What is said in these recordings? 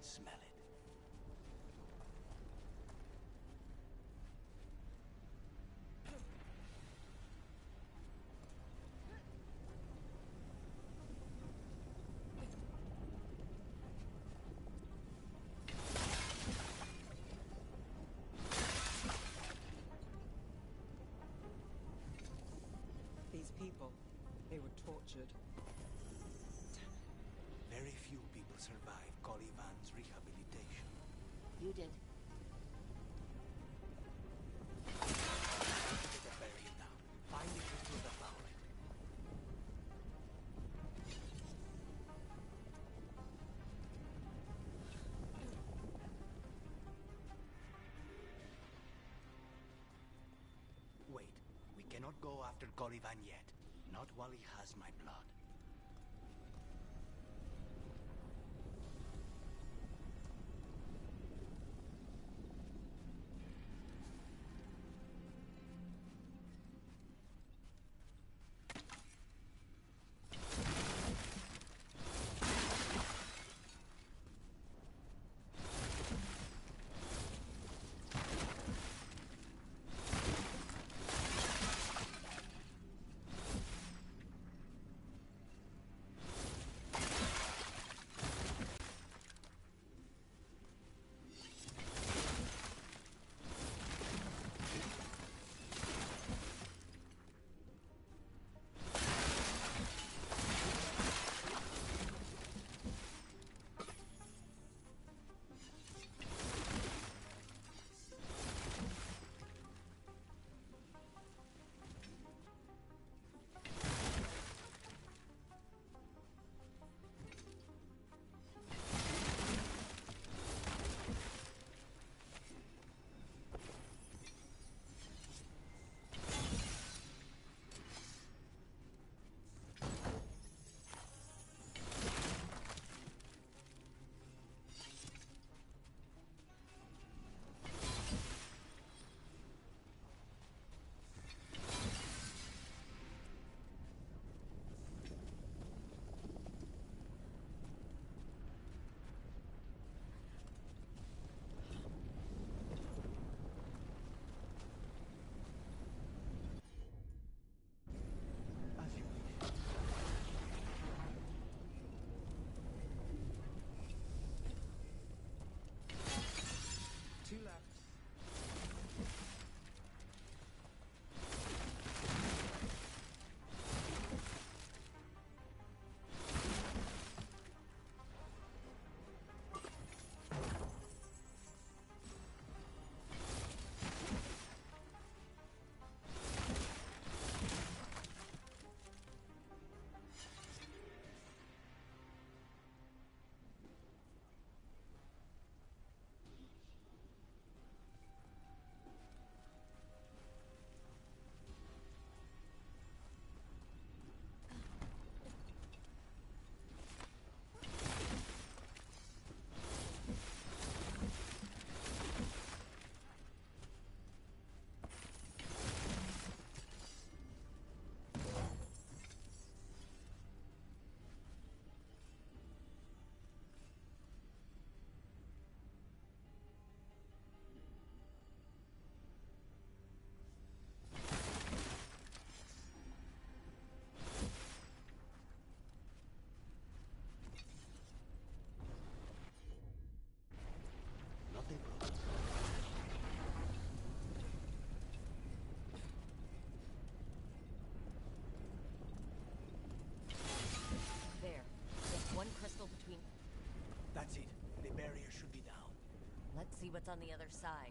smell it. These people, they were tortured. Very few people survive Caliban's rehabilitation. You did. Get the barrier down. Find the crystal that power it. Wait, we cannot go after Caliban yet. Not while he has my blood. Two left. Nothing broken. There. Just one crystal between... That's it. The barrier should be down. Let's see what's on the other side.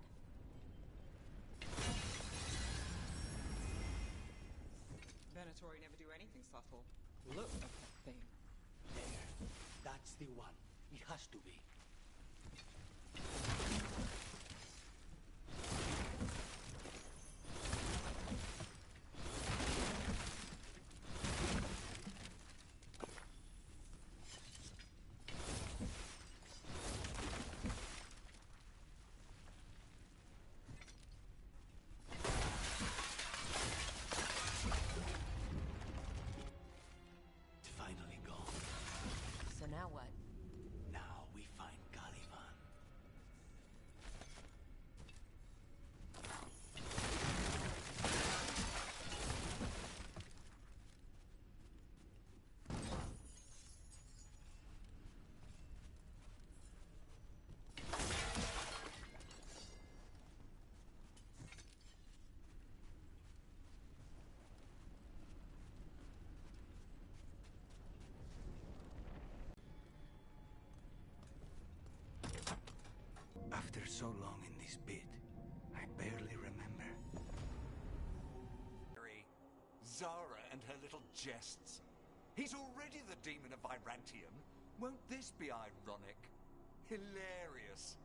Venatori never do anything subtle. Look at that thing. There. That's the one. It has to be. Finally gone. So now what? Now we find Zara and her little jests. He's already the demon of Virantium. Won't this be ironic? Hilarious.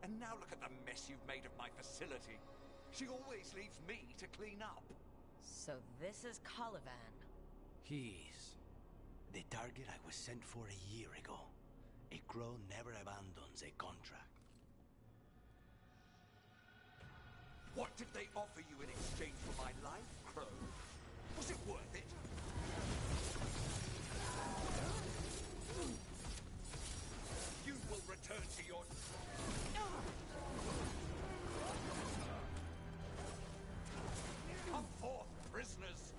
And now look at the mess you've made of my facility. She always leaves me to clean up. So this is Caliban. He is. The target I was sent for a year ago. A crow never abandons a contract. What did they offer you in exchange for my life, Crow? Was it worth it? You will return to your... Come forth, prisoners!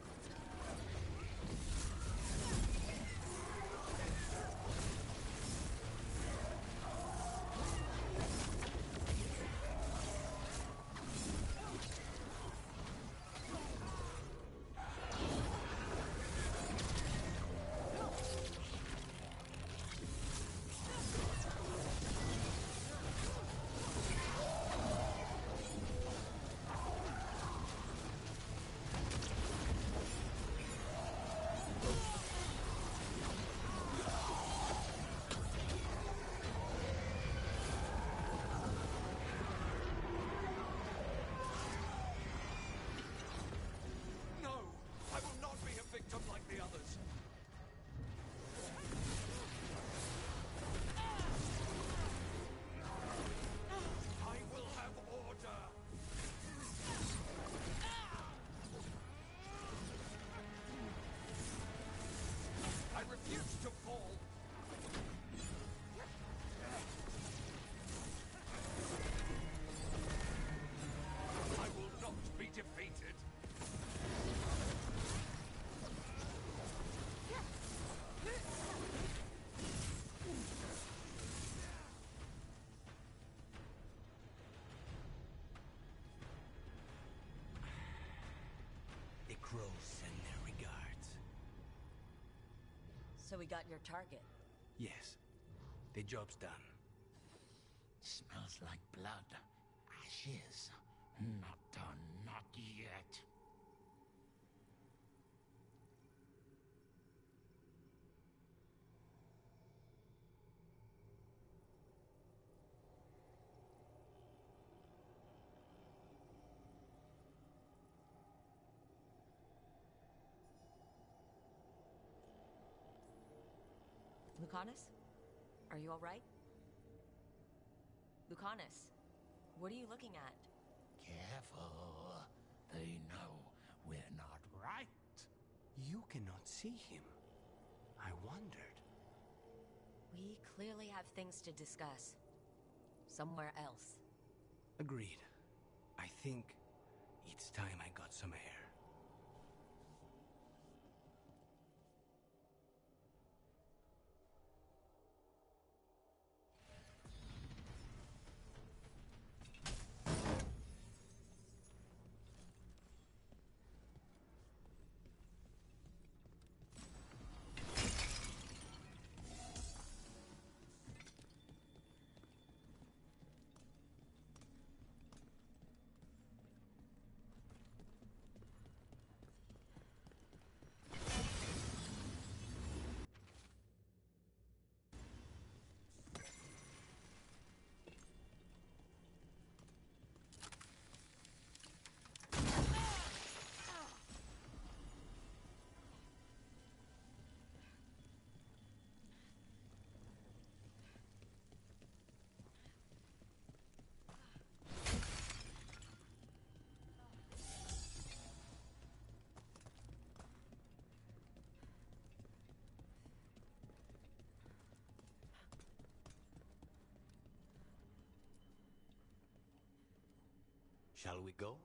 Crows send their regards. So we got your target. Yes. The job's done. Smells like blood. Ashes. Not done, not yet. Lucanus? Are you all right? Lucanus, what are you looking at? Careful. They know we're not right. You cannot see him. I wondered. We clearly have things to discuss. Somewhere else. Agreed. I think it's time I got some air. Shall we go?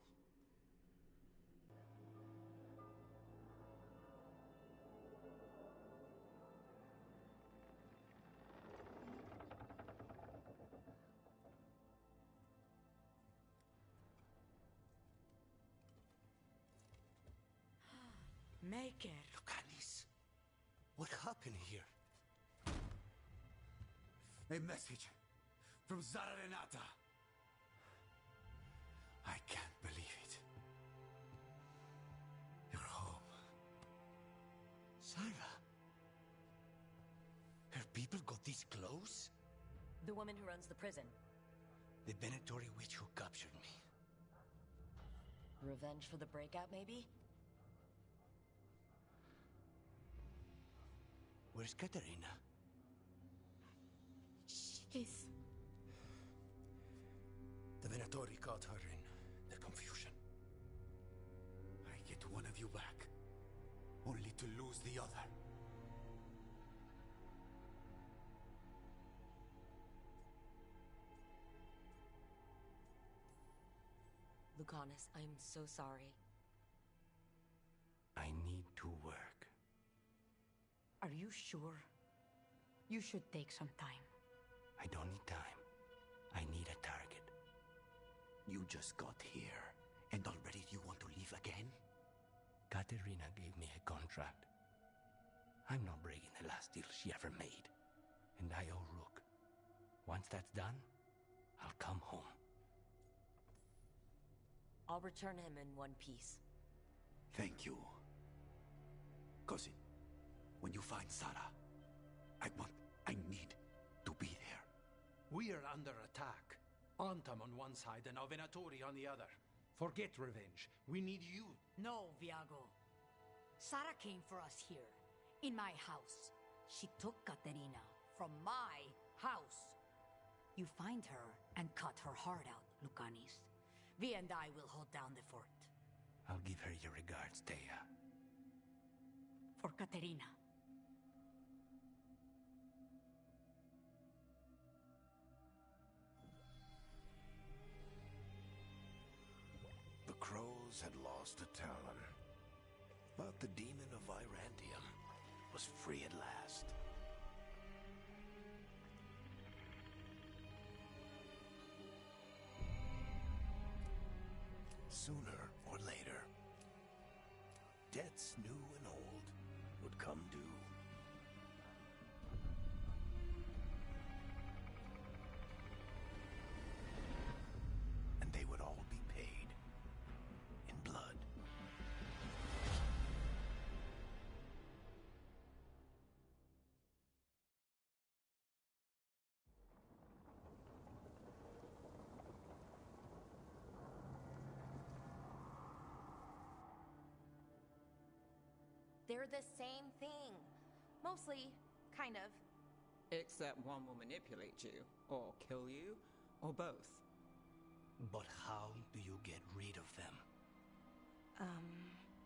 Make it. Lucanus, what happened here? A message from Zara Renata. I can't believe it. You're home. The woman who runs the prison. The Venatori witch who captured me. Revenge for the breakout, maybe? Where's Katerina? She's... The Venatori caught her in their confusion. I get one of you back, only to lose the other. Lucanus, I'm so sorry. I need to work. Are you sure? You should take some time. I don't need time. I need a target. You just got here, and already you want to leave again? Katerina gave me a contract. I'm not breaking the last deal she ever made. And I owe Rook. Once that's done, I'll come home. I'll return him in one piece. Thank you. Cousin, when you find Sarah, I need to be there. We are under attack. Antam on one side and Venatori on the other. Forget revenge. We need you. No, Viago. Sarah came for us here, in my house. She took Caterina from my house. You find her and cut her heart out, Lucanis. Vi and I will hold down the fort. I'll give her your regards, Thea. For Caterina. The Crows had lost a Talon, but the demon of Virantium was free at last. Sooner or later, debts new and old would come due. And they would all be paid in blood. They're the same thing. Mostly, kind of. Except one will manipulate you, or kill you, or both. But how do you get rid of them?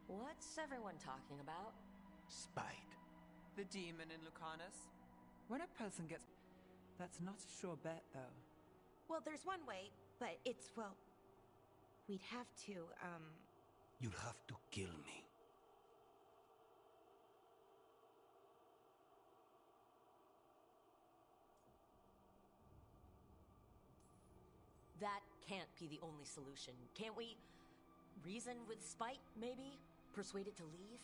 What's everyone talking about? Spite. The demon in Lucanus? When a person gets... That's not a sure bet, though. Well, there's one way, but it's, well... We'd have to, You'll have to kill me. That can't be the only solution. Can't we reason with Spite, maybe? Persuade it to leave?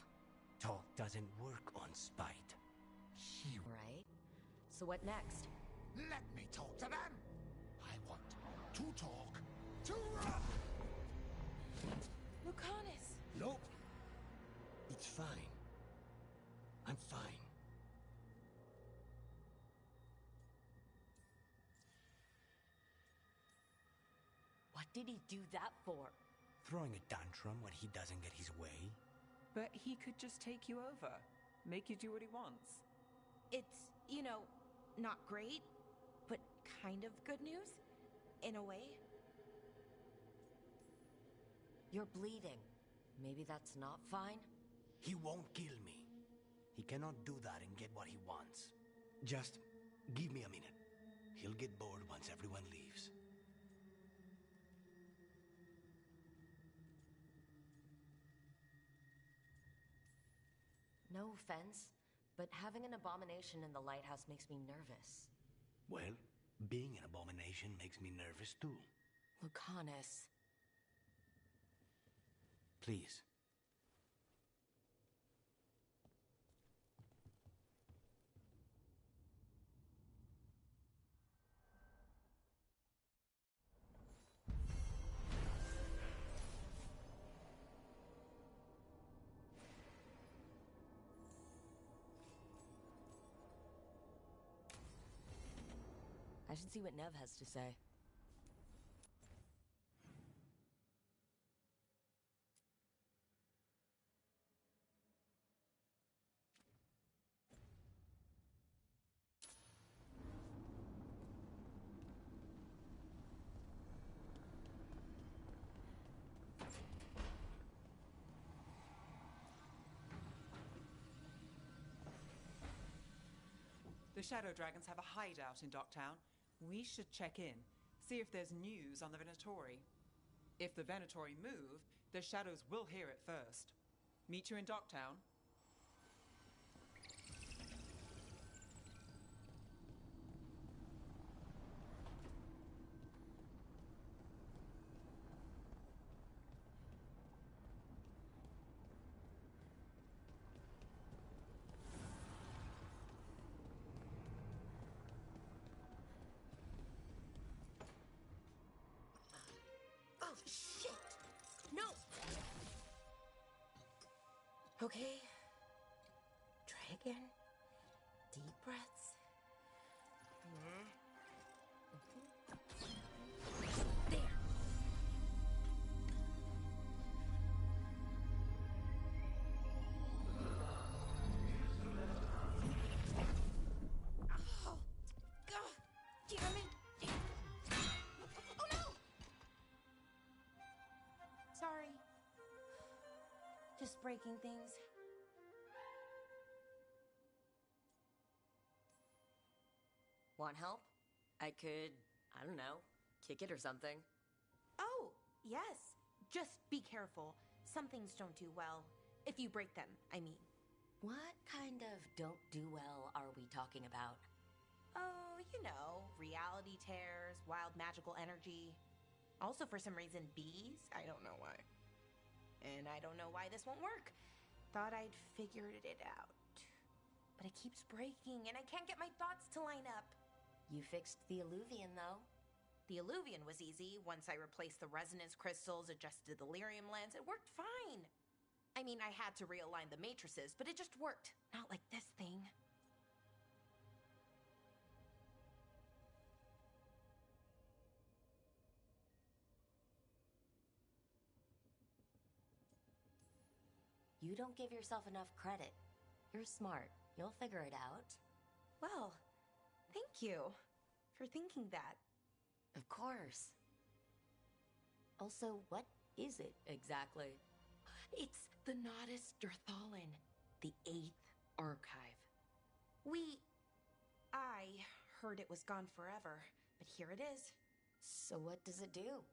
Talk doesn't work on Spite. Right. So what next? Let me talk to them! I want to talk to... Lucanus! Nope. It's fine. I'm fine. What did he do that for? Throwing a tantrum when he doesn't get his way? But he could just take you over. Make you do what he wants. It's, you know, not great, but kind of good news, in a way. You're bleeding. Maybe that's not fine? He won't kill me. He cannot do that and get what he wants. Just give me a minute. He'll get bored once everyone leaves. No offense, but having an abomination in the lighthouse makes me nervous. Well, being an abomination makes me nervous too. Lucanus. Please. I should see what Nev has to say. The Shadow Dragons have a hideout in Docktown. We should check in, see if there's news on the Venatori. If the Venatori move, the Shadows will hear it first. Meet you in Docktown. Oh, shit! No! Okay. Try again. Deep breaths. There. Oh, God, damn it! Oh no! Sorry. Just breaking things. Want help? I could, I don't know, kick it or something. Oh, yes. Just be careful. Some things don't do well. If you break them, I mean. What kind of don't do well are we talking about? Oh, you know, reality tears, wild magical energy. Also, for some reason, bees. I don't know why. And I don't know why this won't work. Thought I'd figured it out. But it keeps breaking, and I can't get my thoughts to line up. You fixed the Illuvian, though. The Illuvian was easy. Once I replaced the resonance crystals, adjusted the lyrium lens, it worked fine. I mean, I had to realign the matrices, but it just worked. Not like this thing. You don't give yourself enough credit. You're smart. You'll figure it out. Well, thank you for thinking that. Of course. Also, what is it exactly? It's the Nodus Durthalin, the 8th archive. I heard it was gone forever, but here it is. So what does it do?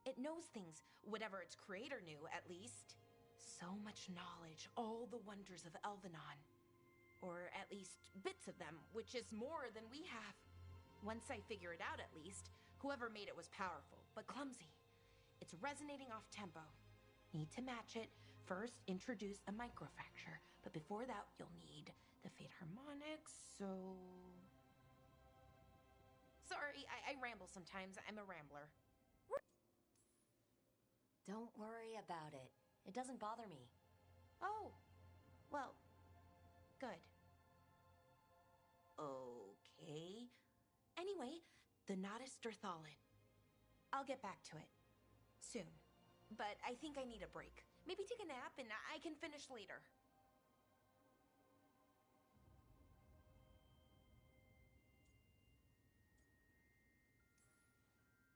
It knows things, whatever its creator knew, at least. So much knowledge, all the wonders of Elvenon. Or at least bits of them, which is more than we have. Once I figure it out, at least, whoever made it was powerful, but clumsy. It's resonating off tempo. Need to match it. First, introduce a microfracture, but before that, you'll need the Fate Harmonics, so... Sorry, I ramble sometimes. I'm a rambler. Don't worry about it. It doesn't bother me. Oh, well, good. Okay. Anyway, the Nodus Durthalin. I'll get back to it. Soon. But I think I need a break. Maybe take a nap and I can finish later.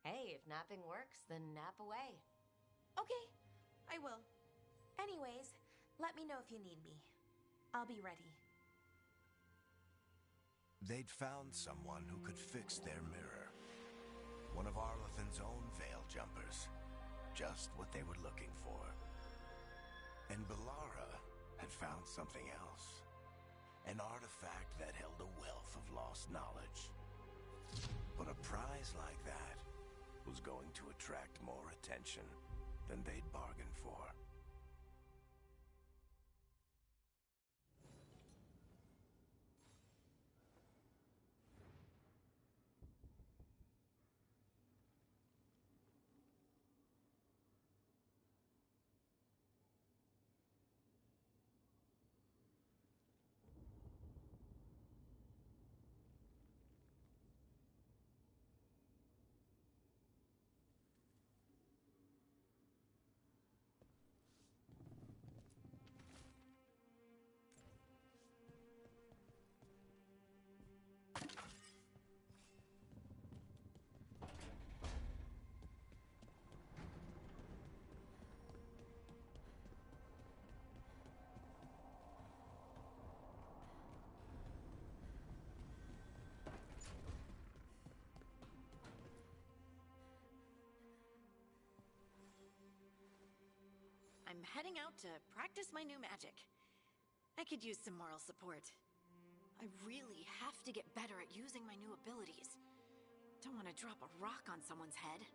Hey, if napping works, then nap away. Okay, I will. Anyways, let me know if you need me. I'll be ready. They'd found someone who could fix their mirror. One of Arlathan's own Veil Jumpers. Just what they were looking for. And Balara had found something else. An artifact that held a wealth of lost knowledge. But a prize like that was going to attract more attention than they'd bargained for. I'm heading out to practice my new magic. I could use some moral support. I really have to get better at using my new abilities. Don't want to drop a rock on someone's head.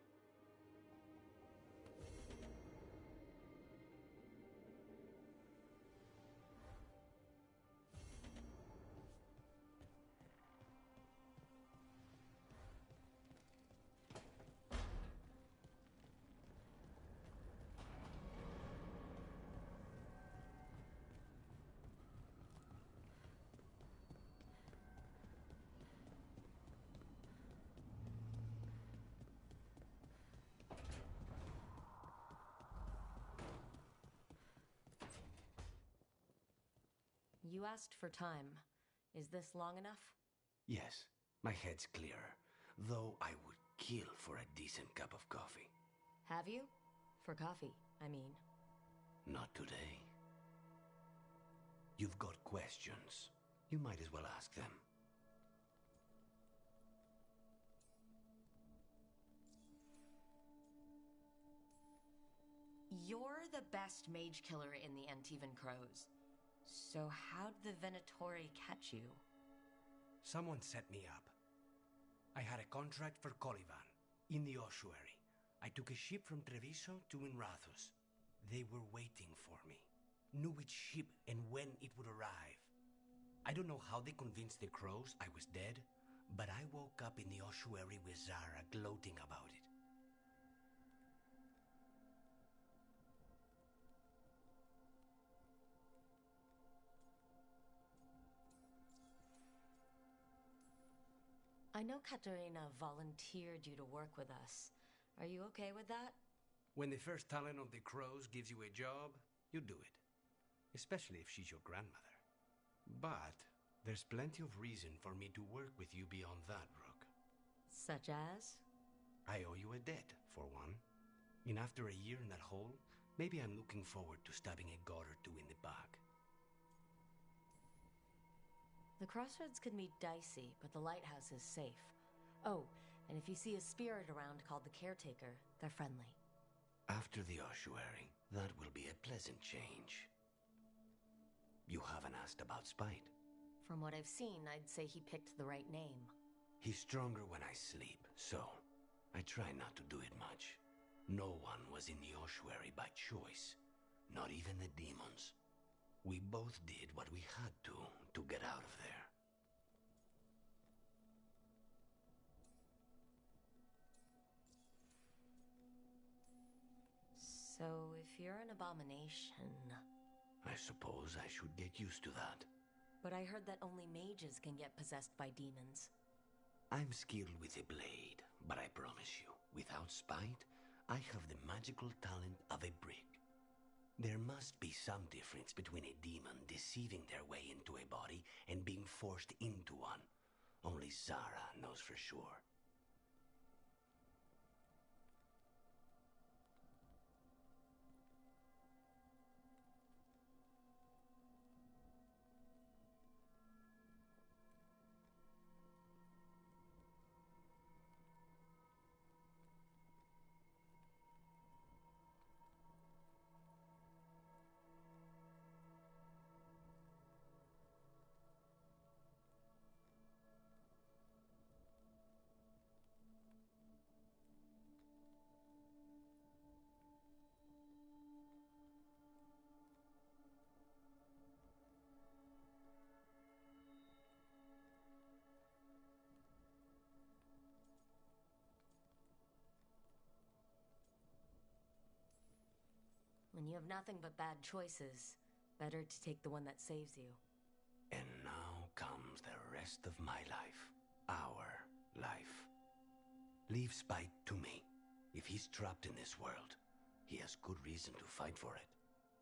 You asked for time. Is this long enough? Yes, my head's clearer, though I would kill for a decent cup of coffee. Have you? For coffee, I mean. Not today. You've got questions. You might as well ask them. You're the best mage killer in the Antivan Crows. So how'd the Venatori catch you? Someone set me up. I had a contract for Colivan, in the ossuary. I took a ship from Treviso to Inrathus. They were waiting for me. Knew which ship and when it would arrive. I don't know how they convinced the Crows I was dead, but I woke up in the ossuary with Zara gloating about it. I know Katerina volunteered you to work with us. Are you okay with that? When the first talent of the Crows gives you a job, you do it. Especially if she's your grandmother. But there's plenty of reason for me to work with you beyond that, Rook. Such as? I owe you a debt, for one. And after a year in that hole, maybe I'm looking forward to stabbing a god or two in the back. The crossroads can be dicey, but the lighthouse is safe. Oh, and if you see a spirit around called the Caretaker, they're friendly. After the ossuary, that will be a pleasant change. You haven't asked about Spite. From what I've seen, I'd say he picked the right name. He's stronger when I sleep, so I try not to do it much. No one was in the ossuary by choice, not even the demons. We both did what we had to get out of there. So, if you're an abomination... I suppose I should get used to that. But I heard that only mages can get possessed by demons. I'm skilled with a blade, but I promise you, without Spite, I have the magical talent of a brick. There must be some difference between a demon deceiving their way into a body and being forced into one. Only Zara knows for sure. When you have nothing but bad choices, better to take the one that saves you. And now comes the rest of my life. Our life. Leave Spite to me. If he's trapped in this world, he has good reason to fight for it.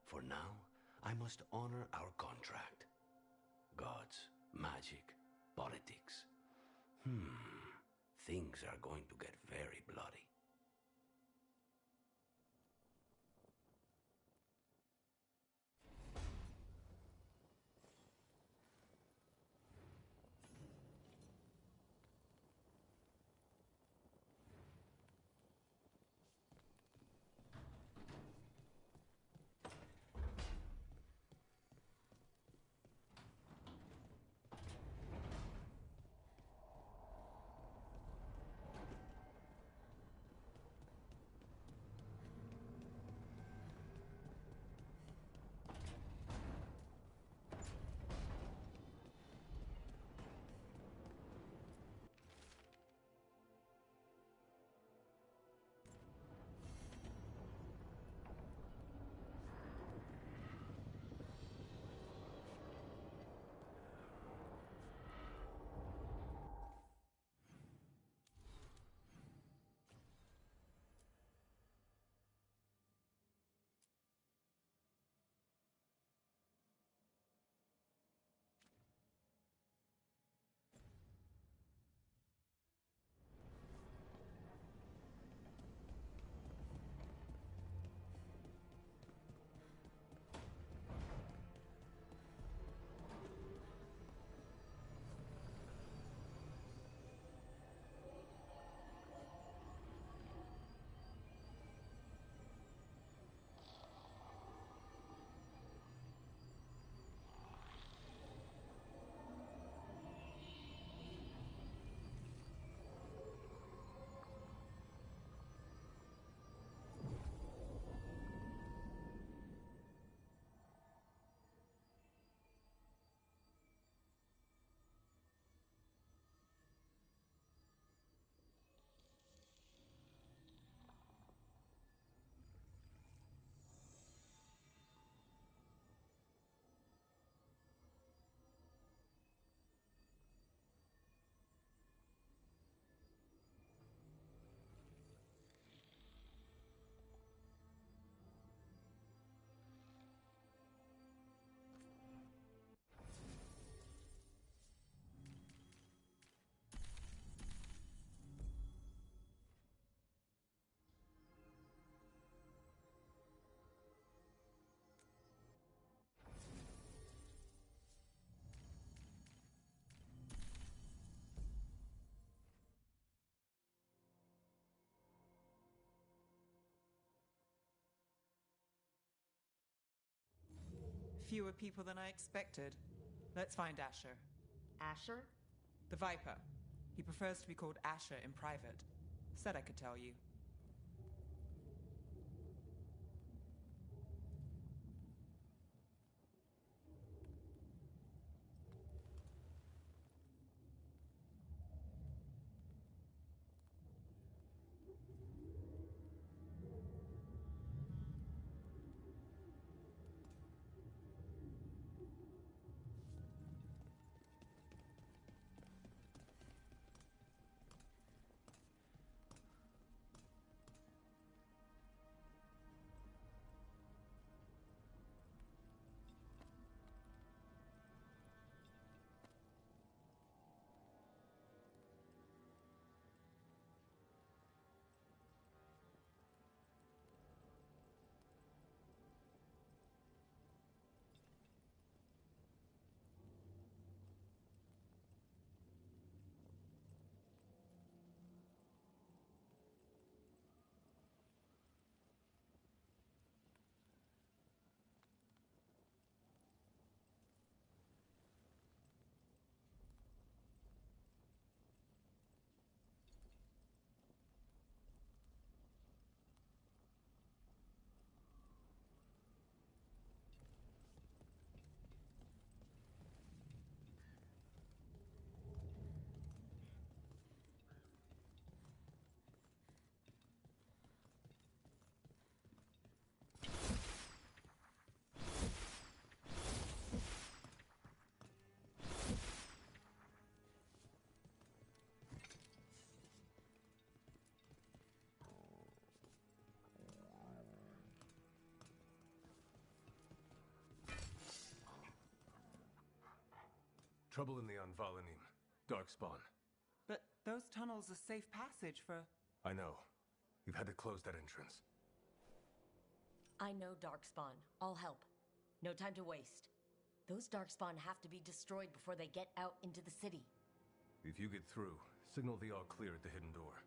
For now, I must honor our contract. Gods, magic, politics. Things are going to get very bloody. fewer people than I expected. Let's find Asher. Asher? The Viper. He prefers to be called Asher in private. Said I could tell you. Trouble in the Anvalanim. Darkspawn. But those tunnels are safe passage for... I know. You've had to close that entrance. I know Darkspawn. I'll help. No time to waste. Those Darkspawn have to be destroyed before they get out into the city. If you get through, signal the all clear at the hidden door.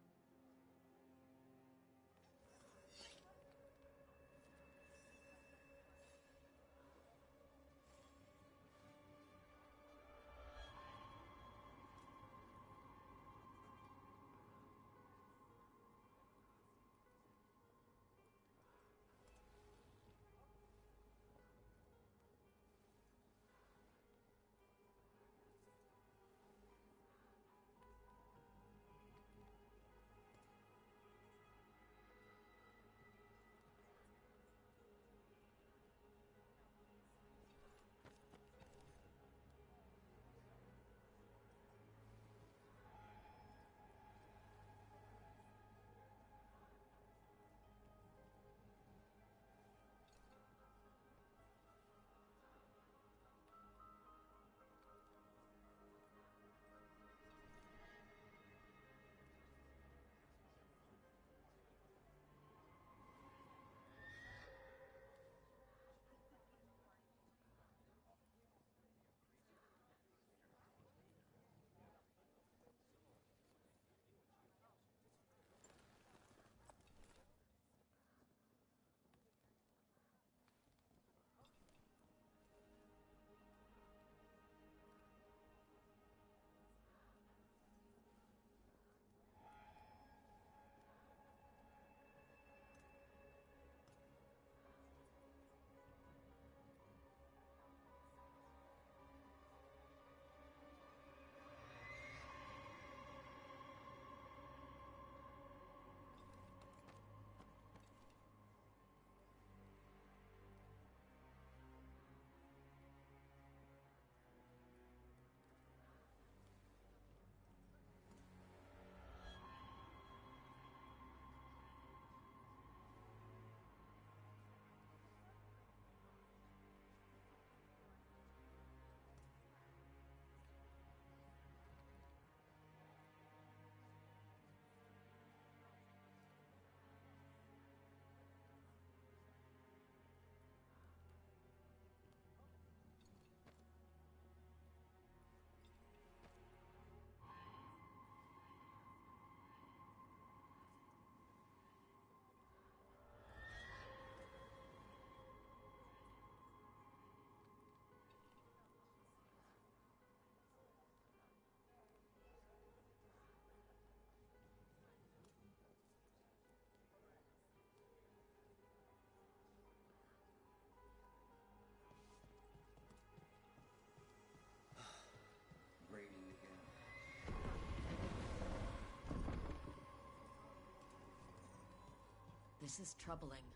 This is troubling.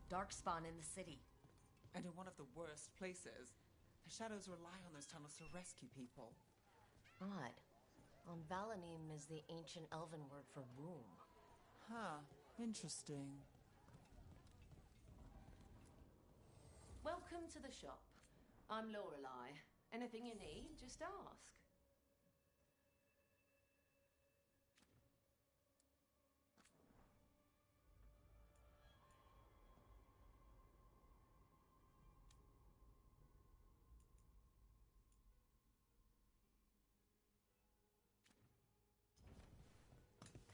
Darkspawn in the city. And in one of the worst places. The Shadows rely on those tunnels to rescue people. Odd. On Valanim is the ancient elven word for womb. Huh. Interesting. Welcome to the shop. I'm Lorelei. Anything you need, just ask.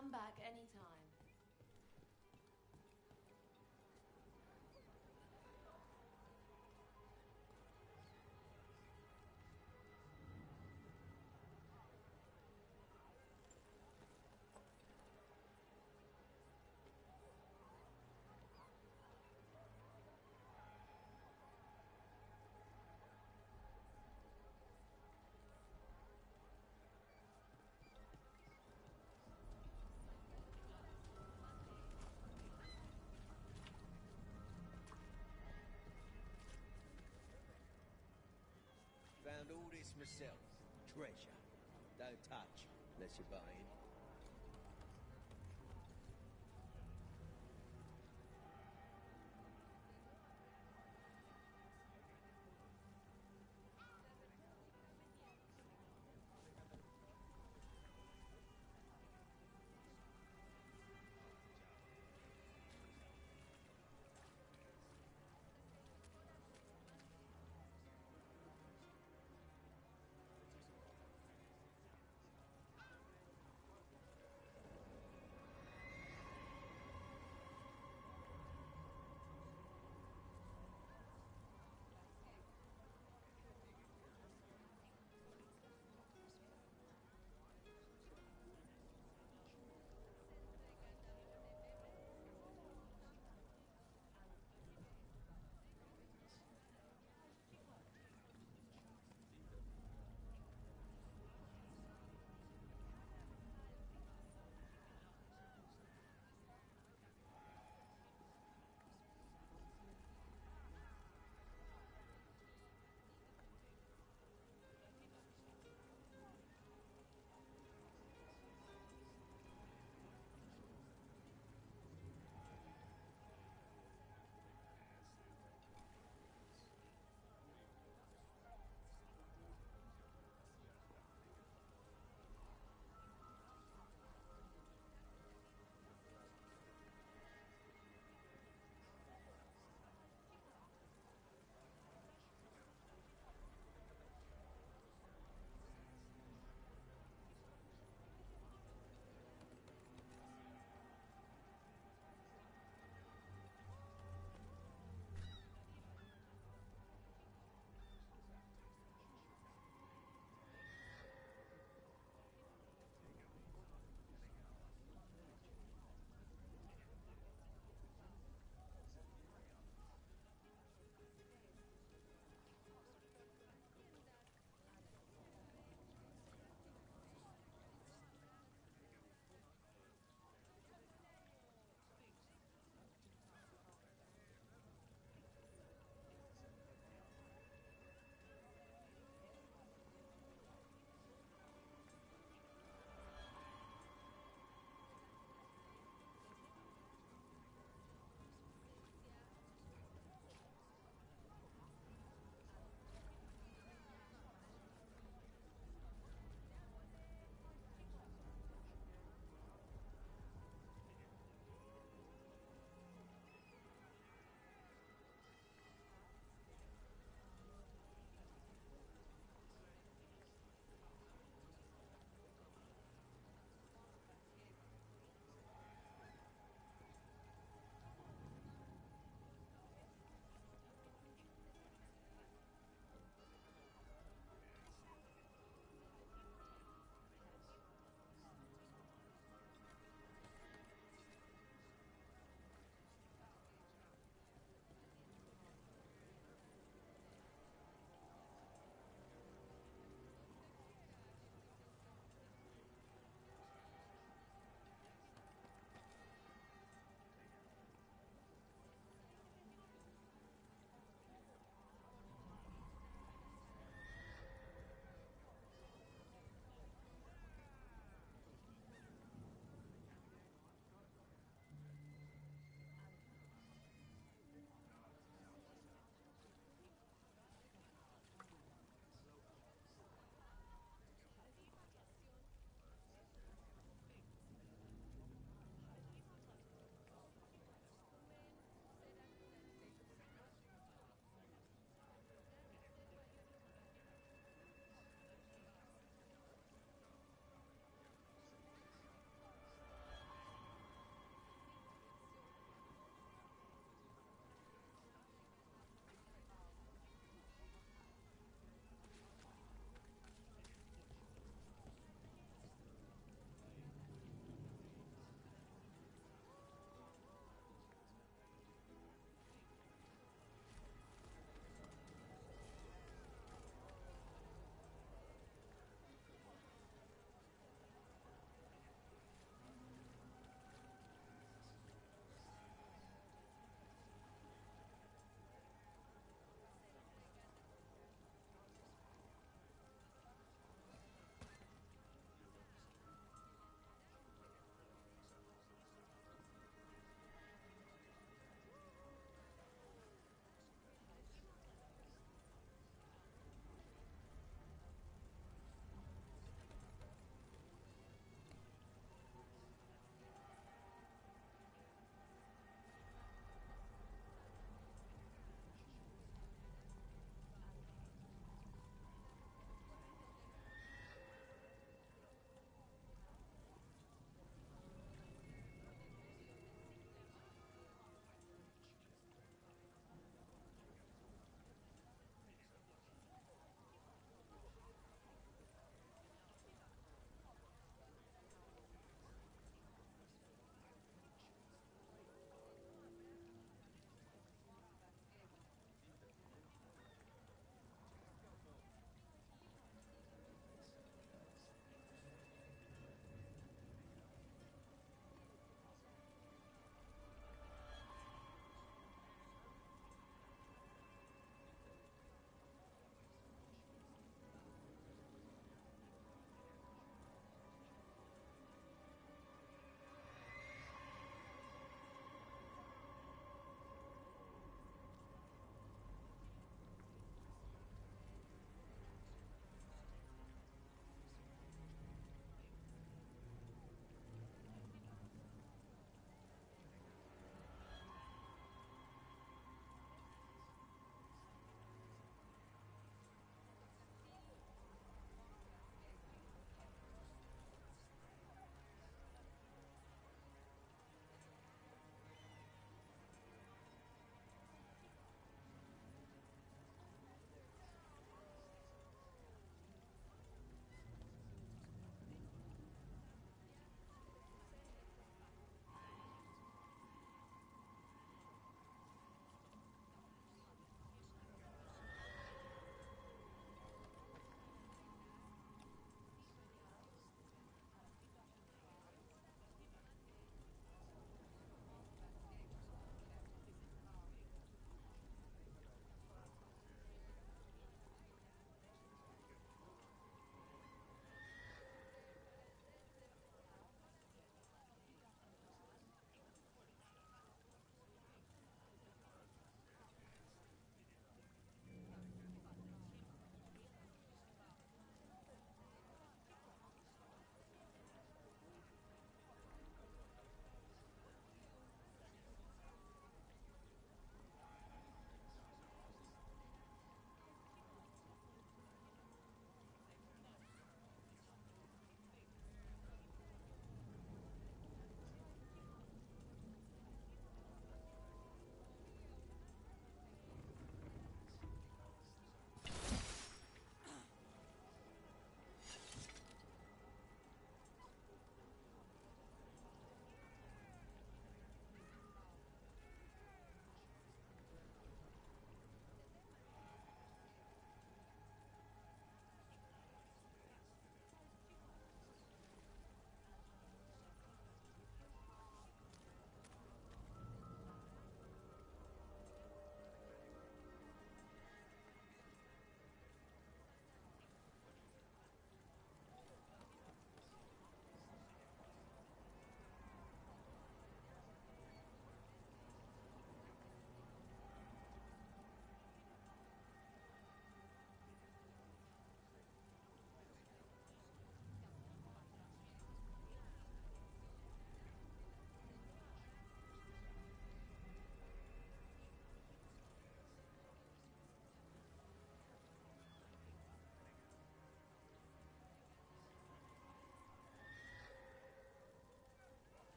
Come back anytime. Found all this myself. Treasure. Don't touch unless you're buying.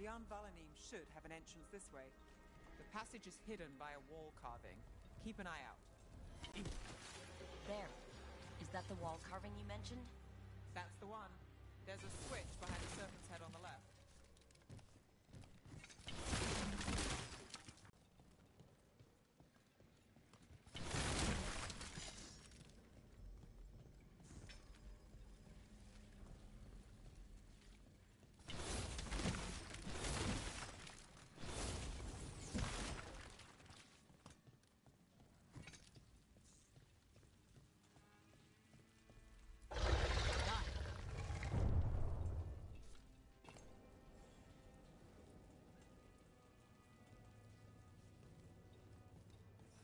The Anvalanim should have an entrance this way. The passage is hidden by a wall carving. Keep an eye out. There. Is that the wall carving you mentioned? That's the one. There's a switch behind the serpent's head on the left.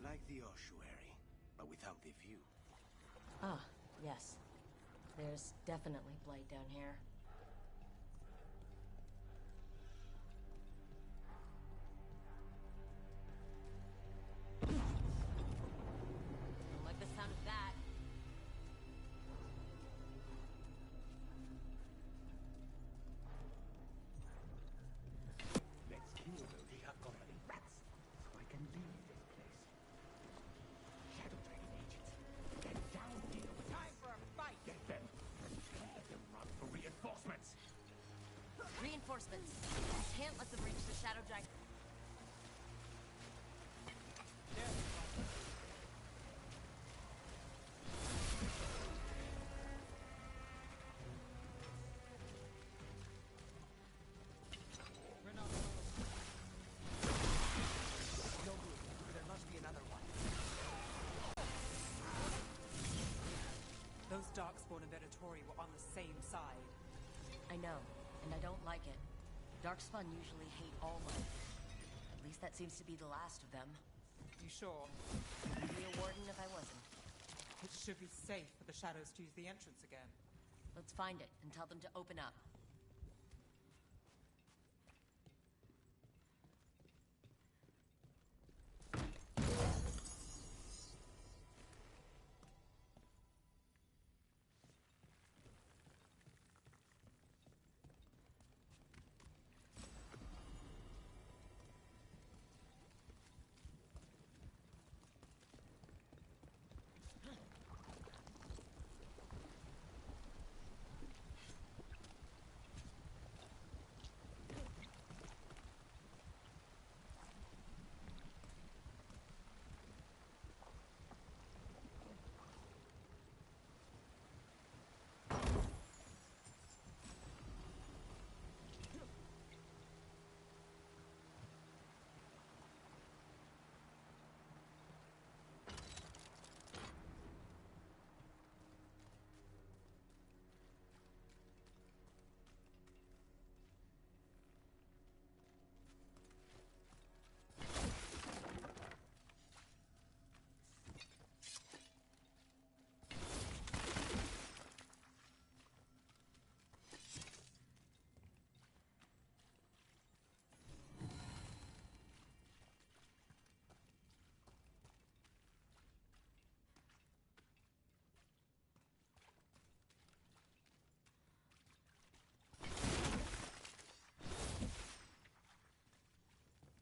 Like the ossuary, but without the view. Ah, yes. There's definitely blight down here. Don't like the sound of that. Let's kill those Hakori rats, so I can leave this place. Shadow Dragon agents, get down here with Time for a fight! Get them! Prepare them run for reinforcements! Reinforcements. Can't let them reach the Shadow Giant. We're not No good. There must be another one. Those Darkspawn and Venatori were on the same side. I know, and I don't like it. Darkspawn usually hate all life. At least that seems to be the last of them. You sure? I'd be a warden if I wasn't. It should be safe for the shadows to use the entrance again. Let's find it and tell them to open up.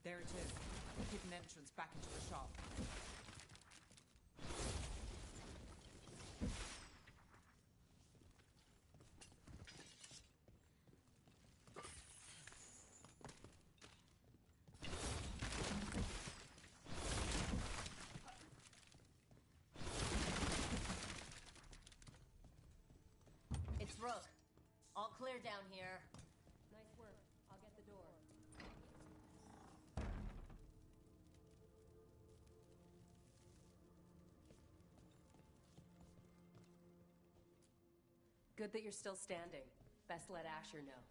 There it is. A hidden entrance back into the shop. It's Rook. All clear down here. Nice work. I'll get the door. Good that you're still standing. Best let Asher know.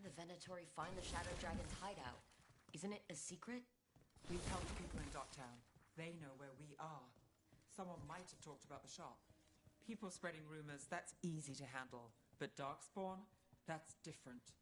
the Venatori find the Shadow Dragon's hideout? Isn't it a secret? We've helped people in Docktown. They know where we are. Someone might have talked about the shop. People spreading rumors, that's easy to handle. But Darkspawn, that's different.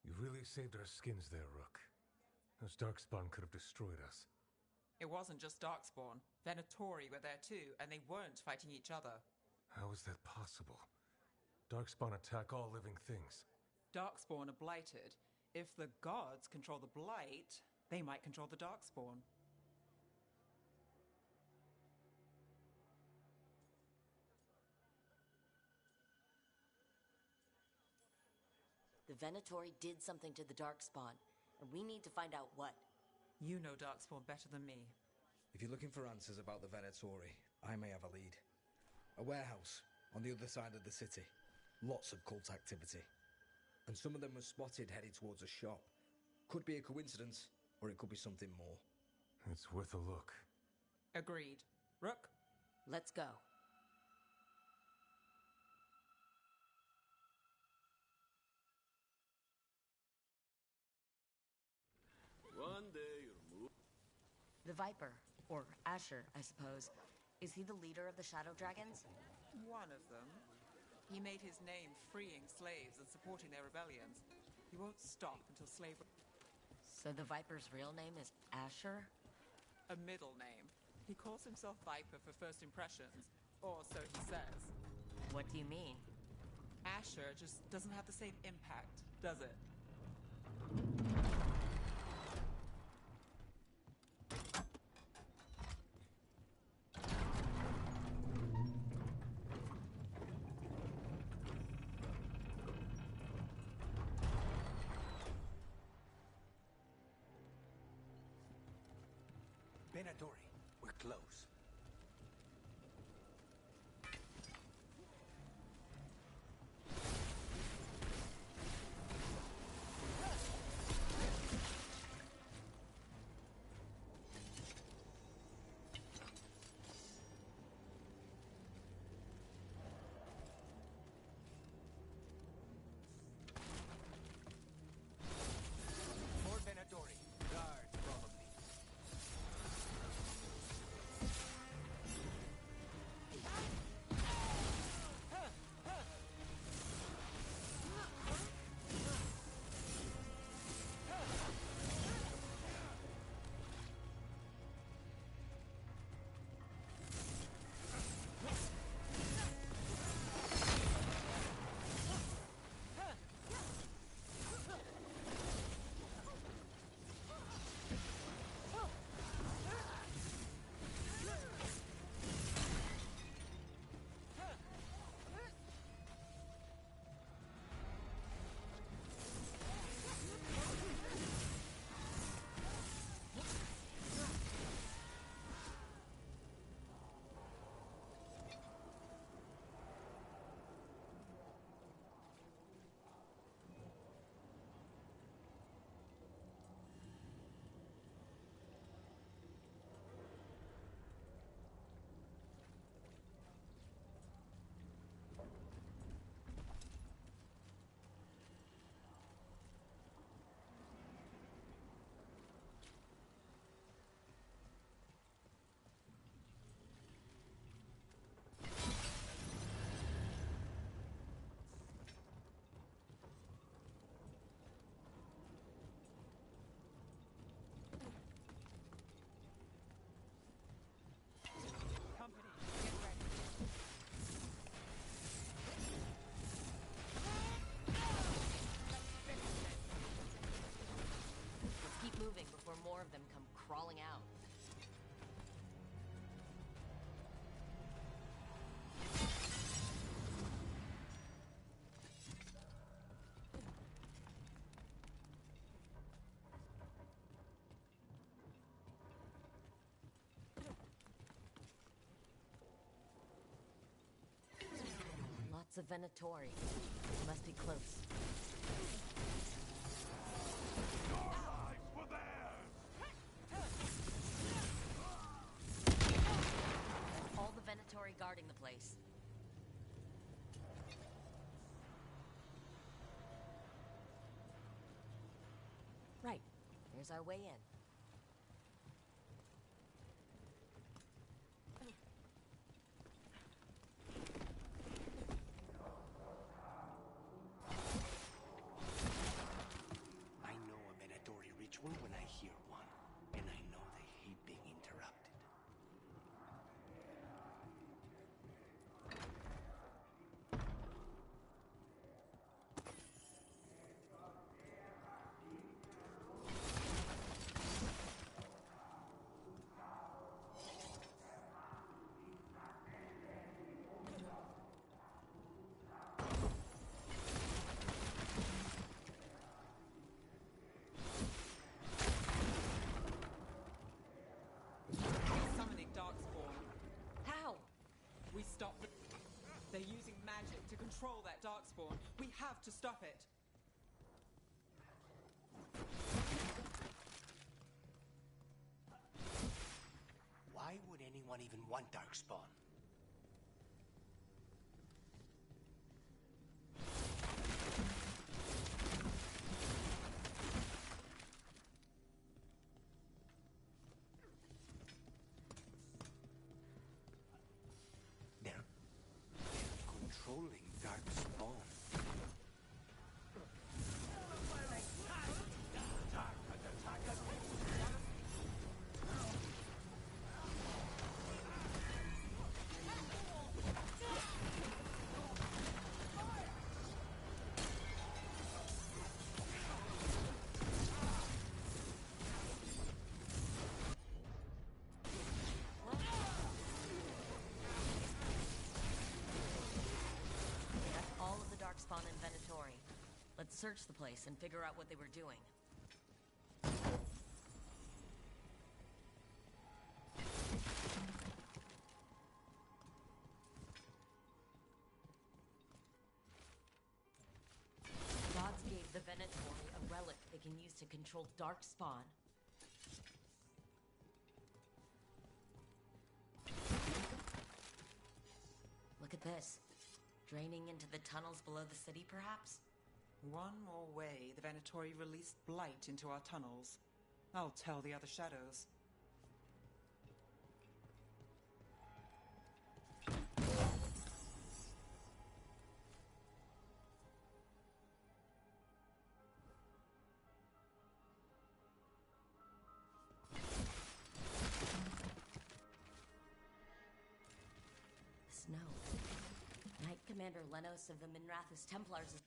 You really saved our skins there, Rook. Those Darkspawn could have destroyed us. It wasn't just Darkspawn. Venatori were there too, and they weren't fighting each other. How is that possible? Darkspawn attack all living things. Darkspawn are blighted. If the gods control the blight, they might control the Darkspawn. The Venatori did something to the Darkspawn, and we need to find out what. You know Darkspawn better than me. If you're looking for answers about the Venatori, I may have a lead. A warehouse on the other side of the city. Lots of cult activity. And some of them were spotted headed towards a shop. Could be a coincidence, or it could be something more. It's worth a look. Agreed. Rook? Let's go. One day you'll move. The Viper, or Asher, I suppose. Is he the leader of the Shadow Dragons? One of them. He made his name freeing slaves and supporting their rebellions. He won't stop until slavery... So the Viper's real name is Asher? A middle name. He calls himself Viper for first impressions, or so he says. What do you mean? Asher just doesn't have the same impact, does it? Venatori, we're close. More Venatori. Guards, probably. the Venatori. It must be close. All the Venatori guarding the place. Right. There's our way in. I know a Venatori ritual when I hear one, and I know they hate being interrupted. Summoning Darkspawn. How? We stop the... They're using magic to control that Darkspawn. We have to stop it. Why would anyone even want Darkspawn? They're controlling Darkspawn. That's all of the Darkspawn in Venatori. Let's search the place and figure out what they were doing. Gods gave the Venatori a relic they can use to control Darkspawn. Look at this. Draining into the tunnels below the city, perhaps? One more way the Venatori released blight into our tunnels. I'll tell the other shadows. Snow. Knight Commander Lenos of the Minrathous Templars is...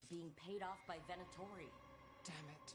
being paid off by Venatori. Damn it.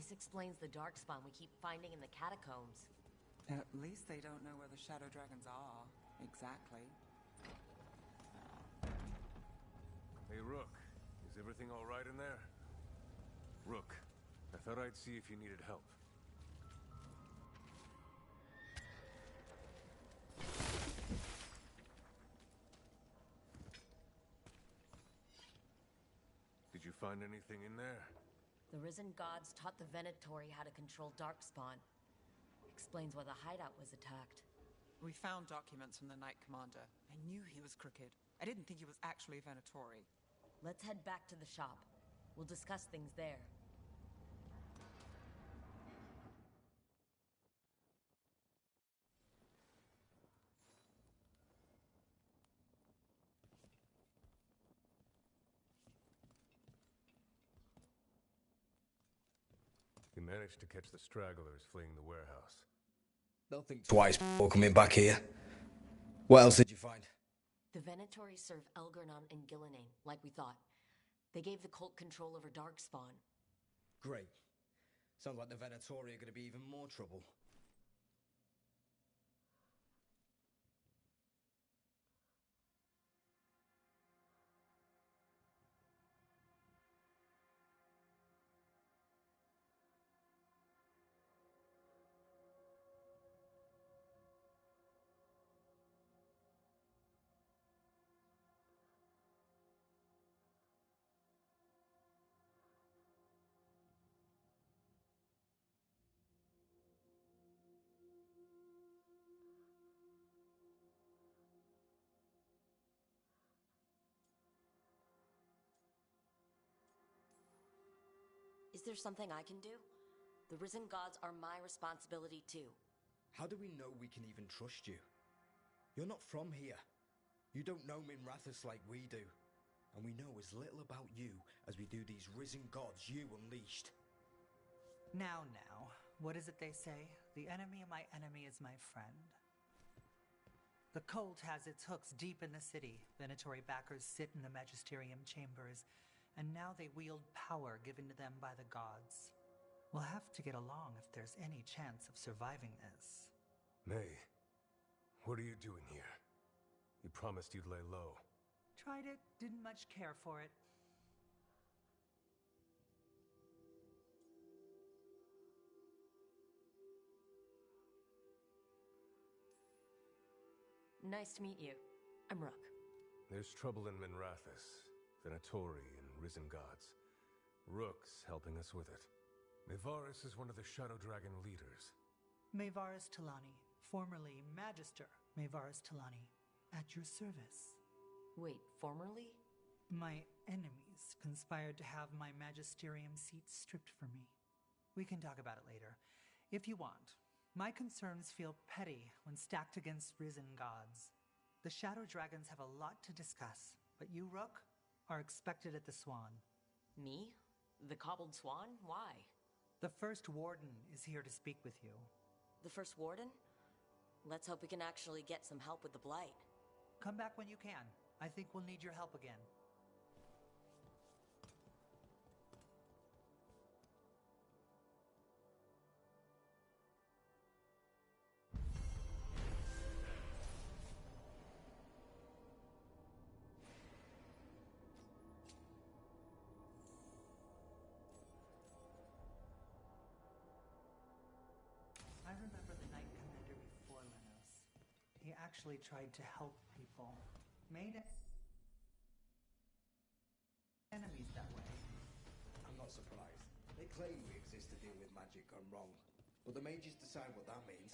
This explains the darkspawn we keep finding in the catacombs. At least they don't know where the Shadow Dragons are. Exactly. Hey, Rook. Is everything all right in there? Rook, I thought I'd see if you needed help. Did you find anything in there? The Risen Gods taught the Venatori how to control darkspawn. Explains why the hideout was attacked. We found documents from the Knight Commander. I knew he was crooked. I didn't think he was actually a Venatori. Let's head back to the shop. We'll discuss things there. You managed to catch the stragglers fleeing the warehouse. They'll think twice before coming back here. What else did you find? The Venatori serve Elgernon and Gillenane, like we thought. They gave the cult control over darkspawn. Great. Sounds like the Venatori are going to be even more trouble. Is there something I can do? The Risen Gods are my responsibility too. How do we know we can even trust you? You're not from here. You don't know Minrathous like we do. And we know as little about you as we do these Risen Gods you unleashed. Now, what is it they say? The enemy of my enemy is my friend. The cult has its hooks deep in the city. Venatori backers sit in the Magisterium chambers, and now they wield power given to them by the gods. We'll have to get along if there's any chance of surviving this. May, what are you doing here? You promised you'd lay low. Tried it, didn't much care for it. Nice to meet you. I'm Rook. There's trouble in Minrathous, Venatori and Risen Gods. Rook's helping us with it. Mayvarus is one of the Shadow Dragon leaders. Mayvarus Talani, formerly Magister Mayvarus Talani, at your service. Wait, formerly? My enemies conspired to have my magisterium seat stripped from me. We can talk about it later, if you want. My concerns feel petty when stacked against Risen Gods. The Shadow Dragons have a lot to discuss, but you, Rook, are expected at the Swan. Me? The Cobbled Swan? Why? The First Warden is here to speak with you. The First Warden? Let's hope we can actually get some help with the Blight. Come back when you can. I think we'll need your help again. I remember the Knight Commander before Lenos. He actually tried to help people. Made enemies that way. I'm not surprised. They claim we exist to deal with magic gone wrong. But the mages decide what that means.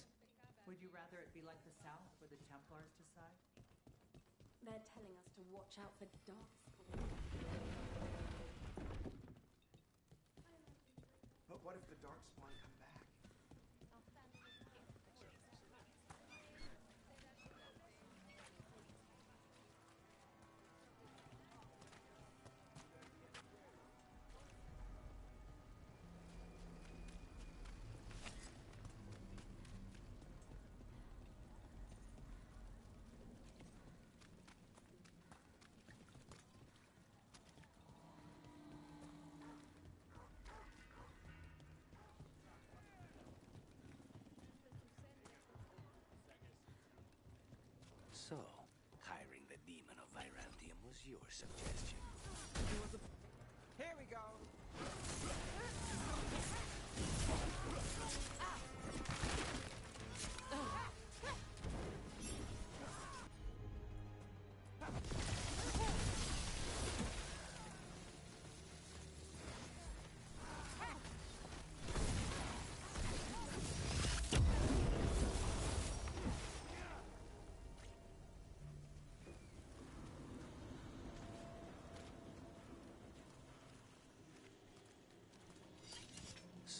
Would you rather it be like the South, where the Templars decide? They're telling us to watch out for darkspawn. But what if the darkspawn come back? So, hiring the demon of Virantium was your suggestion. Here we go!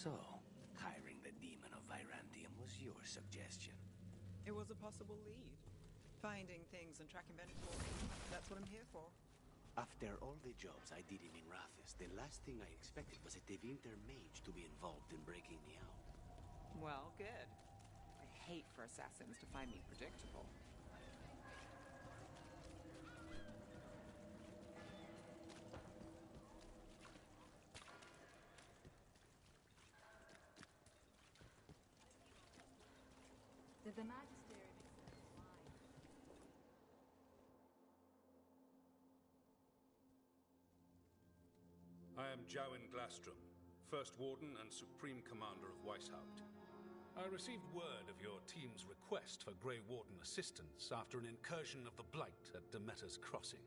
So, hiring the demon of Virantium was your suggestion. It was a possible lead. Finding things and tracking Venator. That's what I'm here for. After all the jobs I did in Minrathous, the last thing I expected was a Tevinter mage to be involved in breaking me out. Well, good. I hate for assassins to find me predictable. Did the Magistery accept mine? I am Jowin Glastrom, First Warden and Supreme Commander of Weishaupt. I received word of your team's request for Grey Warden assistance after an incursion of the Blight at Demeter's Crossing.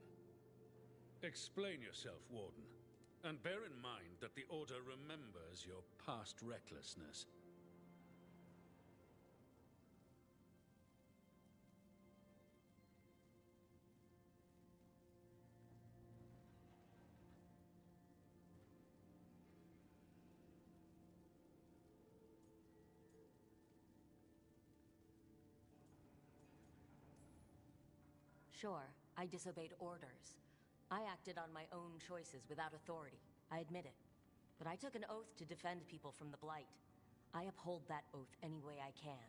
Explain yourself, Warden, and bear in mind that the Order remembers your past recklessness. Sure, I disobeyed orders. I acted on my own choices without authority. I admit it. But I took an oath to defend people from the Blight. I uphold that oath any way I can.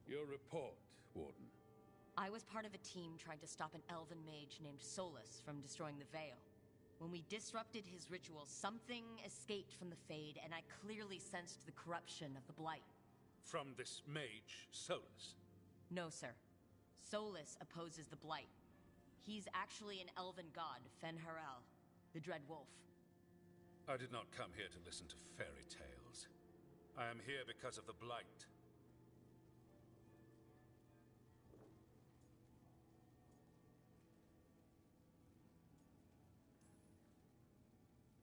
Your report, Warden. I was part of a team trying to stop an elven mage named Solus from destroying the Veil. When we disrupted his ritual, something escaped from the Fade, and I clearly sensed the corruption of the Blight. From this mage, Solus? No, sir. Solus opposes the Blight. He's actually an elven god, Fen'Harel, the Dread Wolf. I did not come here to listen to fairy tales. I am here because of the Blight.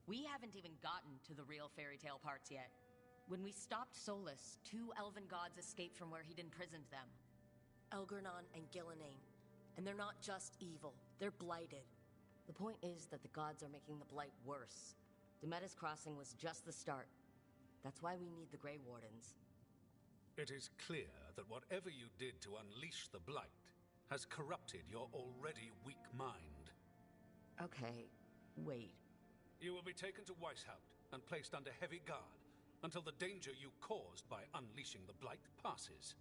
We haven't even gotten to the real fairy tale parts yet. When we stopped Solus, 2 elven gods escaped from where he'd imprisoned them. Elgernon and Gillenane. And they're not just evil, they're blighted. The point is that the gods are making the Blight worse. Demeter's Crossing was just the start. That's why we need the Grey Wardens. It is clear that whatever you did to unleash the Blight has corrupted your already weak mind. Okay, wait. You will be taken to Weishaupt and placed under heavy guard until the danger you caused by unleashing the Blight passes.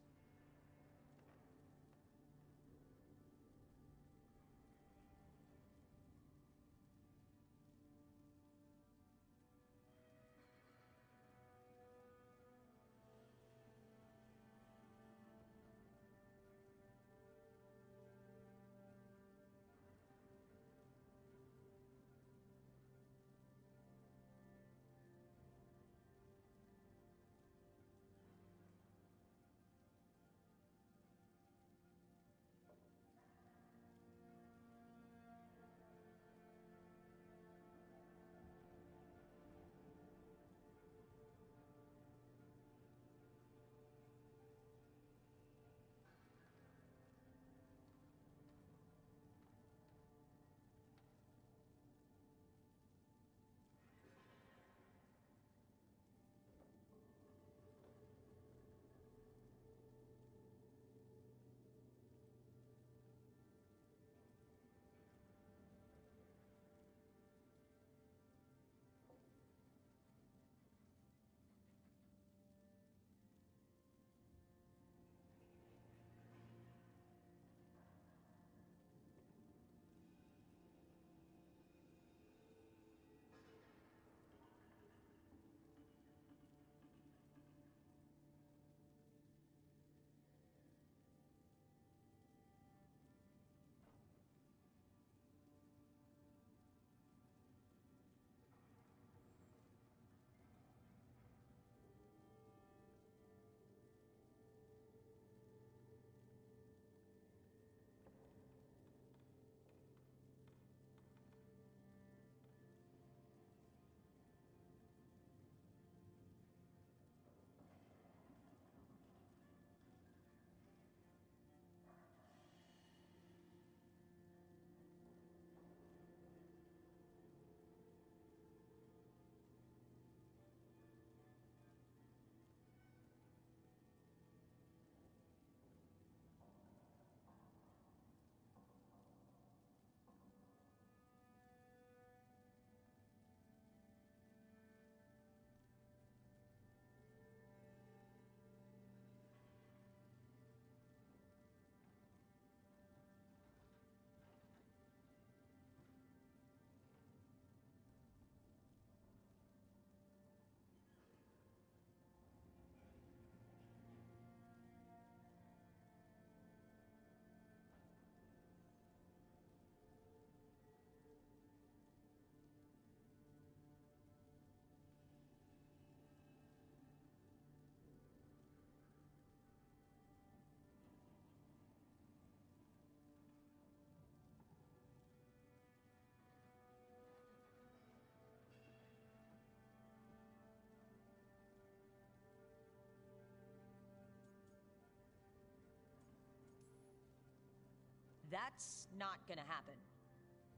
That's not gonna happen.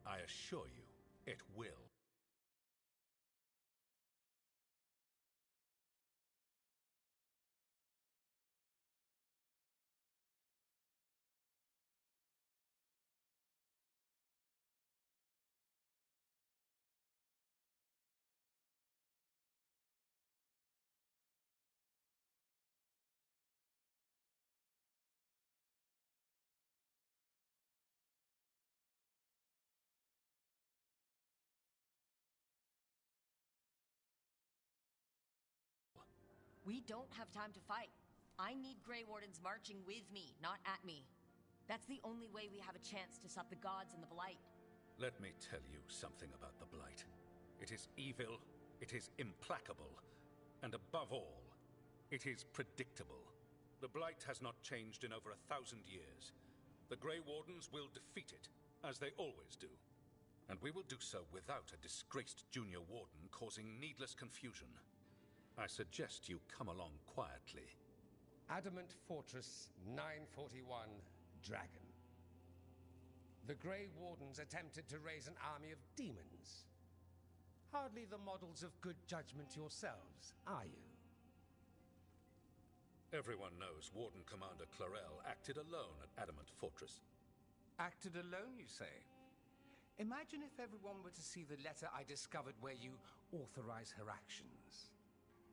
I assure you, it will. We don't have time to fight. I need Grey Wardens marching with me, not at me. That's the only way we have a chance to stop the gods and the Blight. Let me tell you something about the Blight. It is evil, it is implacable, and above all, it is predictable. The Blight has not changed in over 1,000 years. The Grey Wardens will defeat it, as they always do. And we will do so without a disgraced junior warden causing needless confusion. I suggest you come along quietly. Adamant Fortress 941 Dragon. The Grey Wardens attempted to raise an army of demons. Hardly the models of good judgment yourselves, are you? Everyone knows Warden Commander Clarel acted alone at Adamant Fortress. Acted alone, you say? Imagine if everyone were to see the letter I discovered where you authorize her actions.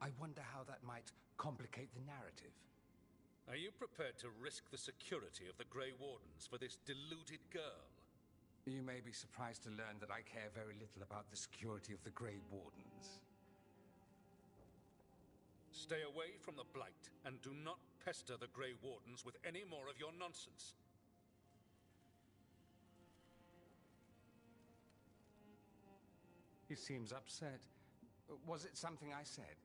I wonder how that might complicate the narrative. Are you prepared to risk the security of the Grey Wardens for this deluded girl? You may be surprised to learn that I care very little about the security of the Grey Wardens. Stay away from the Blight, and do not pester the Grey Wardens with any more of your nonsense. He seems upset. Was it something I said?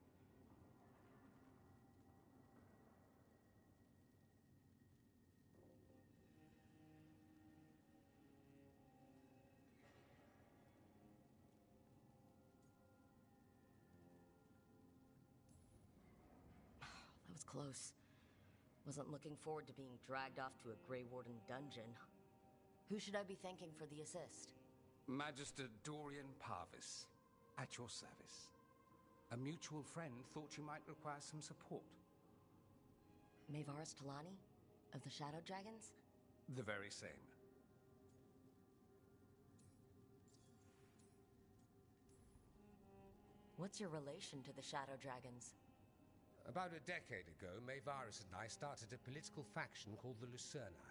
That was close. Wasn't looking forward to being dragged off to a Grey Warden dungeon. Who should I be thanking for the assist? Magister Dorian Parvis, at your service. A mutual friend thought you might require some support. Maevaris Talani? Of the Shadow Dragons? The very same. What's your relation to the Shadow Dragons? About a decade ago, Maevaris and I started a political faction called the Lucerni.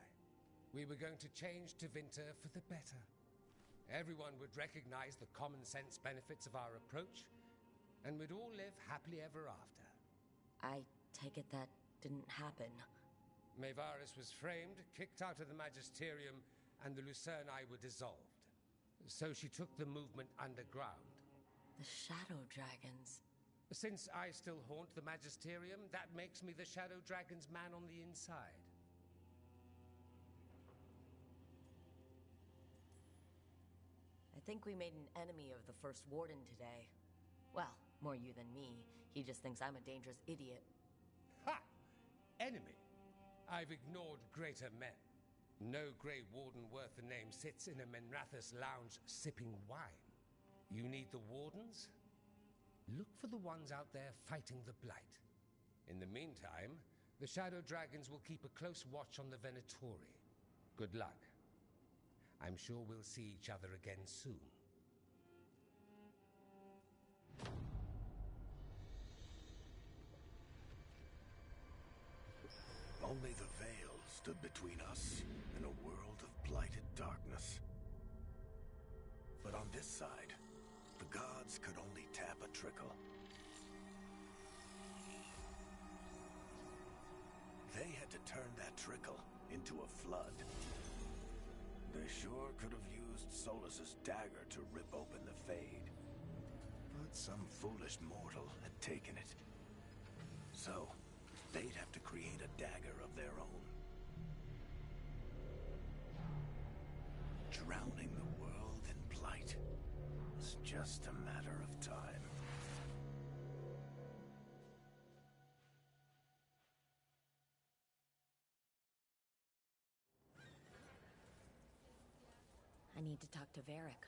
We were going to change Tevinter for the better. Everyone would recognize the common-sense benefits of our approach, and we'd all live happily ever after. I take it that didn't happen. Maevaris was framed, kicked out of the Magisterium, and the Lucerni were dissolved. So she took the movement underground. The Shadow Dragons. Since I still haunt the Magisterium, that makes me the Shadow Dragon's man on the inside. I think we made an enemy of the First Warden today. Well, more you than me. He just thinks I'm a dangerous idiot. Ha! Enemy? I've ignored greater men. No Grey Warden worth the name sits in a Menrathus lounge sipping wine. You need the Wardens? Look for the ones out there fighting the Blight. In the meantime, the Shadow Dragons will keep a close watch on the Venatori. Good luck. I'm sure we'll see each other again soon. Only the veil stood between us and a world of blighted darkness. But on this side, the gods could only tap a trickle. They had to turn that trickle into a flood. They sure could have used Solus's dagger to rip open the Fade. But some foolish mortal had taken it. So, they'd have to create a dagger of their own. Drowning the world in blight was just a matter of time. need to talk to Varric.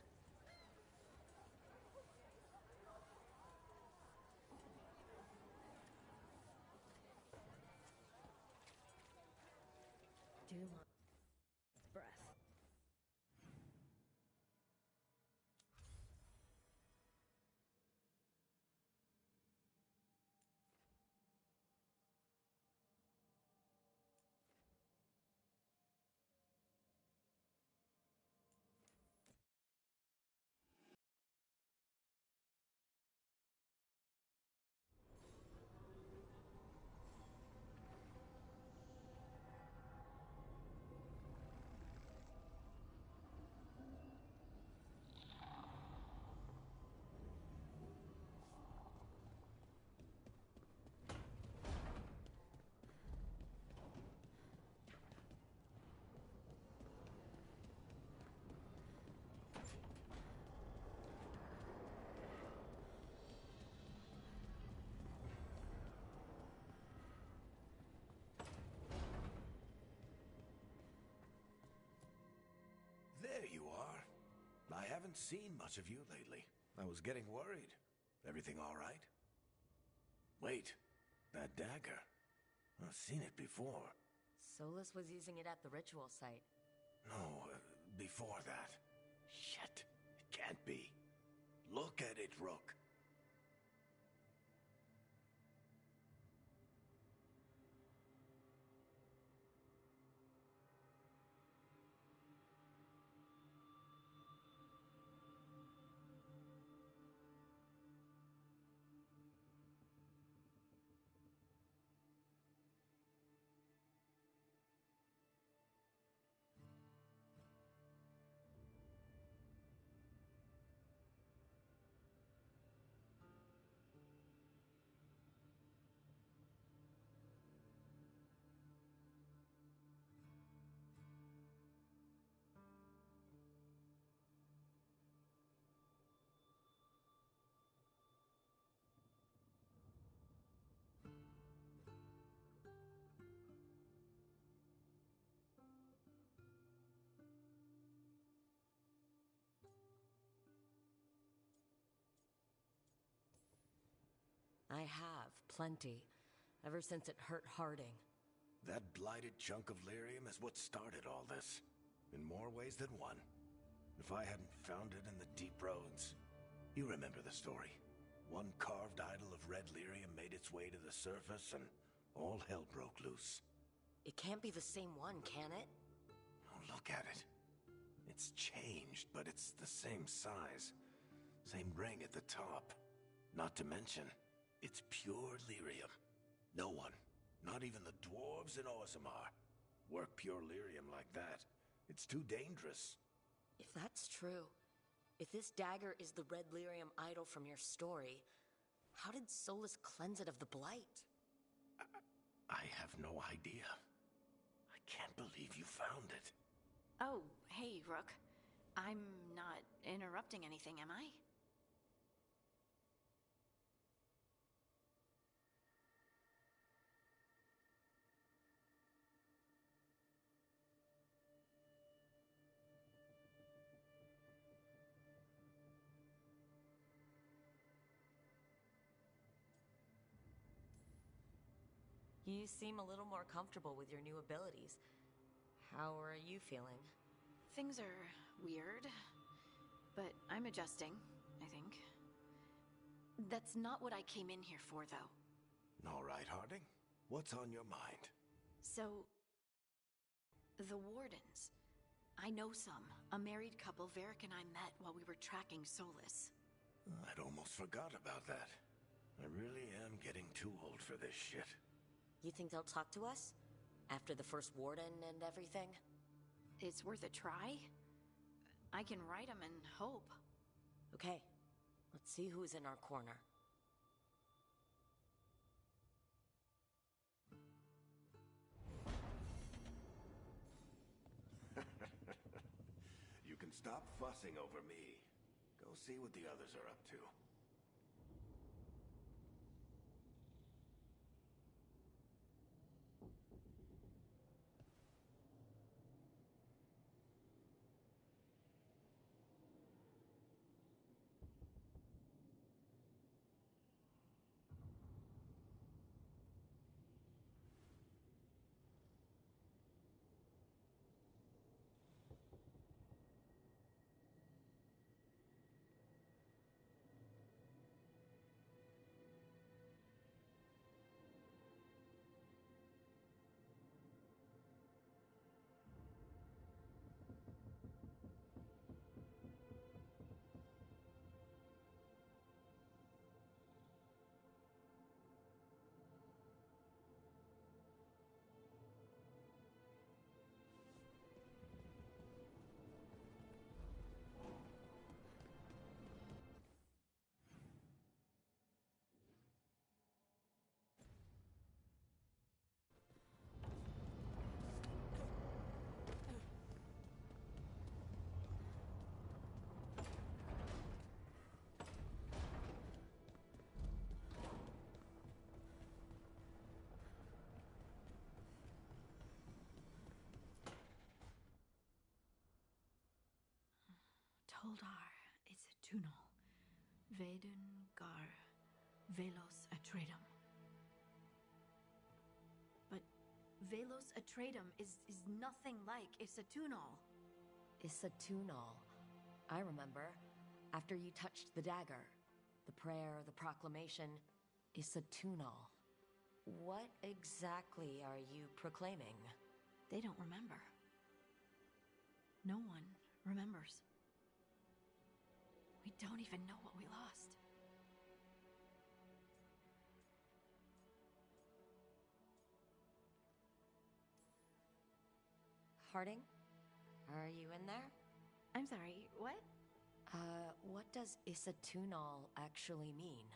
Breath. There you are. I haven't seen much of you lately. I was getting worried. Everything all right? Wait, that dagger. I've seen it before. Solus was using it at the ritual site. No, before that. Shit, it can't be. Look at it, Rook. I have, plenty. Ever since it hurt Harding. That blighted chunk of lyrium is what started all this. In more ways than one. If I hadn't found it in the deep roads... You remember the story. One carved idol of red lyrium made its way to the surface and all hell broke loose. It can't be the same one, can it? Oh, look at it. It's changed, but it's the same size. Same ring at the top. Not to mention, it's pure lyrium. No one, not even the dwarves in Orzammar, work pure lyrium like that. It's too dangerous. If that's true, if this dagger is the red lyrium idol from your story, how did Solus cleanse it of the blight? I have no idea. I can't believe you found it. Oh, hey, Rook. I'm not interrupting anything, am I? You seem a little more comfortable with your new abilities. How are you feeling? Things are weird, but I'm adjusting, I think. That's not what I came in here for, though. All right, Harding. What's on your mind? So, the Wardens. I know some. A married couple Varric and I met while we were tracking Solus. I'd almost forgot about that. I really am getting too old for this shit. You think they'll talk to us? After the first Warden and everything? It's worth a try. I can write them and hope. Okay, let's see who's in our corner. You can stop fussing over me. Go see what the others are up to. Toldar is a Tunal. Vedun gar velos atredum. But velos atredum is nothing like Isatunal. Isatunal. I remember. After you touched the dagger. The prayer, the proclamation. Isatunal. What exactly are you proclaiming? They don't remember. No one remembers. We don't even know what we lost. Harding? Are you in there? I'm sorry, what? What does Isatunal actually mean?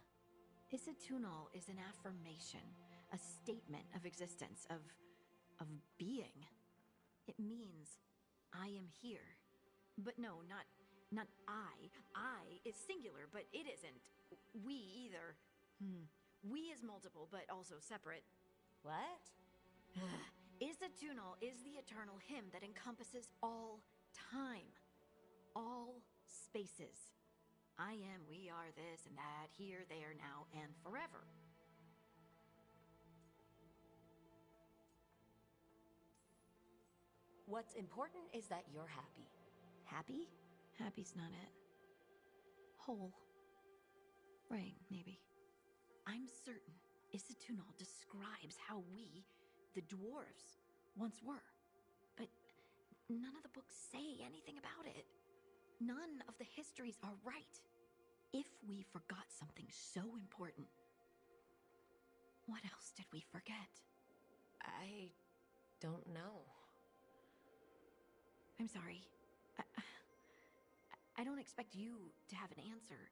Isatunal is an affirmation, a statement of existence, of being. It means, I am here. But no, not I. I is singular, but it isn't. We either. We is multiple, but also separate. What? Isatunal is the eternal hymn that encompasses all time. All spaces. I am, we are, this and that, here, there, now, and forever. What's important is that you're happy. Happy? Happy's not it. Whole. Right, maybe. I'm certain Isatunal describes how we, the dwarves, once were. But none of the books say anything about it. None of the histories are right. If we forgot something so important, what else did we forget? I don't know. I'm sorry. I don't expect you to have an answer.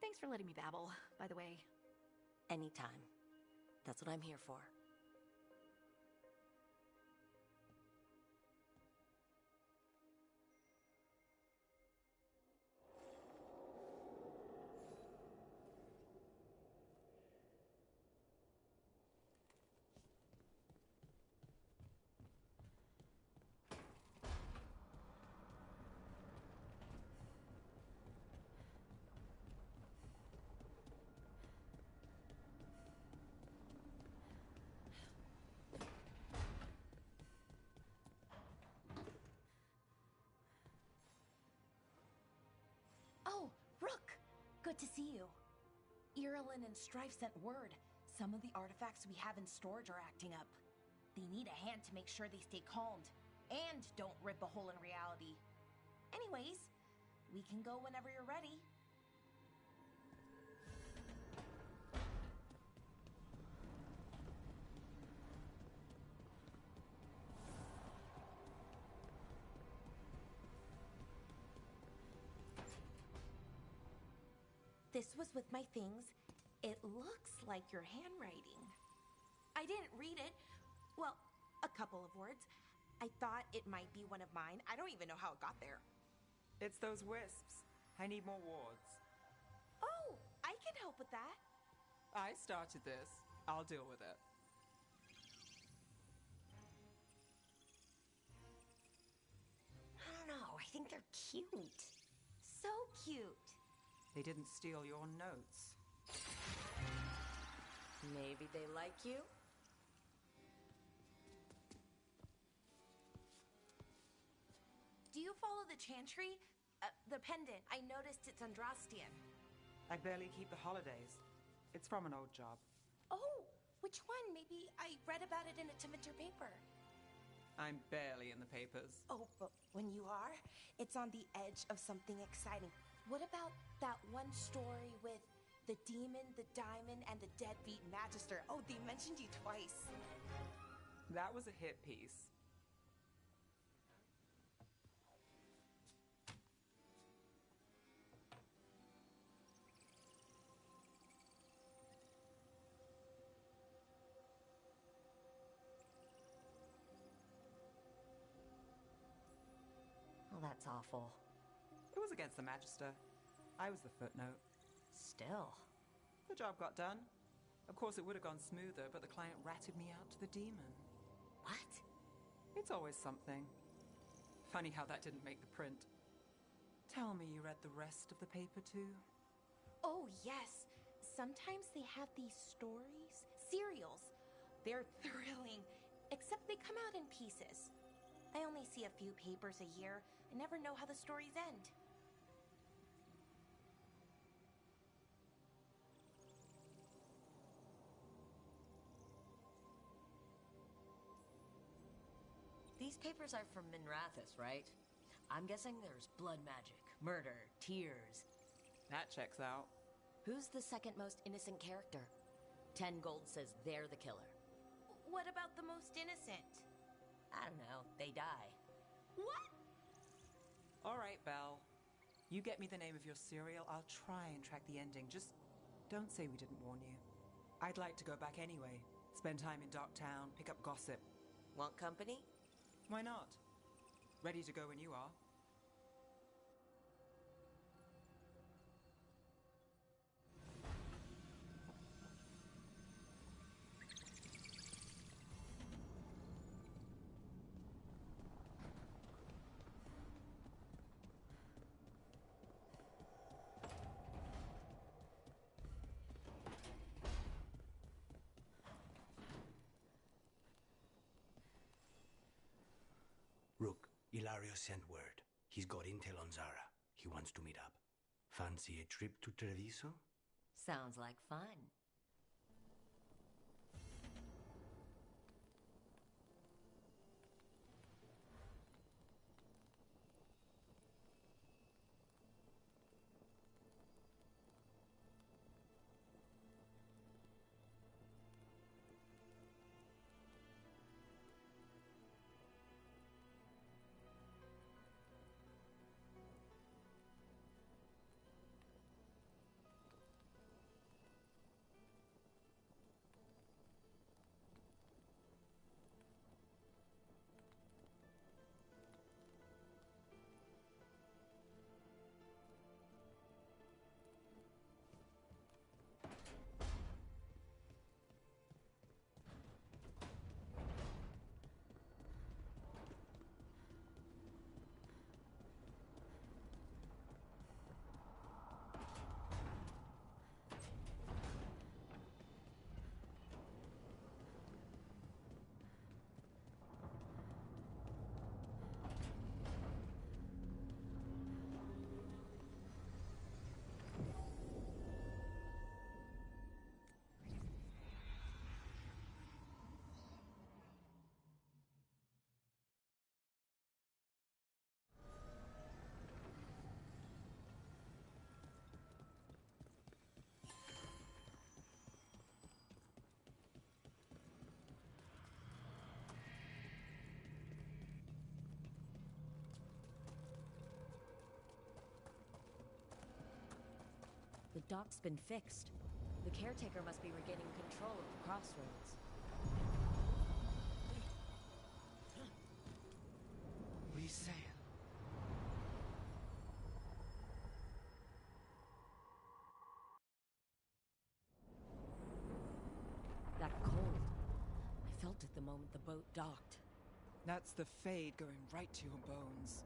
Thanks for letting me babble, by the way. Anytime. That's what I'm here for. Oh, Rook! Good to see you. Irulan and Strife sent word. Some of the artifacts we have in storage are acting up. They need a hand to make sure they stay calmed. And don't rip a hole in reality. Anyways, we can go whenever you're ready. This was with my things. It looks like your handwriting. I didn't read it. Well, a couple of words. I thought it might be one of mine. I don't even know how it got there. It's those wisps. I need more wards. Oh, I can help with that. I started this. I'll deal with it. I don't know. I think they're cute. So cute. They didn't steal your notes. Maybe they like you? Do you follow the chantry? The pendant. I noticed it's Andrastian. I barely keep the holidays. It's from an old job. Oh, which one? Maybe I read about it in a Timitar paper. I'm barely in the papers. Oh, but when you are, it's on the edge of something exciting. What about that one story with the demon, the diamond, and the deadbeat magister? Oh, they mentioned you twice. That was a hit piece. Well, that's awful. It was against the Magister. I was the footnote. Still. The job got done. Of course, it would have gone smoother, but the client ratted me out to the demon. What? It's always something. Funny how that didn't make the print. tell me you read the rest of the paper too? Oh, yes. Sometimes they have these stories, serials. They're thrilling, except they come out in pieces. I only see a few papers a year. I never know how the stories end. These papers are from Minrathous, right? I'm guessing there's blood magic, murder, tears. That checks out. Who's the second most innocent character? 10 gold says they're the killer. What about the most innocent? I don't know, they die. What? All right, Belle. You get me the name of your serial, I'll try and track the ending. Just don't say we didn't warn you. I'd like to go back anyway. Spend time in Darktown, pick up gossip. Want company? Why not? Ready to go when you are. Rook, Ilario sent word. He's got intel on Zara. He wants to meet up. Fancy a trip to Treviso? Sounds like fun. The dock's been fixed. The caretaker must be regaining control of the crossroads. We sail. That cold. I felt it the moment the boat docked. That's the Fade going right to your bones.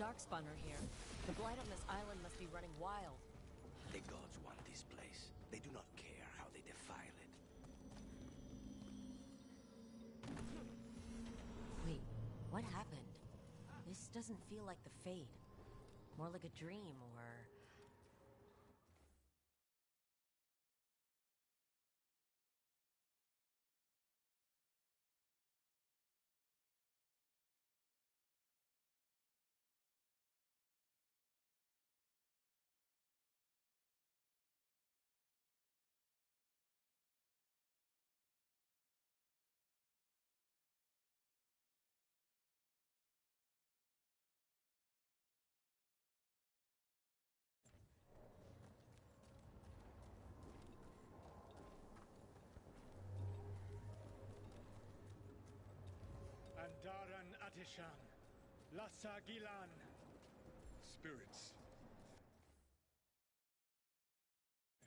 Darkspawn are here. The blight on this island must be running wild. The gods want this place. They do not care how they defile it. Wait, what happened? This doesn't feel like the Fade. More like a dream, or... Andaran Atishan, Lassa Gilan. Spirits.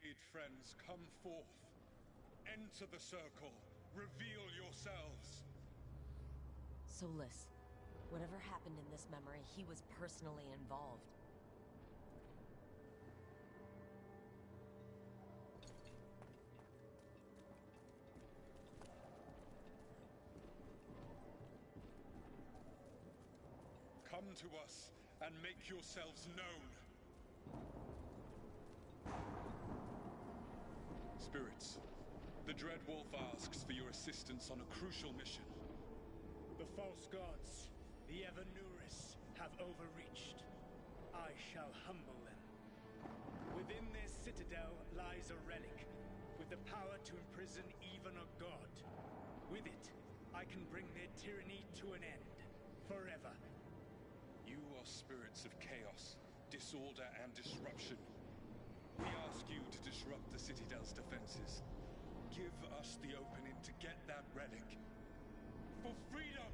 Aid friends, come forth. Enter the circle. Reveal yourselves. Solus. Whatever happened in this memory, he was personally involved. Come to us and make yourselves known. Spirits, the Dread Wolf asks for your assistance on a crucial mission. The false gods, the Evanuris, have overreached. I shall humble them. Within their citadel lies a relic, with the power to imprison even a god. With it, I can bring their tyranny to an end, forever. You are spirits of chaos, disorder, and disruption. We ask you to disrupt the Citadel's defenses. Give us the opening to get that relic. For freedom!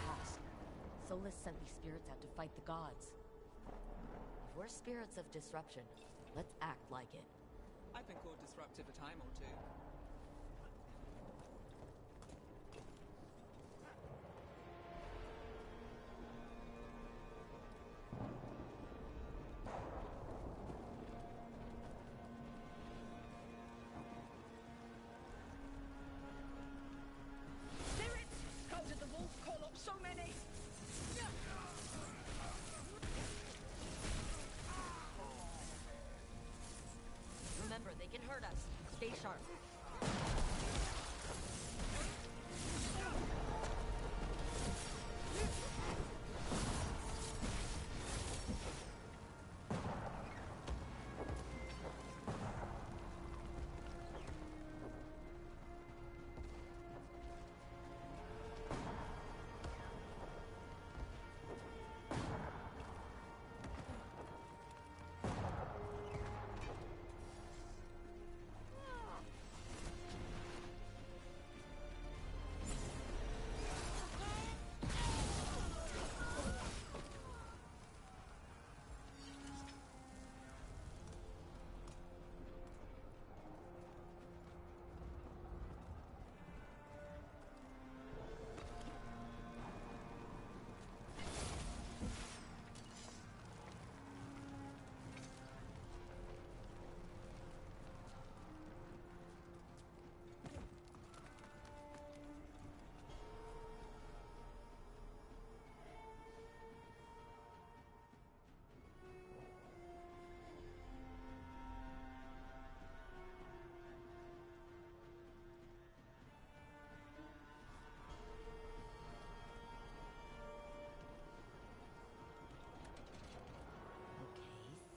Past. Solus sent these spirits out to fight the gods. If we're spirits of disruption, let's act like it. I've been called disruptive a time or two. Remember, they can hurt us. Stay sharp.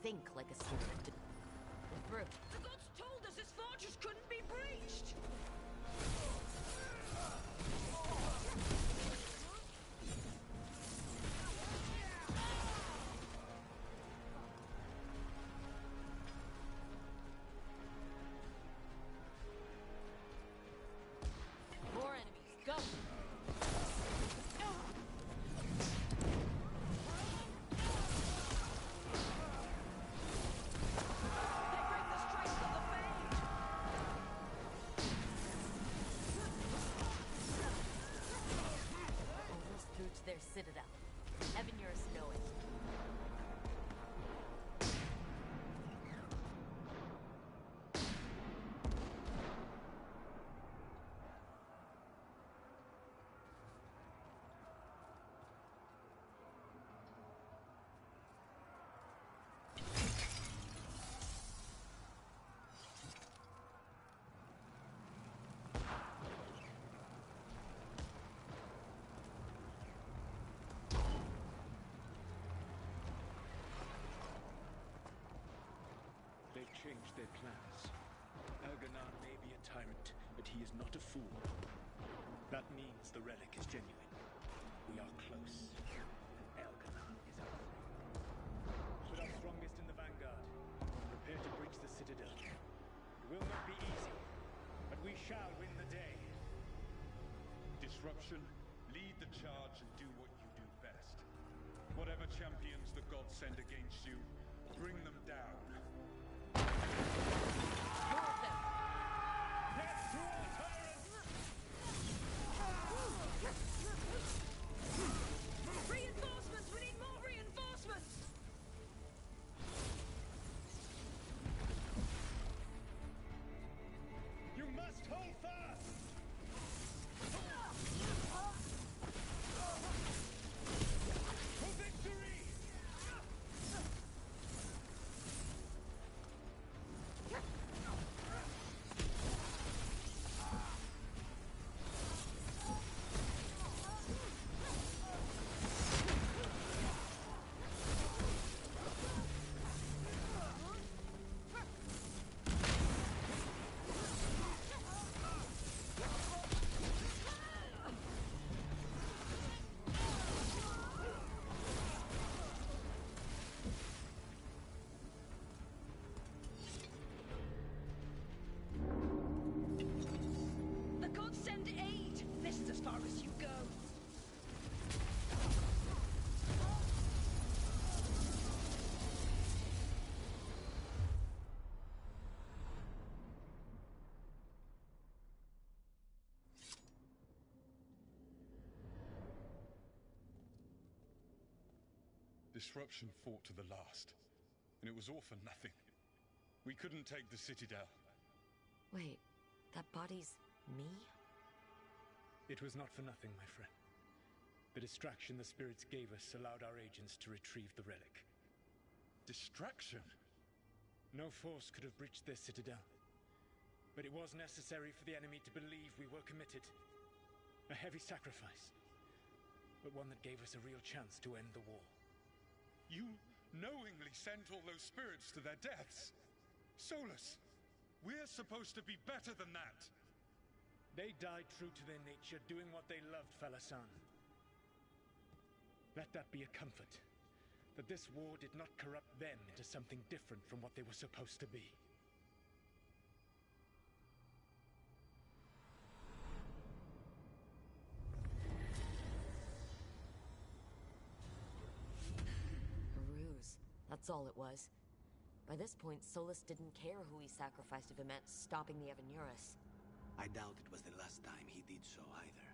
Think like a spirit. Through. The gods told us this fortress couldn't be breached! More enemies, go! changed their plans. Elganon may be a tyrant, but he is not a fool. That means the relic is genuine. We are close. Elganon is our friend. Put our strongest in the vanguard. Prepare to breach the citadel. It will not be easy, but we shall win the day. Disruption, lead the charge and do what you do best. Whatever champions the gods send against you, bring them down. Death to all tyrants! Reinforcements! We need more reinforcements! You must hold fast! For victory! The gods send aid! This is as far as you go. Disruption fought to the last, and it was all for nothing. We couldn't take the Citadel. Wait, that body's me? It was not for nothing, my friend. The distraction the spirits gave us allowed our agents to retrieve the relic. Distraction? No force could have breached their citadel. But it was necessary for the enemy to believe we were committed. A heavy sacrifice, but one that gave us a real chance to end the war. You knowingly sent all those spirits to their deaths. Solus, we're supposed to be better than that. They died true to their nature, doing what they loved, Falasan. Let that be a comfort, that this war did not corrupt them into something different from what they were supposed to be. A ruse. That's all it was. By this point, Solus didn't care who he sacrificed if it meant stopping the Evanurus. I doubt it was the last time he did so either.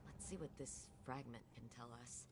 Let's see what this fragment can tell us.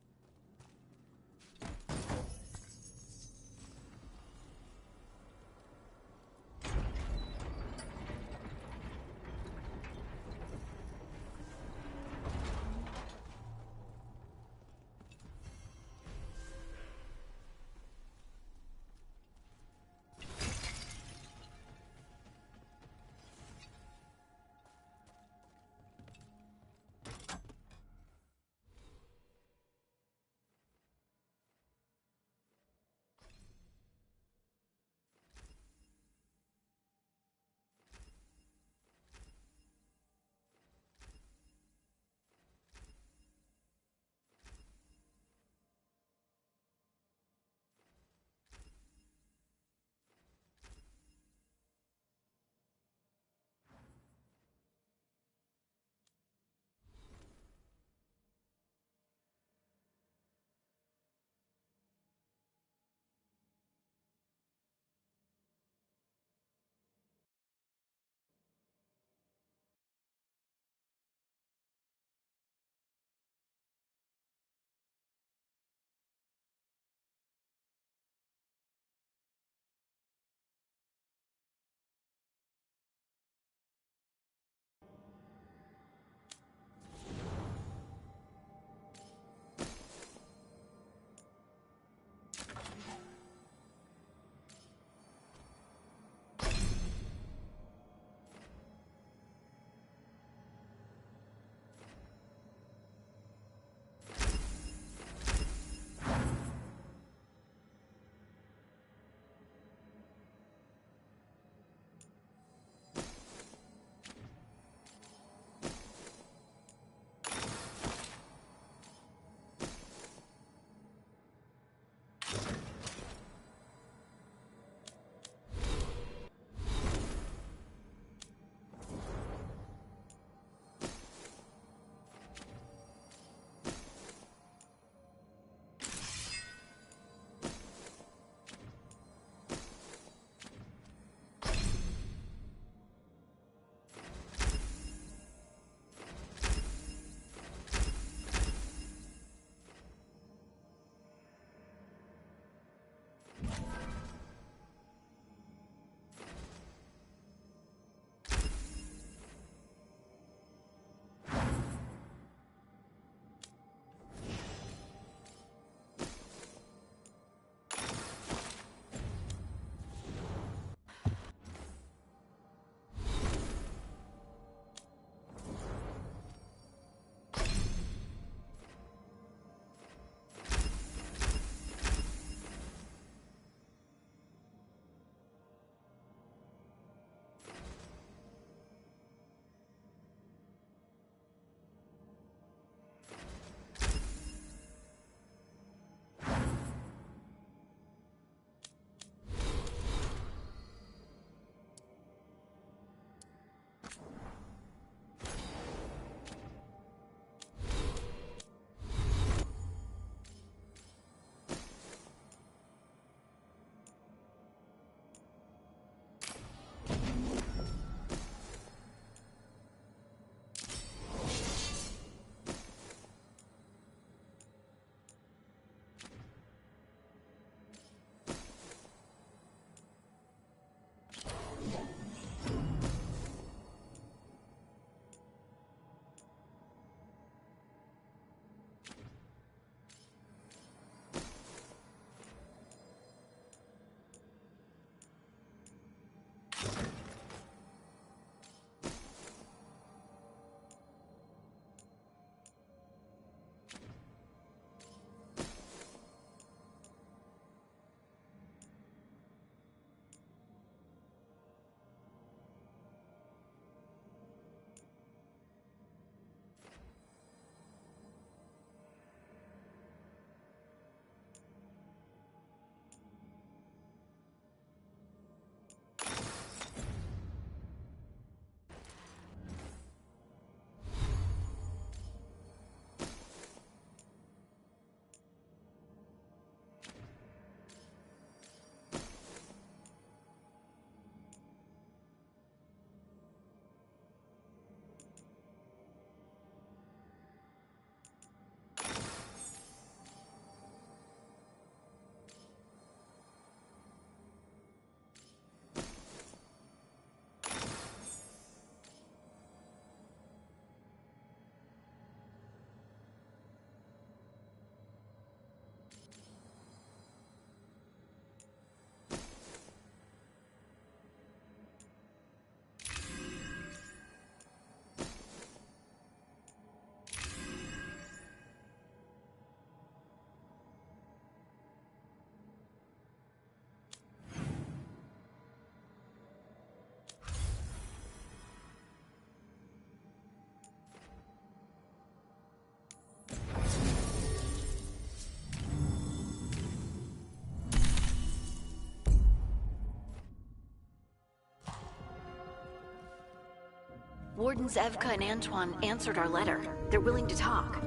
Wardens Evka and Antoine answered our letter. They're willing to talk.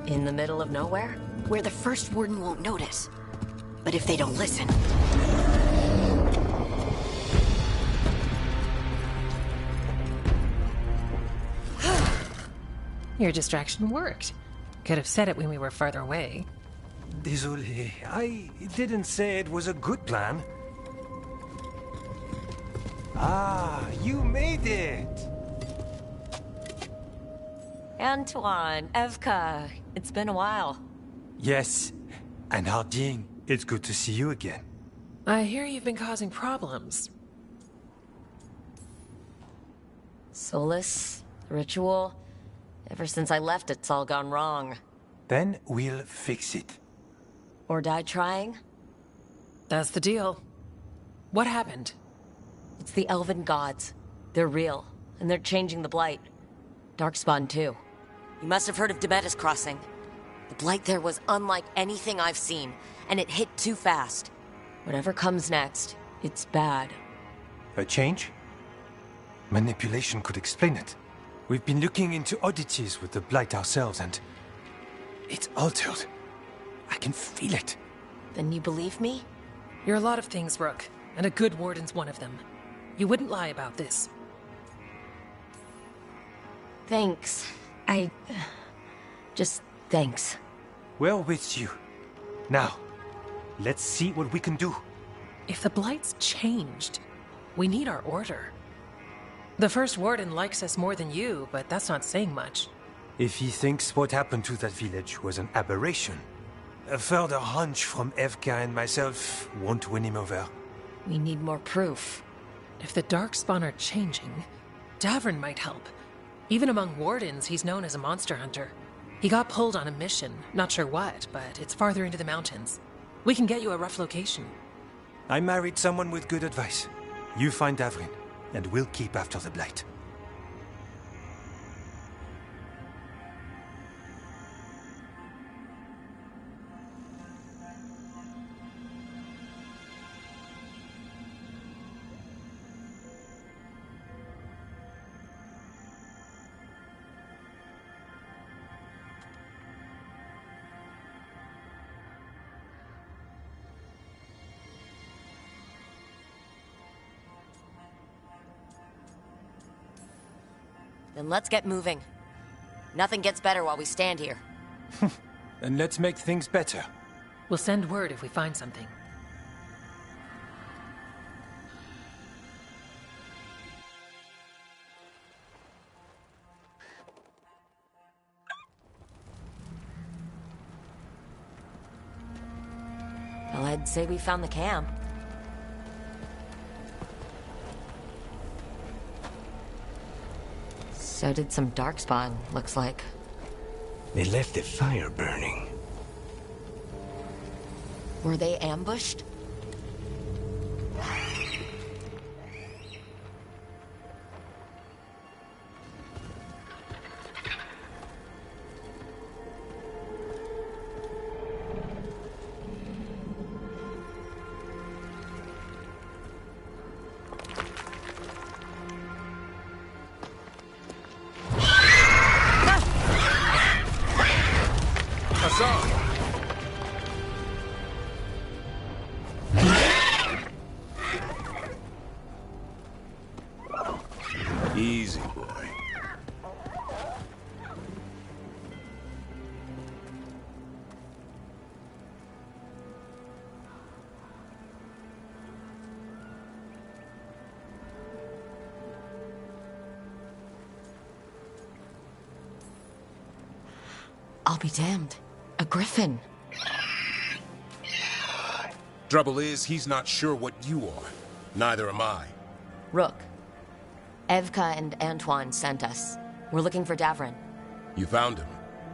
In the middle of nowhere? Where the first warden won't notice. But if they don't listen... Your distraction worked. Could have said it when we were farther away. Désolé, I didn't say it was a good plan. Ah, you made it! Antoine, Evka, it's been a while. Yes, and Harding, it's good to see you again. I hear you've been causing problems. Solus, ritual. Ever since I left, it's all gone wrong. Then we'll fix it. Or die trying? That's the deal. What happened? It's the Elven gods. They're real, and they're changing the Blight. Darkspawn, too. You must have heard of Demetis Crossing. The Blight there was unlike anything I've seen, and it hit too fast. Whatever comes next, it's bad. A change? Manipulation could explain it. We've been looking into oddities with the Blight ourselves, and it's altered. I can feel it. Then you believe me? You're a lot of things, Rook, and a good warden's one of them. You wouldn't lie about this. Thanks. Just thanks. We're with you. Now, let's see what we can do. If the Blight's changed, we need our order. The first warden likes us more than you, but that's not saying much. If he thinks what happened to that village was an aberration, a further hunch from Evka and myself won't win him over. We need more proof. If the Darkspawn are changing, Davrin might help. Even among wardens, he's known as a monster hunter. He got pulled on a mission, not sure what, but it's farther into the mountains. We can get you a rough location. I married someone with good advice. You find Davrin, and we'll keep after the Blight. Then let's get moving. Nothing gets better while we stand here. And let's make things better. We'll send word if we find something. Well, I'd say we found the camp. So did some Darkspawn, looks like. They left the fire burning. Were they ambushed? Easy, boy. I'll be damned. A griffin. Trouble is, he's not sure what you are. Neither am I. Rook. Evka and Antoine sent us. We're looking for Davrin. You found him.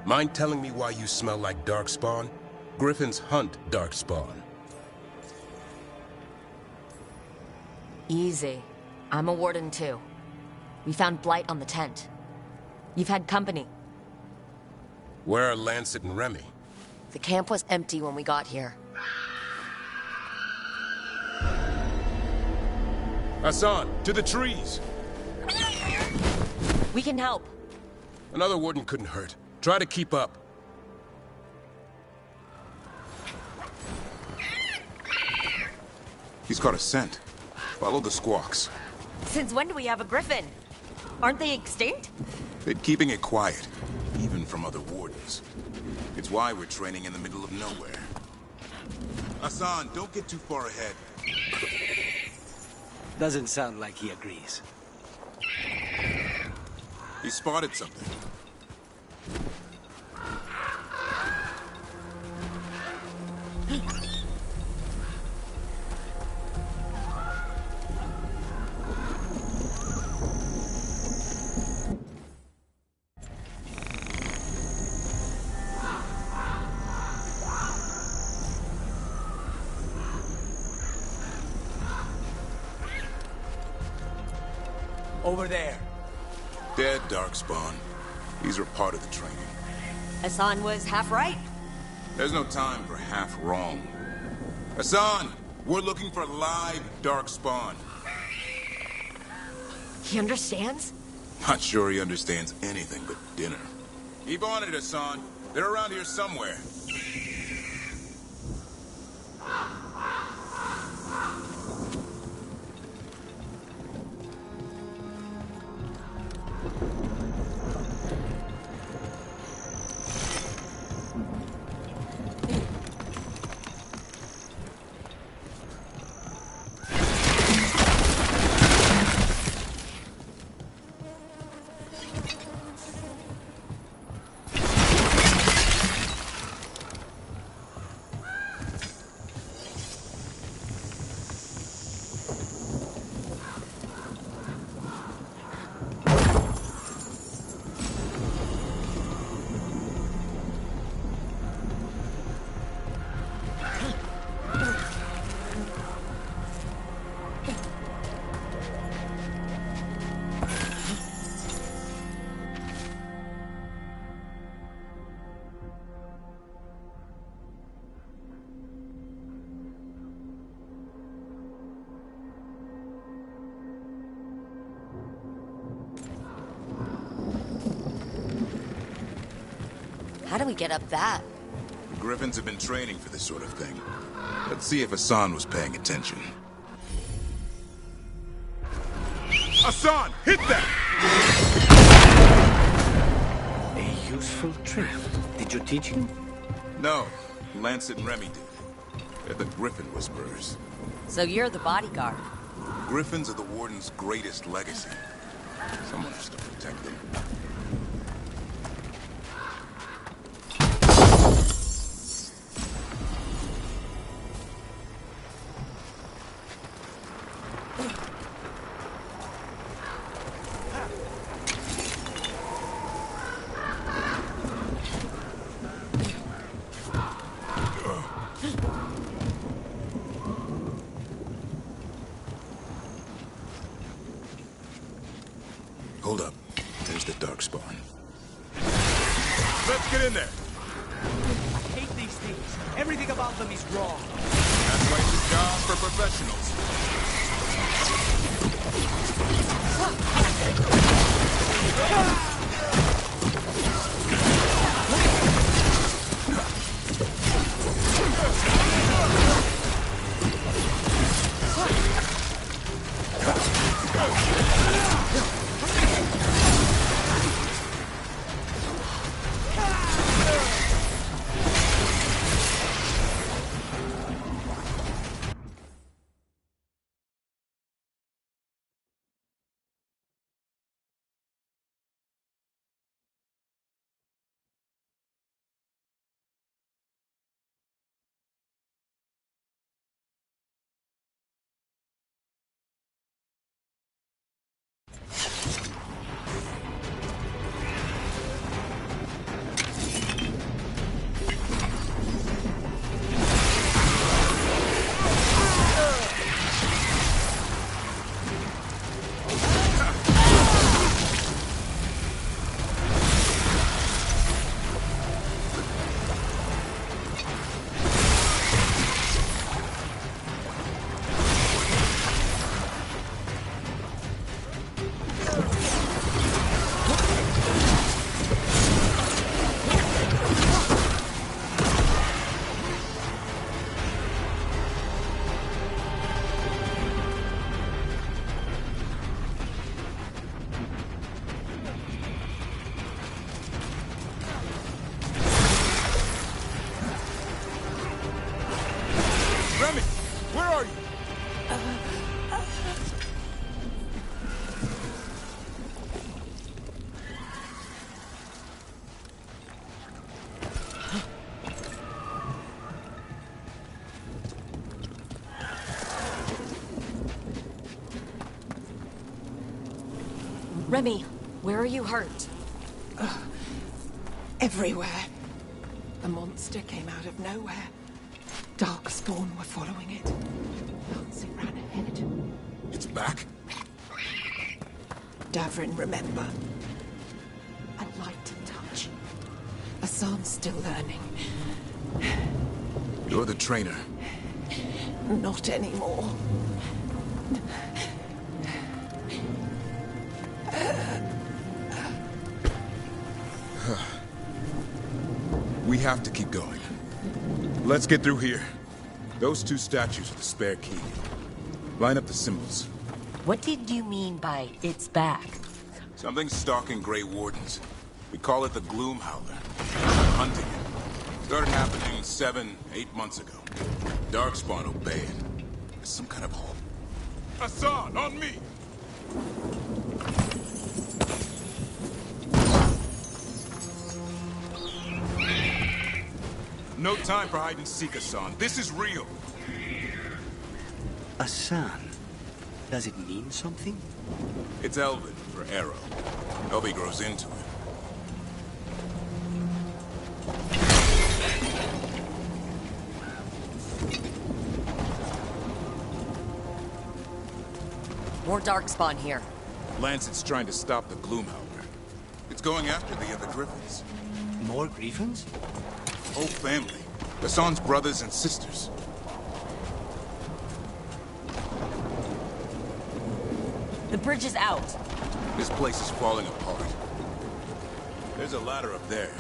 Mind telling me why you smell like Darkspawn? Griffins hunt Darkspawn. Easy. I'm a warden too. We found Blight on the tent. You've had company. Where are Lancet and Remy? The camp was empty when we got here. Hassan, to the trees! We can help. Another warden couldn't hurt. Try to keep up. He's got a scent. Follow the squawks. Since when do we have a griffin? Aren't they extinct? Been keeping it quiet, even from other wardens. It's why we're training in the middle of nowhere. Hassan, don't get too far ahead. Doesn't sound like he agrees. He spotted something. Over there. Dead, Darkspawn. These are part of the training. Hassan was half right. There's no time for half wrong. Hassan, we're looking for live Darkspawn. He understands? Not sure he understands anything but dinner. Keep on it, Hassan. They're around here somewhere. How do we get up that? The Griffins have been training for this sort of thing. Let's see if Hassan was paying attention. Hassan, hit that! A useful trick. Did you teach him? No, Lancet and Remy did. They're the Griffin Whisperers. So you're the bodyguard. Griffins are the Warden's greatest legacy. Someone has to protect them. Hold up. There's the Darkspawn. Let's get in there. I hate these things. Everything about them is wrong. That's why it's a job for professionals. Remy, where are you hurt? Everywhere. The monster came out of nowhere. Darkspawn were following it. Once it ran ahead. It's back? Davrin, remember. A light touch. Asan's still learning. You're the trainer. Not anymore. We have to keep going. Let's get through here. Those two statues are the spare key. Line up the symbols. What did you mean by it's back? Something's stalking Grey Wardens. We call it the Gloom Howler. Hunting it. Started happening 7, 8 months ago. Darkspawn obey it. There's some kind of hope. Asan, on me! No time for hide and seek, Asan. This is real. Asan? Does it mean something? It's Elven for arrow. Elby grows into it. More Darkspawn here. Lancet's trying to stop the Gloomhowler. It's going after the other Griffins. More Griffins? Whole family. Asan's brothers and sisters. The bridge is out. This place is falling apart. There's a ladder up there.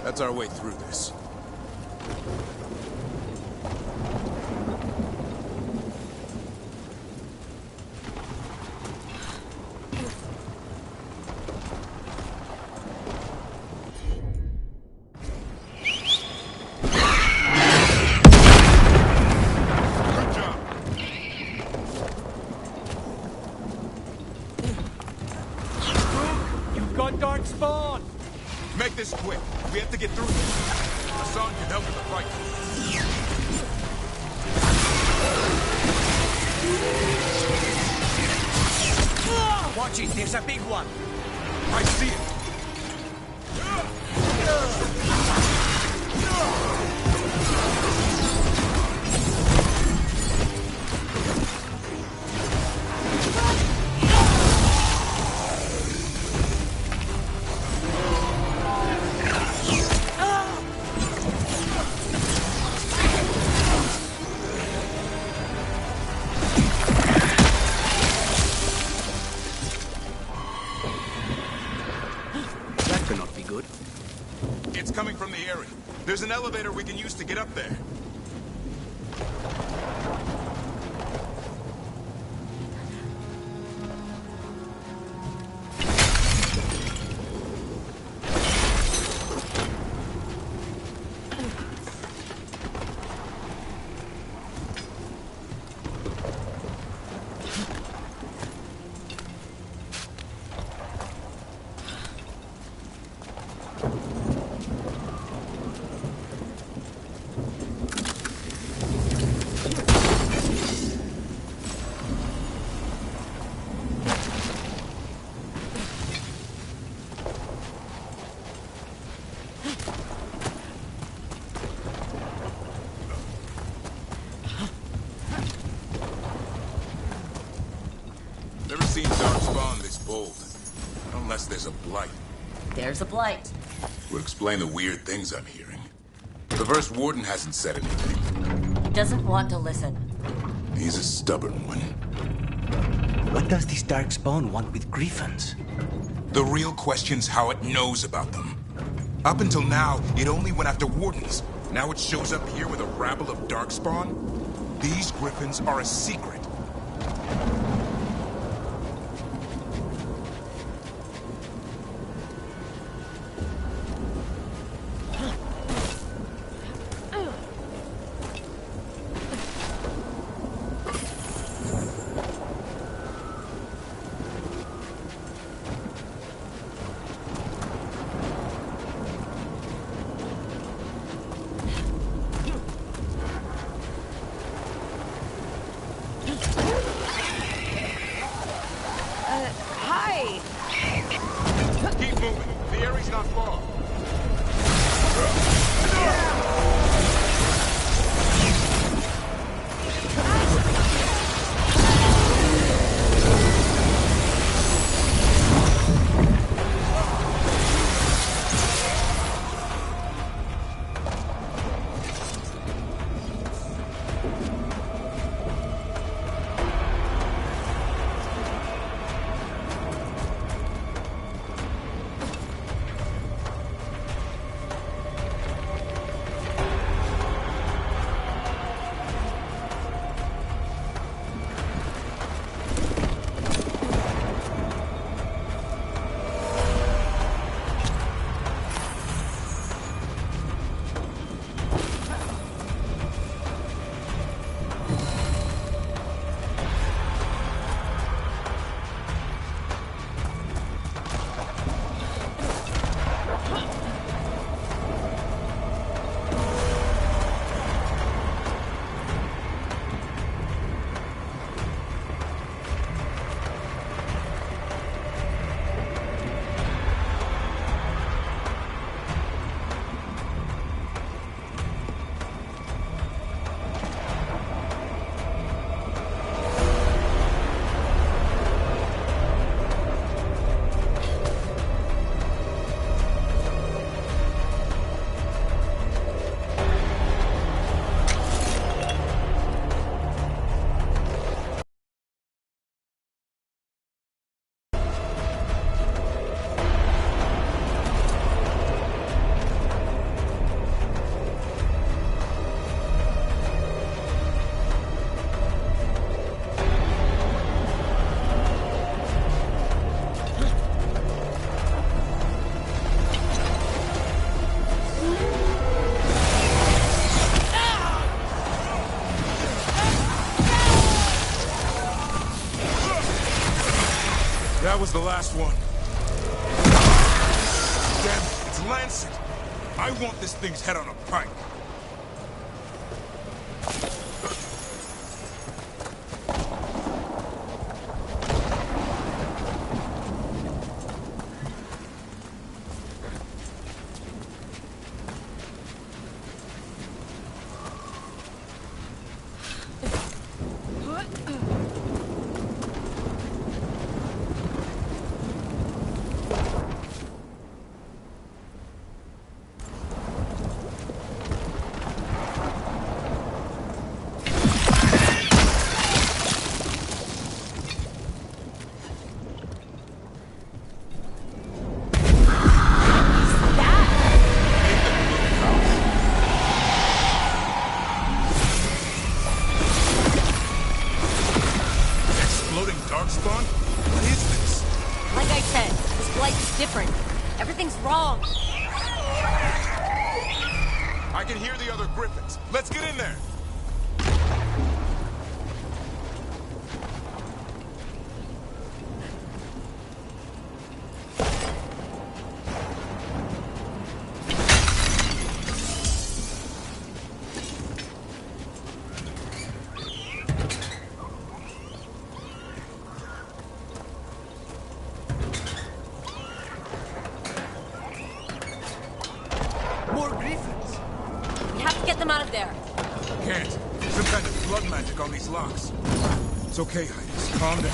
That's our way through this. Darkspawn! Make this quick. We have to get through this. Asan can help with the fight. Watch it, there's a big one. I see it. Coming from the area. There's an elevator we can use to get up there. Never seen Darkspawn this bold. Unless there's a blight. There's a blight. Would explain the weird things I'm hearing. The First Warden hasn't said anything. He doesn't want to listen. He's a stubborn one. What does this Darkspawn want with Griffins? The real question's how it knows about them. Up until now, it only went after Wardens. Now it shows up here with a rabble of Darkspawn? These Griffins are a secret. That was the last one. Damn it, it's Lancet. I want this thing's head on a pike. It's okay, Hydus. Calm down.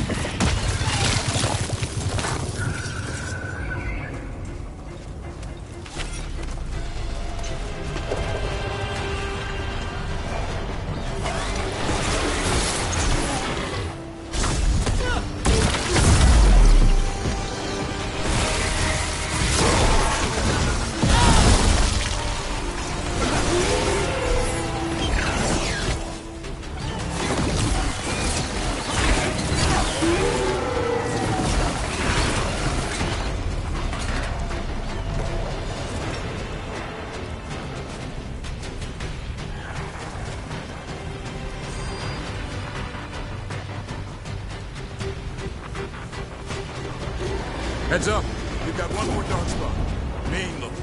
Heads up. We've got one more dark spot. Main looking.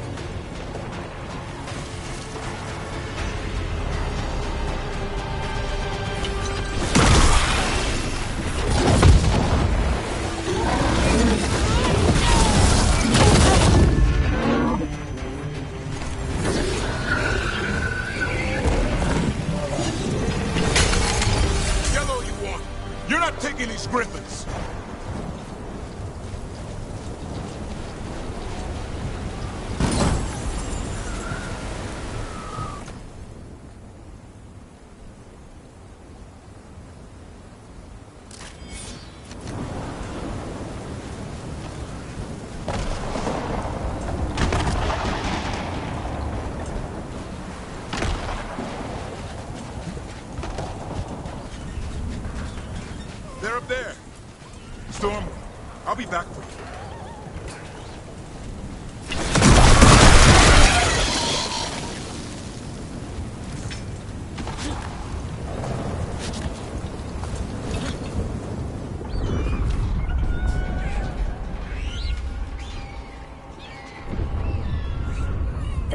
Yellow you want. You're not taking these griffins. They're up there. Storm, I'll be back for you.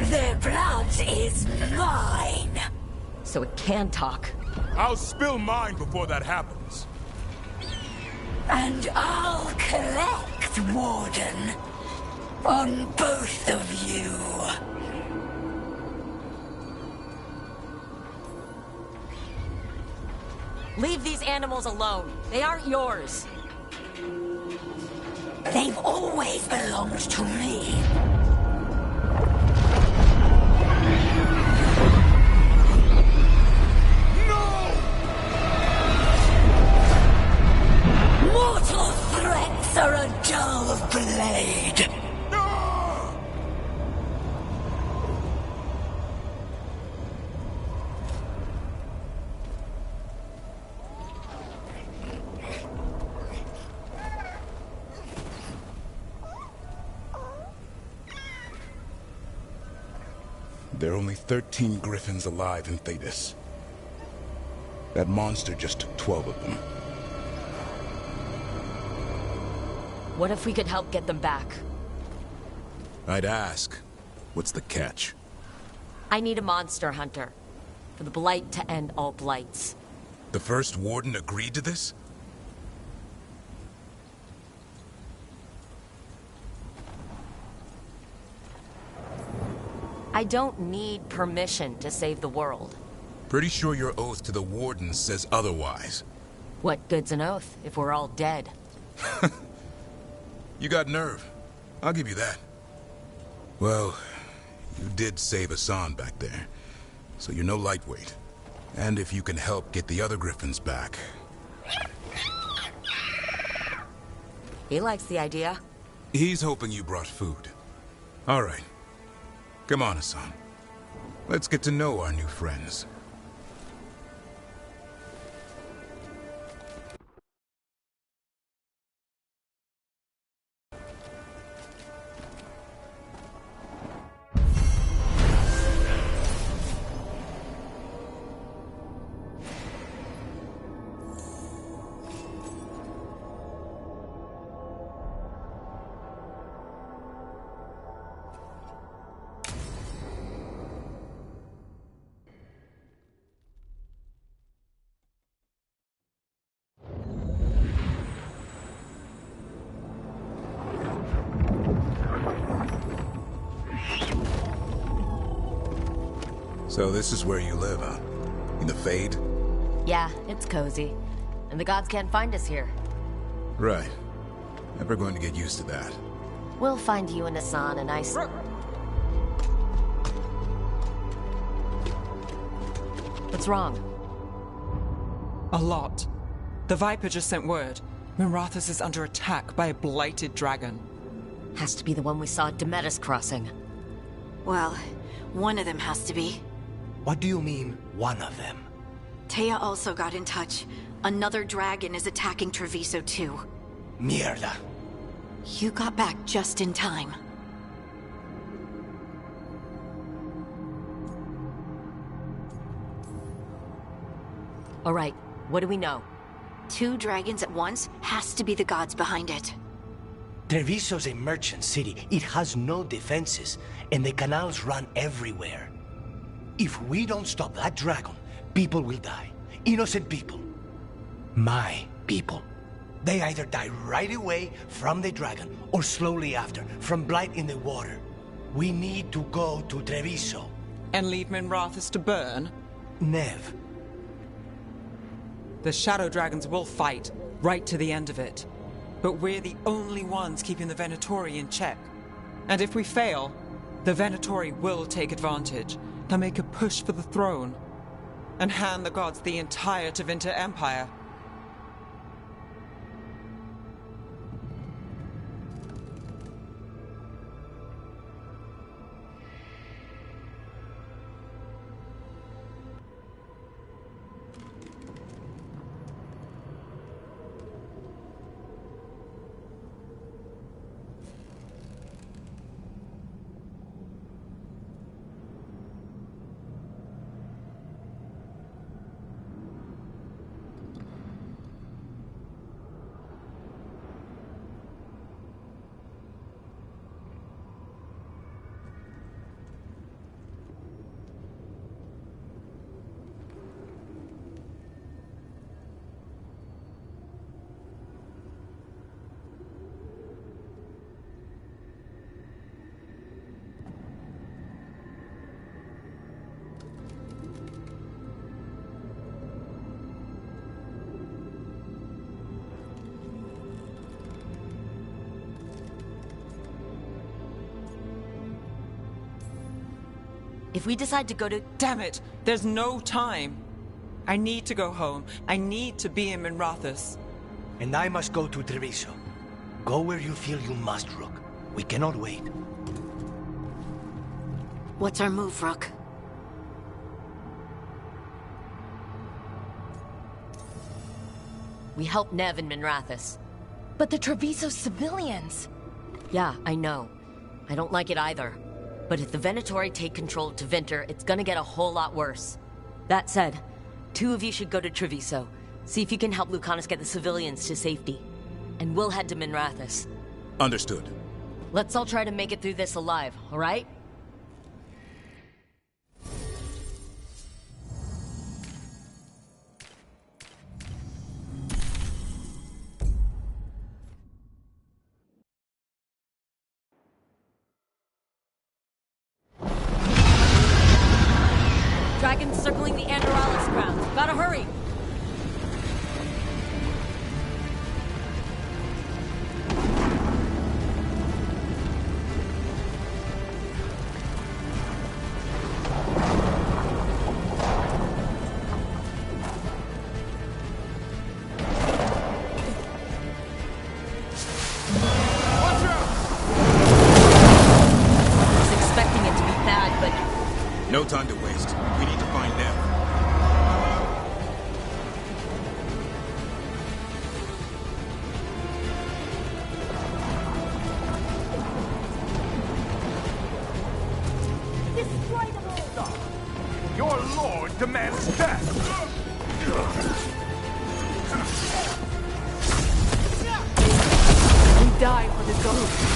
Their blood is mine. So it can talk. I'll spill mine before that happens. And I'll collect, Warden, on both of you. Leave these animals alone. They aren't yours. They've always belonged to me. Mortal threats are a dull blade. There are only 13 griffins alive in Thedas. That monster just took 12 of them. What if we could help get them back? I'd ask. What's the catch? I need a monster hunter. For the Blight to end all blights. The first warden agreed to this? I don't need permission to save the world. Pretty sure your oath to the warden says otherwise. What good's an oath if we're all dead? You got nerve. I'll give you that. Well, you did save Hassan back there, so you're no lightweight. And if you can help get the other Griffins back... He likes the idea. He's hoping you brought food. All right. Come on, Hassan. Let's get to know our new friends. So this is where you live, huh? In the Fade? Yeah, it's cozy. And the gods can't find us here. Right. Never going to get used to that. We'll find you and Hassan a nice... What's wrong? A lot. The Viper just sent word. Minrathous is under attack by a blighted dragon. Has to be the one we saw at Demetus Crossing. Well, one of them has to be. What do you mean, one of them? Taya also got in touch. Another dragon is attacking Treviso too. Mierda. You got back just in time. All right, what do we know? 2 dragons at once has to be the gods behind it. Treviso's a merchant city. It has no defenses, and the canals run everywhere. If we don't stop that dragon, people will die. Innocent people. My people. They either die right away from the dragon, or slowly after, from blight in the water. We need to go to Treviso. And leave Minrathous to burn? Nev. The Shadow Dragons will fight, right to the end of it. But we're the only ones keeping the Venatori in check. And if we fail, the Venatori will take advantage. They'll make a push for the throne. And hand the gods the entire Tevinter Empire. If we decide to go to... Damn it! There's no time! I need to go home. I need to be in Minrathous. And I must go to Treviso. Go where you feel you must, Rook. We cannot wait. What's our move, Rook? We help Nev in Minrathous. But the Treviso civilians... Yeah, I know. I don't like it either. But if the Venatori take control of Tevinter, it's gonna get a whole lot worse. That said, 2 of you should go to Treviso. See if you can help Lucanus get the civilians to safety. And we'll head to Minrathous. Understood. Let's all try to make it through this alive, alright? Dragons circling the Andorralis grounds. Gotta hurry! No time to waste. We need to find them. Destroy them all! Your lord demands death! We die for the ghost.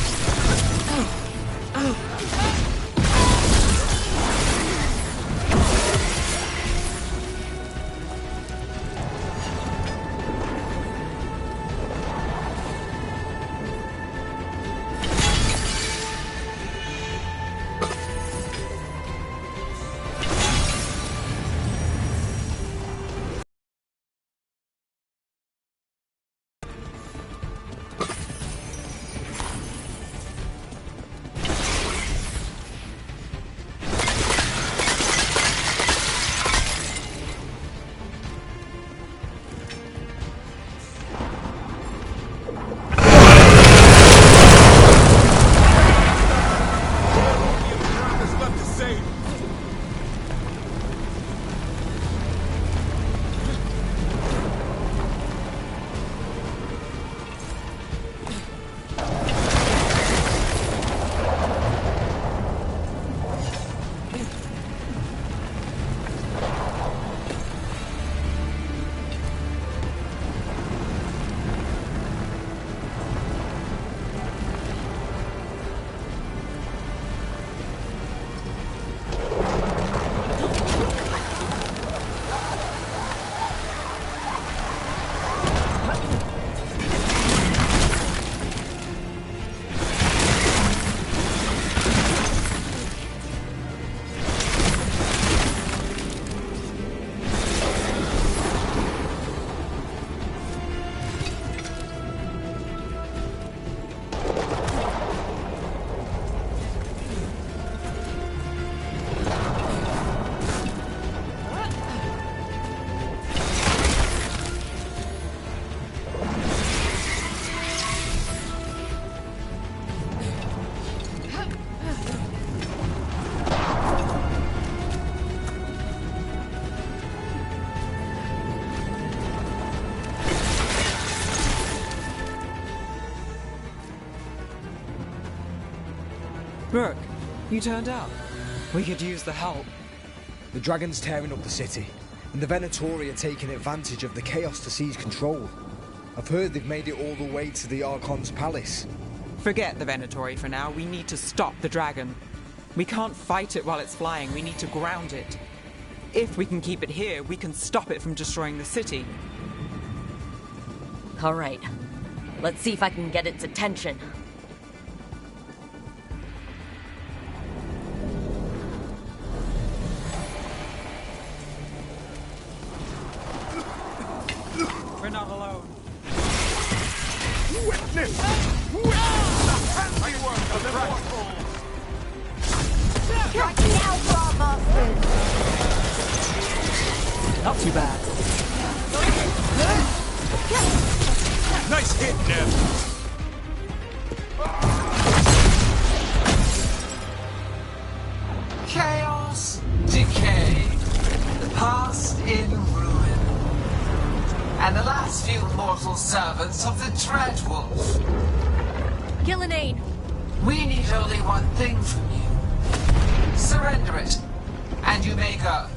Brooke, you turned up. We could use the help. The dragon's tearing up the city, and the Venatori are taking advantage of the chaos to seize control. I've heard they've made it all the way to the Archon's palace. Forget the Venatori for now. We need to stop the dragon. We can't fight it while it's flying. We need to ground it. If we can keep it here, we can stop it from destroying the city. Alright. Let's see if I can get its attention. We're not alone. Witness! Witness the handiwork of the mortal! Not too bad. Nice hit, Neb. Chaos, decay, the past in ruin, and the last few mortal servants of the Dreadwolf. Gillenane! We need only one thing from you. Surrender it, and you may go.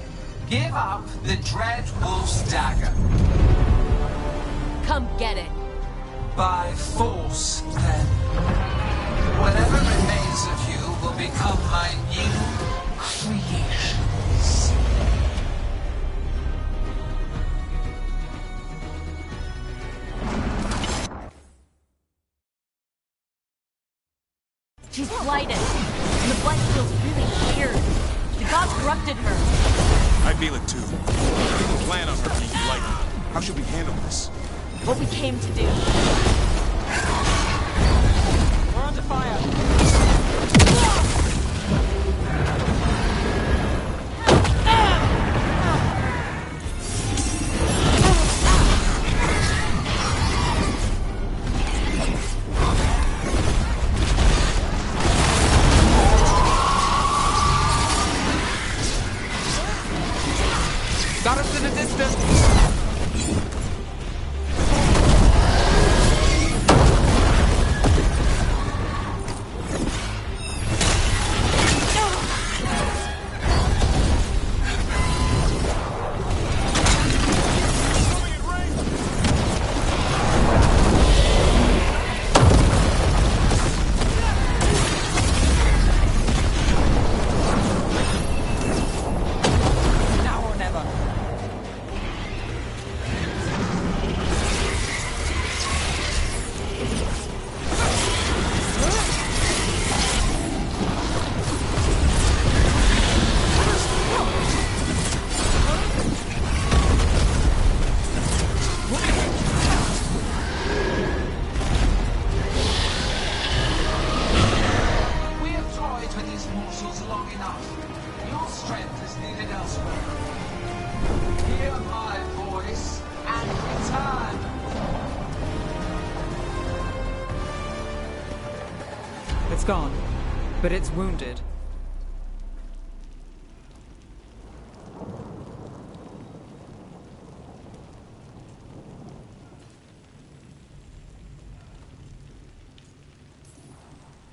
Give up the Dreadwolf's dagger. Come get it. By force, then. Whatever remains of you will become my new creations. She's blighted, and the blight feels really weird. The gods corrupted her. I feel it too. We didn't plan on her being blighted. How should we handle this? What we came to do. We're under fire. Got us in the distance! It's gone, but it's wounded.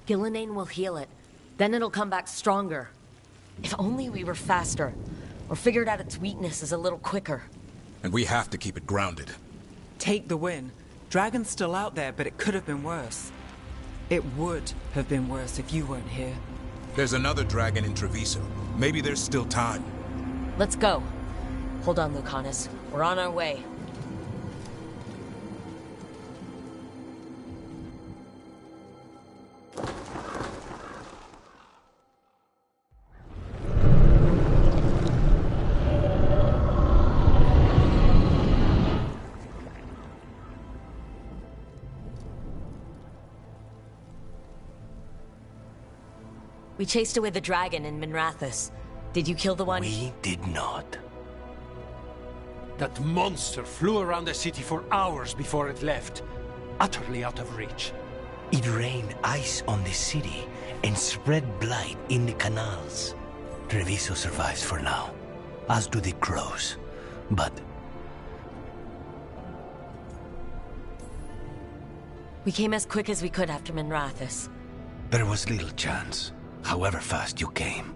Gillenane will heal it. Then it'll come back stronger. If only we were faster, or figured out its weaknesses a little quicker. And we have to keep it grounded. Take the win. Dragon's still out there, but it could have been worse. It would have been worse if you weren't here. There's another dragon in Treviso. Maybe there's still time. Let's go. Hold on, Lucanus. We're on our way. We chased away the dragon in Minrathous. Did you kill the one? We did not. That monster flew around the city for hours before it left, utterly out of reach. It rained ice on the city and spread blight in the canals. Treviso survives for now, as do the crows. But we came as quick as we could after Minrathous. there was little chance. However fast you came,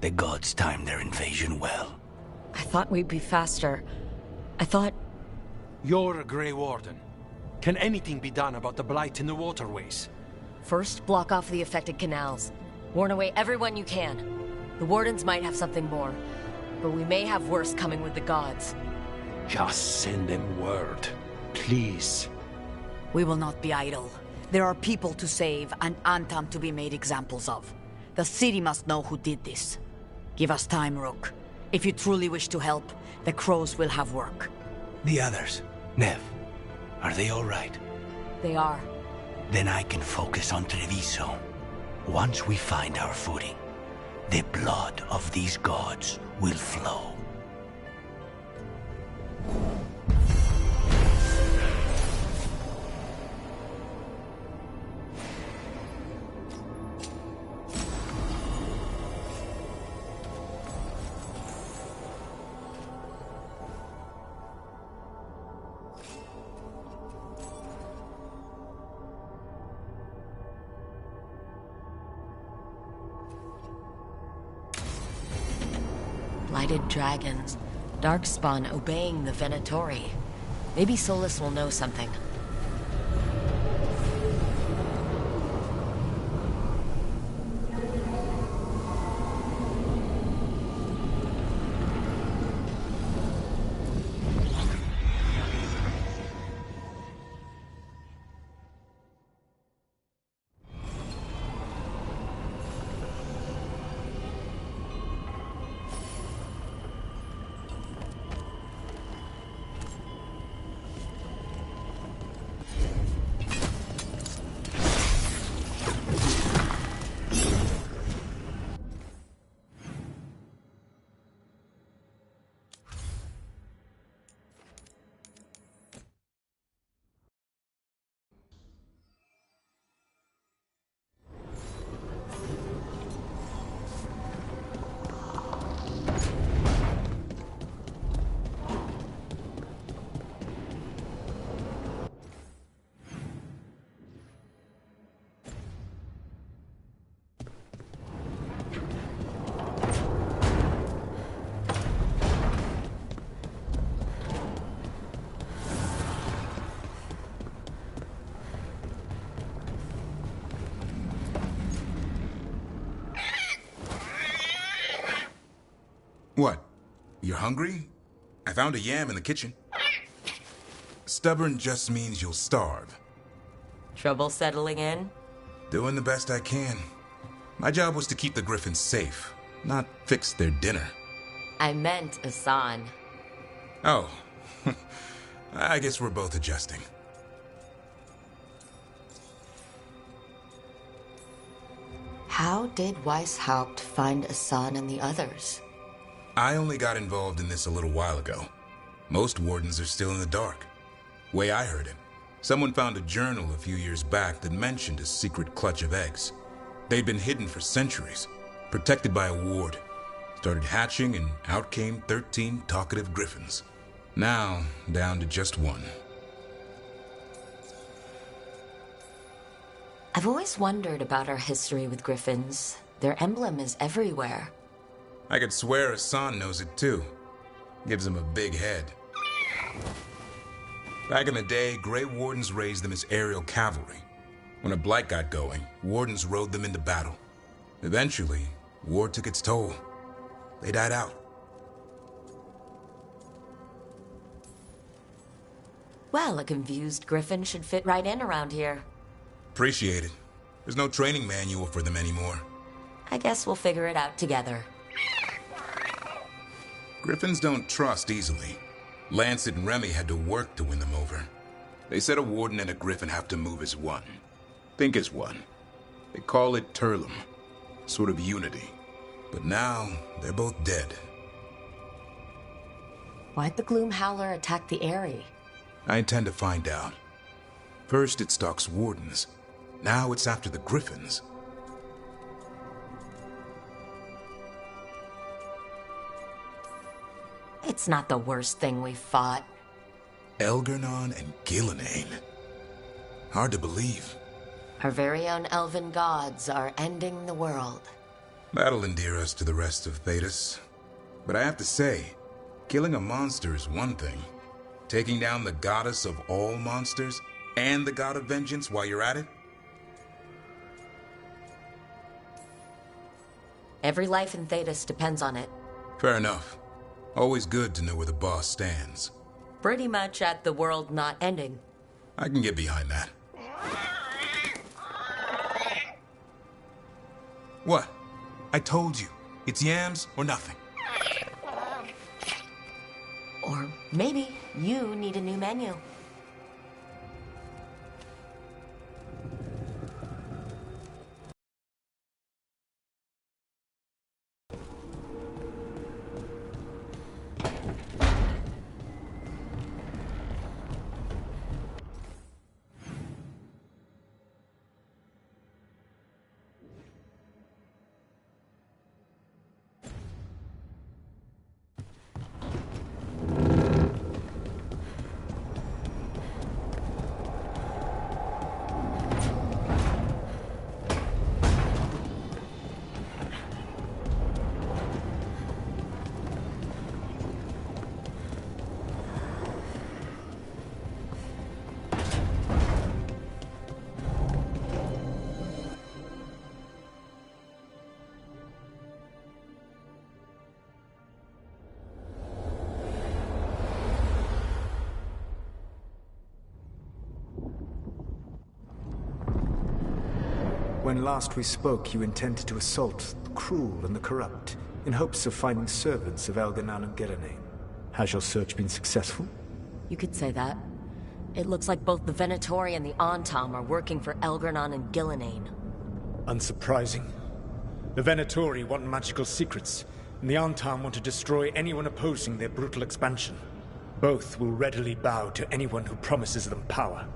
the gods timed their invasion well. I thought we'd be faster. I thought... You're a Grey Warden. Can anything be done about the blight in the waterways? First, block off the affected canals. Warn away everyone you can. The Wardens might have something more, but we may have worse coming with the gods. Just send them word, please. We will not be idle. There are people to save and Antam to be made examples of. The city must know who did this. Give us time, Rook. If you truly wish to help, the crows will have work. The others, Nev, are they all right? They are. Then I can focus on Treviso. Once we find our footing, the blood of these gods will flow. Blighted dragons. Darkspawn obeying the Venatori. Maybe Solas will know something. What? You're hungry? I found a yam in the kitchen. Stubborn just means you'll starve. Trouble settling in? Doing the best I can. My job was to keep the Griffins safe, not fix their dinner. I meant Asan. Oh. I guess we're both adjusting. How did Weishaupt find Asan and the others? I only got involved in this a little while ago. Most wardens are still in the dark. Way I heard it, someone found a journal a few years back that mentioned a secret clutch of eggs. They'd been hidden for centuries, protected by a ward. Started hatching and out came 13 talkative griffins. Now, down to just one. I've always wondered about our history with griffins. Their emblem is everywhere. I could swear Asan knows it too. Gives him a big head. Back in the day, Grey Wardens raised them as aerial cavalry. When a blight got going, Wardens rode them into battle. Eventually, war took its toll. They died out. Well, a confused griffin should fit right in around here. Appreciate it. There's no training manual for them anymore. I guess we'll figure it out together. Griffins don't trust easily. Lancet and Remy had to work to win them over. They said a warden and a griffin have to move as one. Think as one. They call it Turlum. Sort of unity. But now, they're both dead. Why'd the Gloom Howler attack the Eyrie? I intend to find out. First it stalks wardens. Now it's after the griffins. It's not the worst thing we've fought. Elgar'nan and Gillenane. Hard to believe. Our very own elven gods are ending the world. That'll endear us to the rest of Thedas. But I have to say, killing a monster is one thing. Taking down the goddess of all monsters and the god of vengeance while you're at it? Every life in Thedas depends on it. Fair enough. Always good to know where the boss stands. Pretty much at the world not ending. I can get behind that. What? I told you. It's yams or nothing. Or maybe you need a new menu. When last we spoke, you intended to assault the cruel and the corrupt, in hopes of finding servants of Elgar'nan and Gillenane. Has your search been successful? You could say that. It looks like both the Venatori and the Antam are working for Elgar'nan and Gillenane. Unsurprising. The Venatori want magical secrets, and the Antam want to destroy anyone opposing their brutal expansion. Both will readily bow to anyone who promises them power.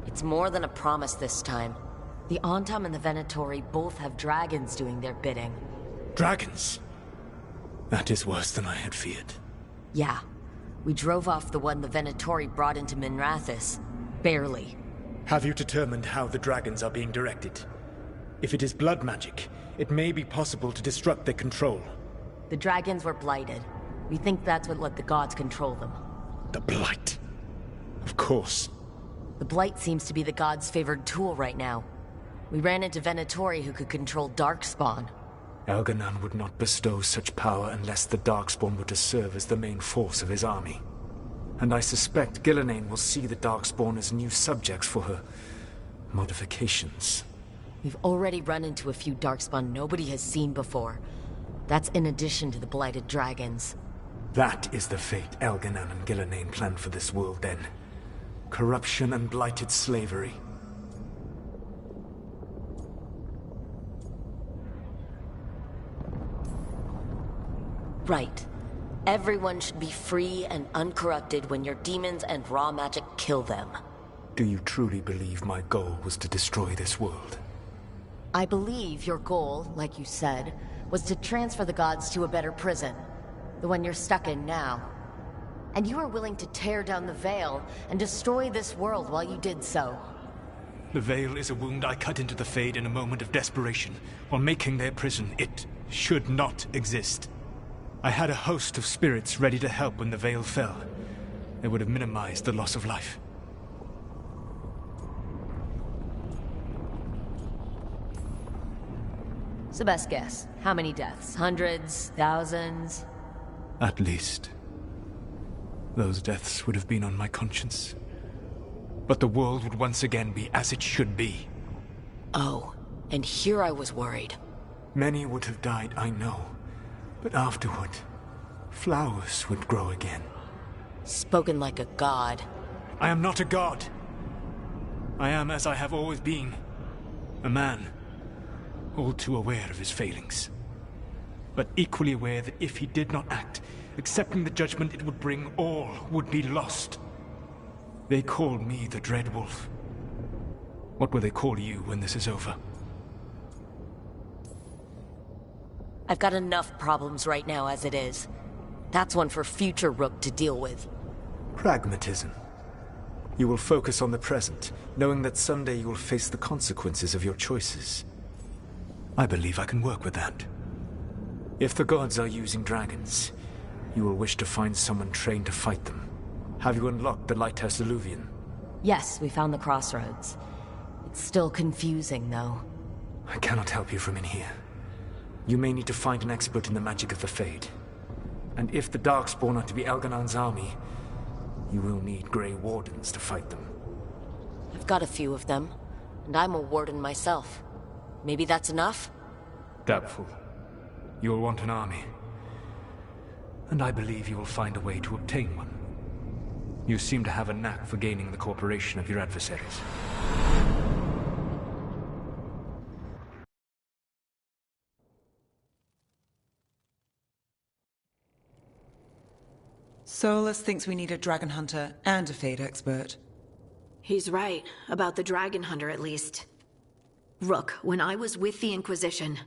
It's more than a promise this time. The Antam and the Venatori both have dragons doing their bidding. Dragons? That is worse than I had feared. Yeah. We drove off the one the Venatori brought into Minrathous. Barely. Have you determined how the dragons are being directed? If it is blood magic, it may be possible to disrupt their control. The dragons were blighted. We think that's what let the gods control them. The Blight? Of course. The Blight seems to be the gods' favored tool right now. We ran into Venatori who could control Darkspawn. Elganon would not bestow such power unless the Darkspawn were to serve as the main force of his army. And I suspect Gillenane will see the Darkspawn as new subjects for her modifications. We've already run into a few Darkspawn nobody has seen before. That's in addition to the Blighted Dragons. That is the fate Elganon and Gillenane planned for this world then. Corruption and blighted slavery. Right. Everyone should be free and uncorrupted when your demons and raw magic kill them. Do you truly believe my goal was to destroy this world? I believe your goal, like you said, was to transfer the gods to a better prison. The one you're stuck in now. And you were willing to tear down the Veil and destroy this world while you did so. The Veil is a wound I cut into the Fade in a moment of desperation, while making their prison. It should not exist. I had a host of spirits ready to help when the Veil fell. They would have minimized the loss of life. So best guess, how many deaths? Hundreds? Thousands? At least. Those deaths would have been on my conscience. But the world would once again be as it should be. Oh, and here I was worried. Many would have died, I know. But afterward, flowers would grow again. Spoken like a god. I am not a god. I am as I have always been. A man. All too aware of his failings. But equally aware that if he did not act, accepting the judgment it would bring, all would be lost. They call me the Dread Wolf. What will they call you when this is over? I've got enough problems right now as it is. That's one for future Rook to deal with. Pragmatism. You will focus on the present, knowing that someday you will face the consequences of your choices. I believe I can work with that. If the gods are using dragons, you will wish to find someone trained to fight them. Have you unlocked the Lighthouse Illuvian? Yes, we found the crossroads. It's still confusing, though. I cannot help you from in here. You may need to find an expert in the magic of the Fade. And if the Darkspawn are to be Elganon's army, you will need Grey Wardens to fight them. I've got a few of them, and I'm a warden myself. Maybe that's enough? Doubtful. You'll want an army. And I believe you will find a way to obtain one. You seem to have a knack for gaining the cooperation of your adversaries. Solus thinks we need a dragon hunter and a Fade expert. He's right, about the dragon hunter at least. Rook, when I was with the Inquisition,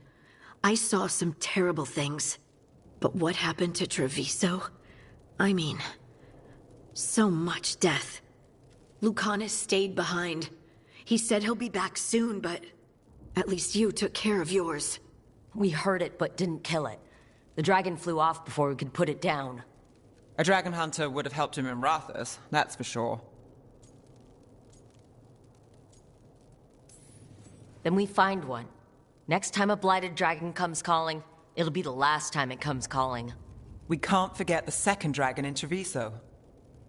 I saw some terrible things. But what happened to Treviso? I mean, so much death. Lucanus stayed behind. He said he'll be back soon, but at least you took care of yours. We heard it, but didn't kill it. The dragon flew off before we could put it down. A dragon hunter would have helped him in Rathus, that's for sure. Then we find one. Next time a blighted dragon comes calling, it'll be the last time it comes calling. We can't forget the second dragon in Treviso.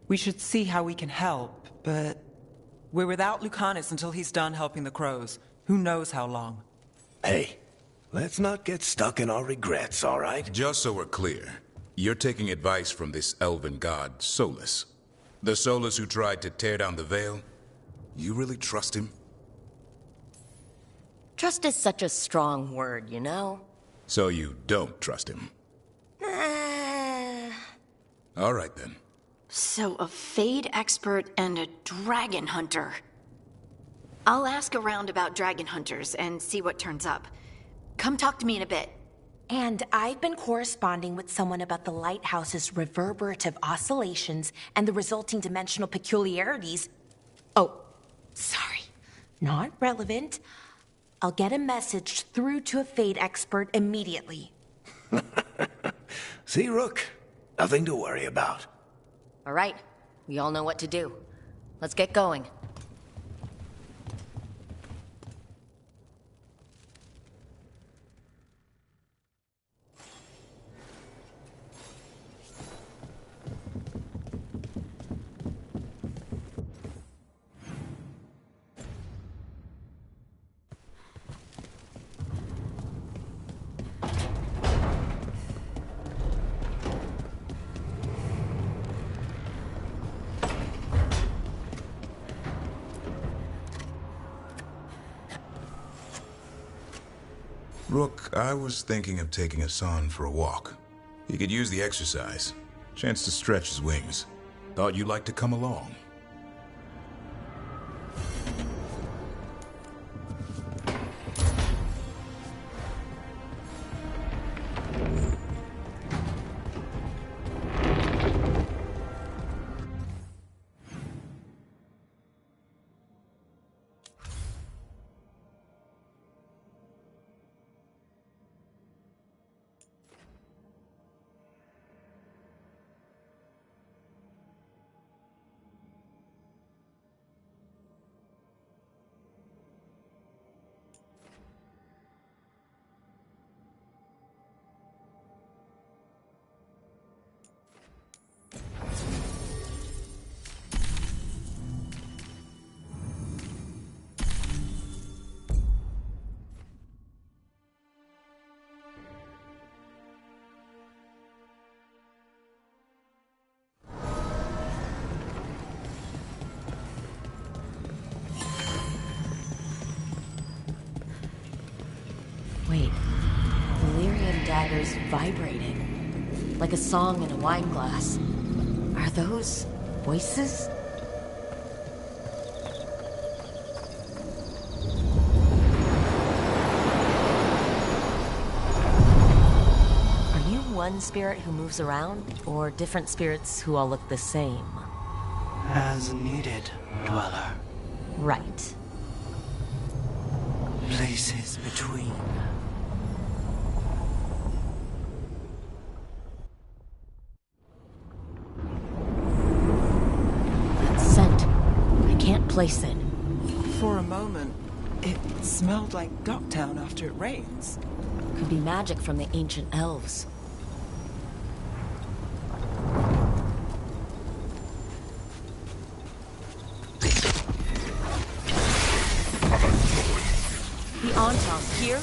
We should see how we can help, but we're without Lucanus until he's done helping the crows. Who knows how long? Hey, let's not get stuck in our regrets, all right? Just so we're clear, you're taking advice from this elven god, Solus. The Solus who tried to tear down the Veil? You really trust him? Trust is such a strong word, you know? So you don't trust him? All right, then. So a Fade expert and a dragon hunter. I'll ask around about dragon hunters and see what turns up. Come talk to me in a bit. And I've been corresponding with someone about the lighthouse's reverberative oscillations and the resulting dimensional peculiarities. Oh, sorry. Not relevant. I'll get a message through to a Fade expert immediately. See, Rook? Nothing to worry about. All right. We all know what to do. Let's get going. Rook, I was thinking of taking Hassan for a walk. He could use the exercise. Chance to stretch his wings. Thought you'd like to come along. Wait, Valyrian daggers vibrating. Like a song in a wine glass. Are those voices? Are you one spirit who moves around, or different spirits who all look the same? As needed, Dweller. Right. Places between. That scent. I can't place it. For a moment, it smelled like Docktown after it rains. Could be magic from the ancient elves. The Antam here?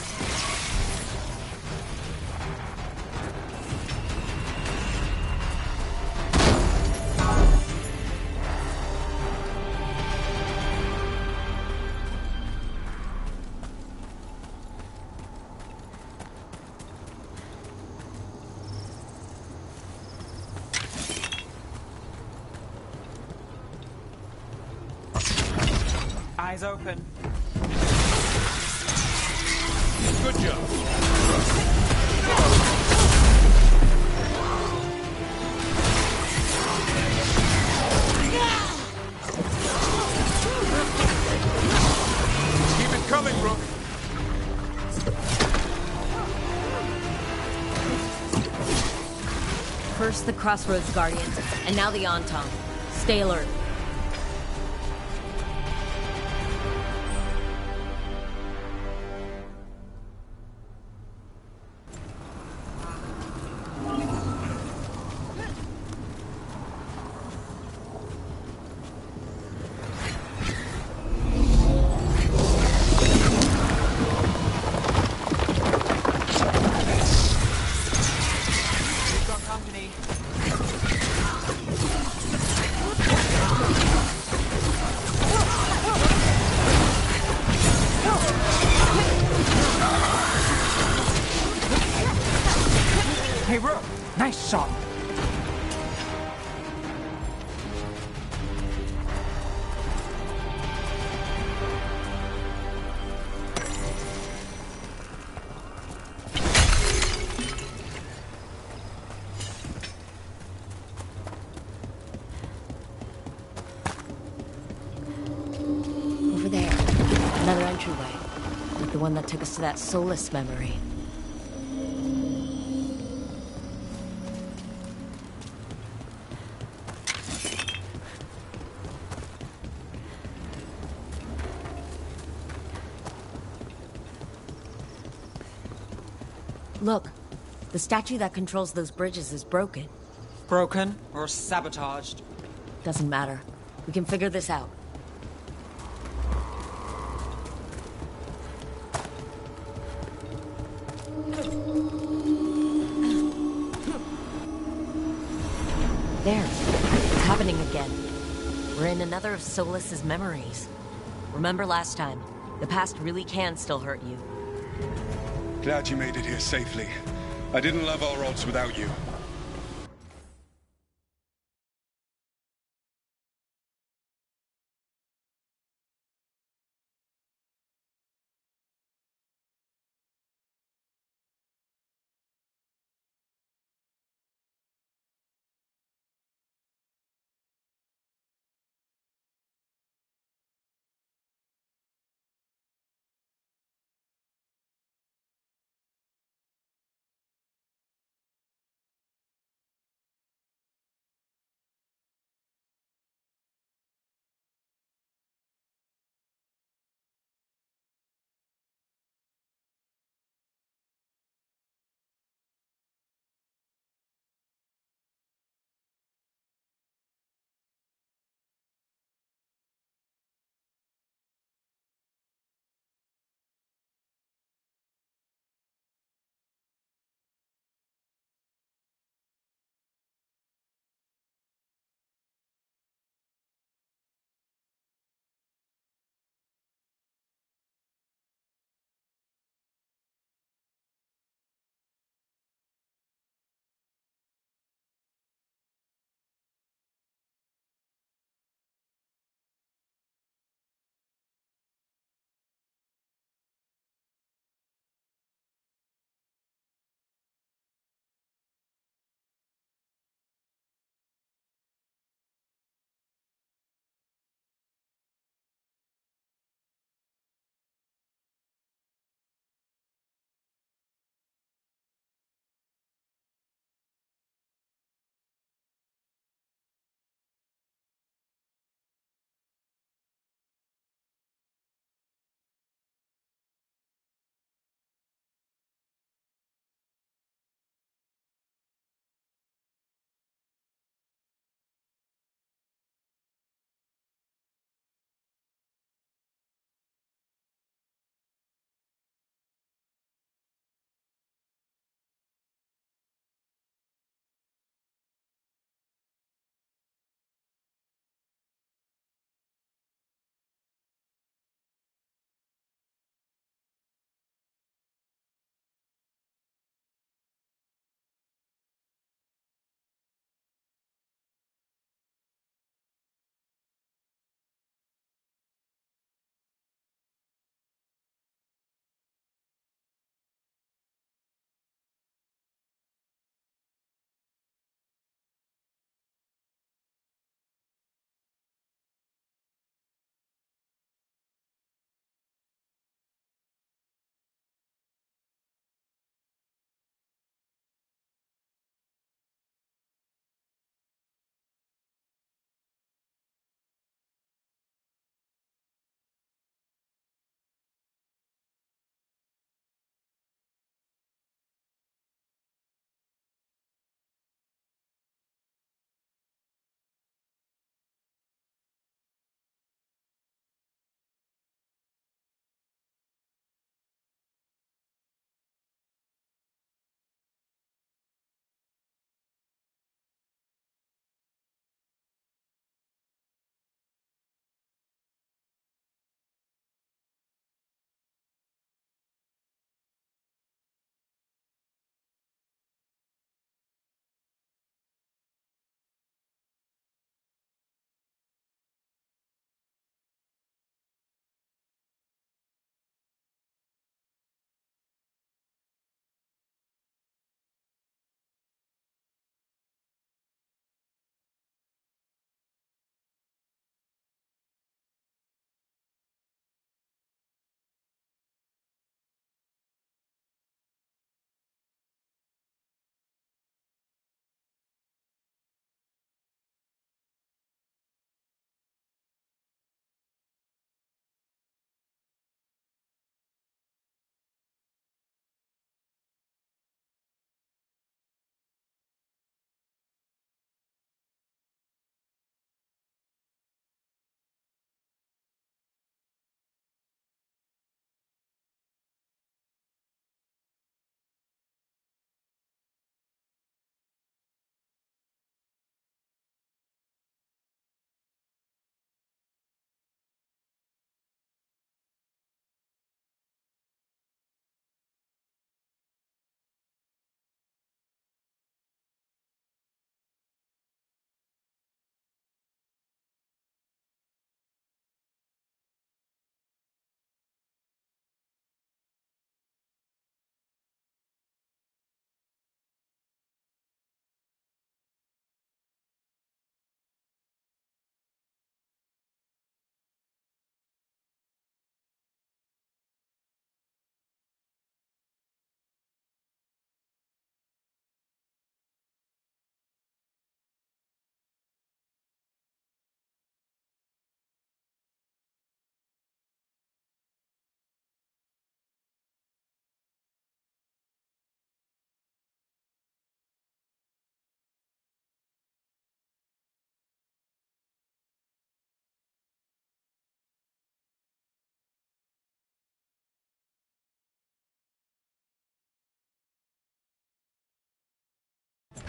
Eyes open. Good job. Keep it coming, Rook. First the Crossroads Guardians, and now the Antam. Stay alert. Hey, Rook! Nice shot! Over there. Another entryway. Like the one that took us to that Solus memory. Look, the statue that controls those bridges is broken. Broken or sabotaged? Doesn't matter. We can figure this out. There. It's happening again. We're in another of Solus's memories. Remember last time? The past really can still hurt you. Glad you made it here safely. I didn't love our odds without you.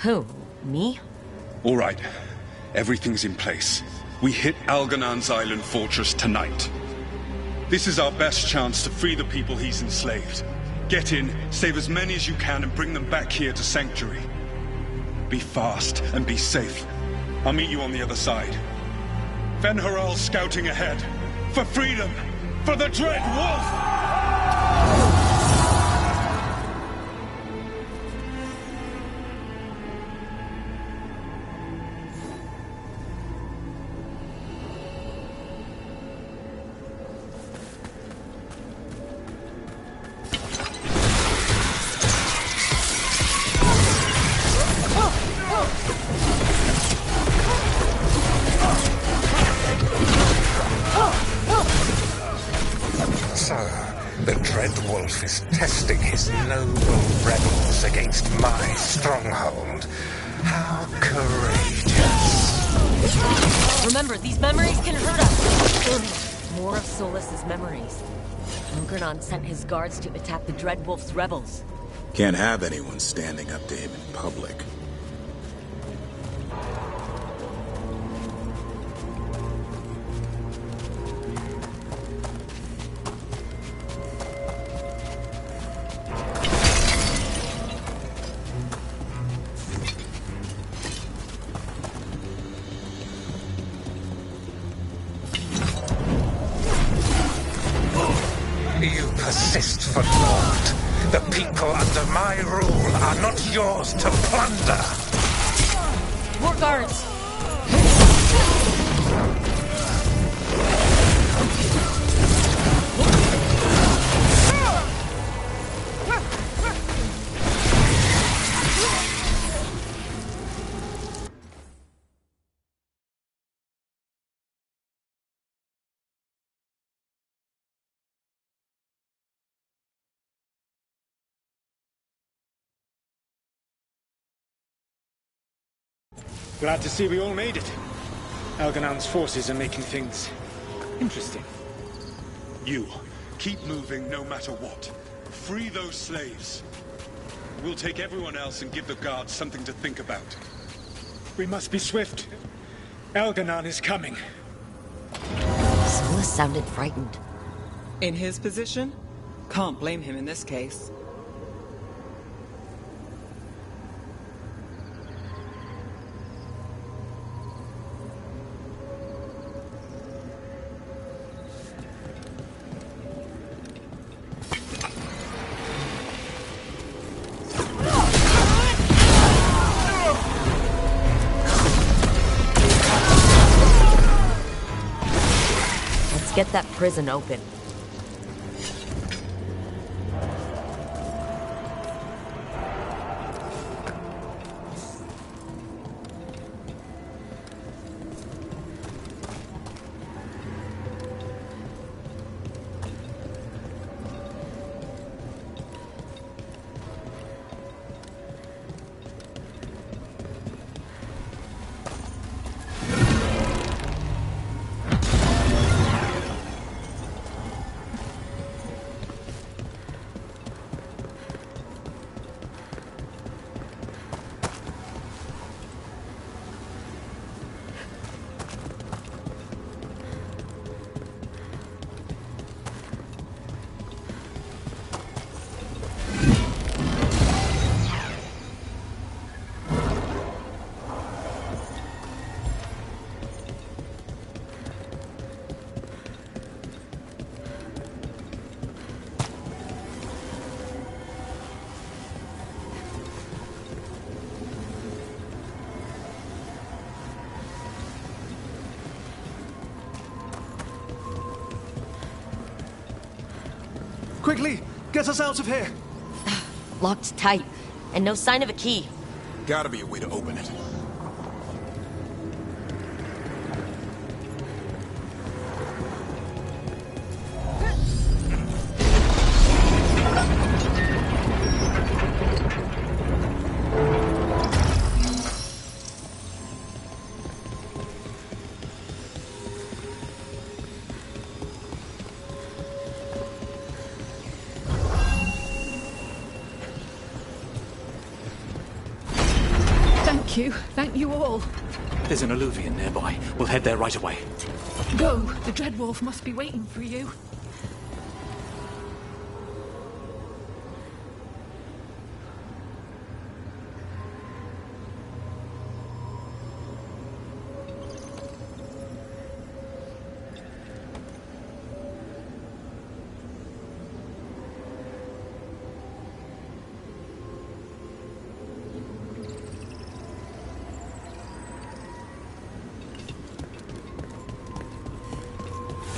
Who? Me? All right. Everything's in place. We hit Algernon's island fortress tonight. This is our best chance to free the people he's enslaved. Get in, save as many as you can, and bring them back here to Sanctuary. Be fast and be safe. I'll meet you on the other side. Fen-Haral scouting ahead. For freedom! For the Dread Wolf! Testing his noble rebels against my stronghold. How courageous. Remember, these memories can hurt us. More of Solus's memories. Algernon sent his guards to attack the Dreadwolf's rebels. Can't have anyone standing up to him in public. For naught. The people under my rule are not yours to plunder. More guards! Glad to see we all made it. Algernon's forces are making things interesting. You, keep moving no matter what. Free those slaves. We'll take everyone else and give the guards something to think about. We must be swift. Algernon is coming. Solus sounded frightened. In his position, can't blame him in this case. Get that prison open. Quickly! Get us out of here! Locked tight, and no sign of a key. Gotta be a way to open it. Thank you. Thank you all. There's an alluvion nearby. We'll head there right away. Go. The Dreadwolf must be waiting for you.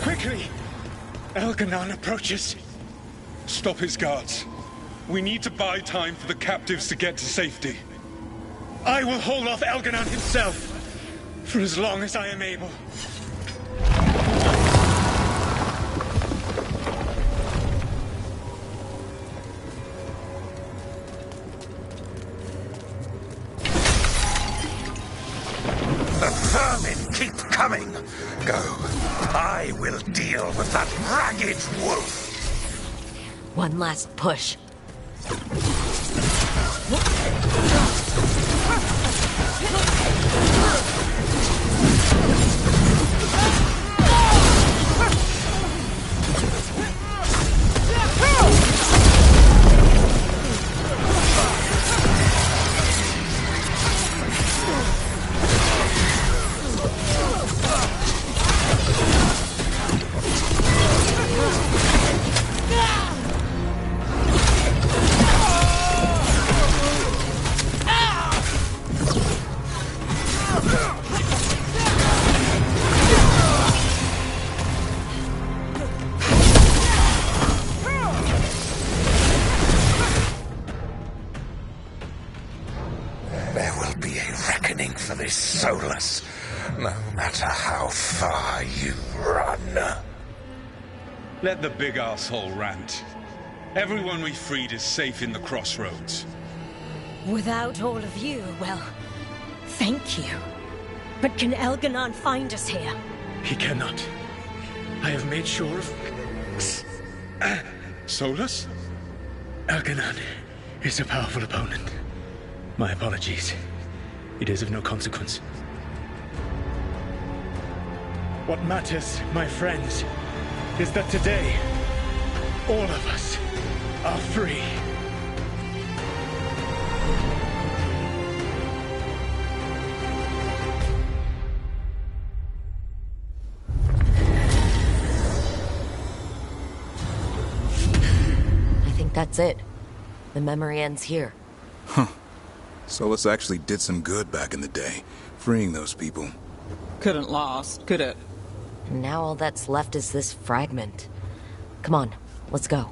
Quickly! Elganon approaches. Stop his guards. We need to buy time for the captives to get to safety. I will hold off Elganon himself for as long as I am able. The vermin keep coming. Go. I will deal with that ragged wolf. One last push. There will be a reckoning for this Solus, no matter how far you run. Let the big asshole rant. Everyone we freed is safe in the crossroads. Without all of you, well, thank you. But can Elganon find us here? He cannot. I have made sure of... Solus? Elganon is a powerful opponent. My apologies. It is of no consequence. What matters, my friends, is that today, all of us are free. I think that's it. The memory ends here. Huh. Solus actually did some good back in the day, freeing those people. Couldn't last, could it? And now all that's left is this fragment. Come on, let's go.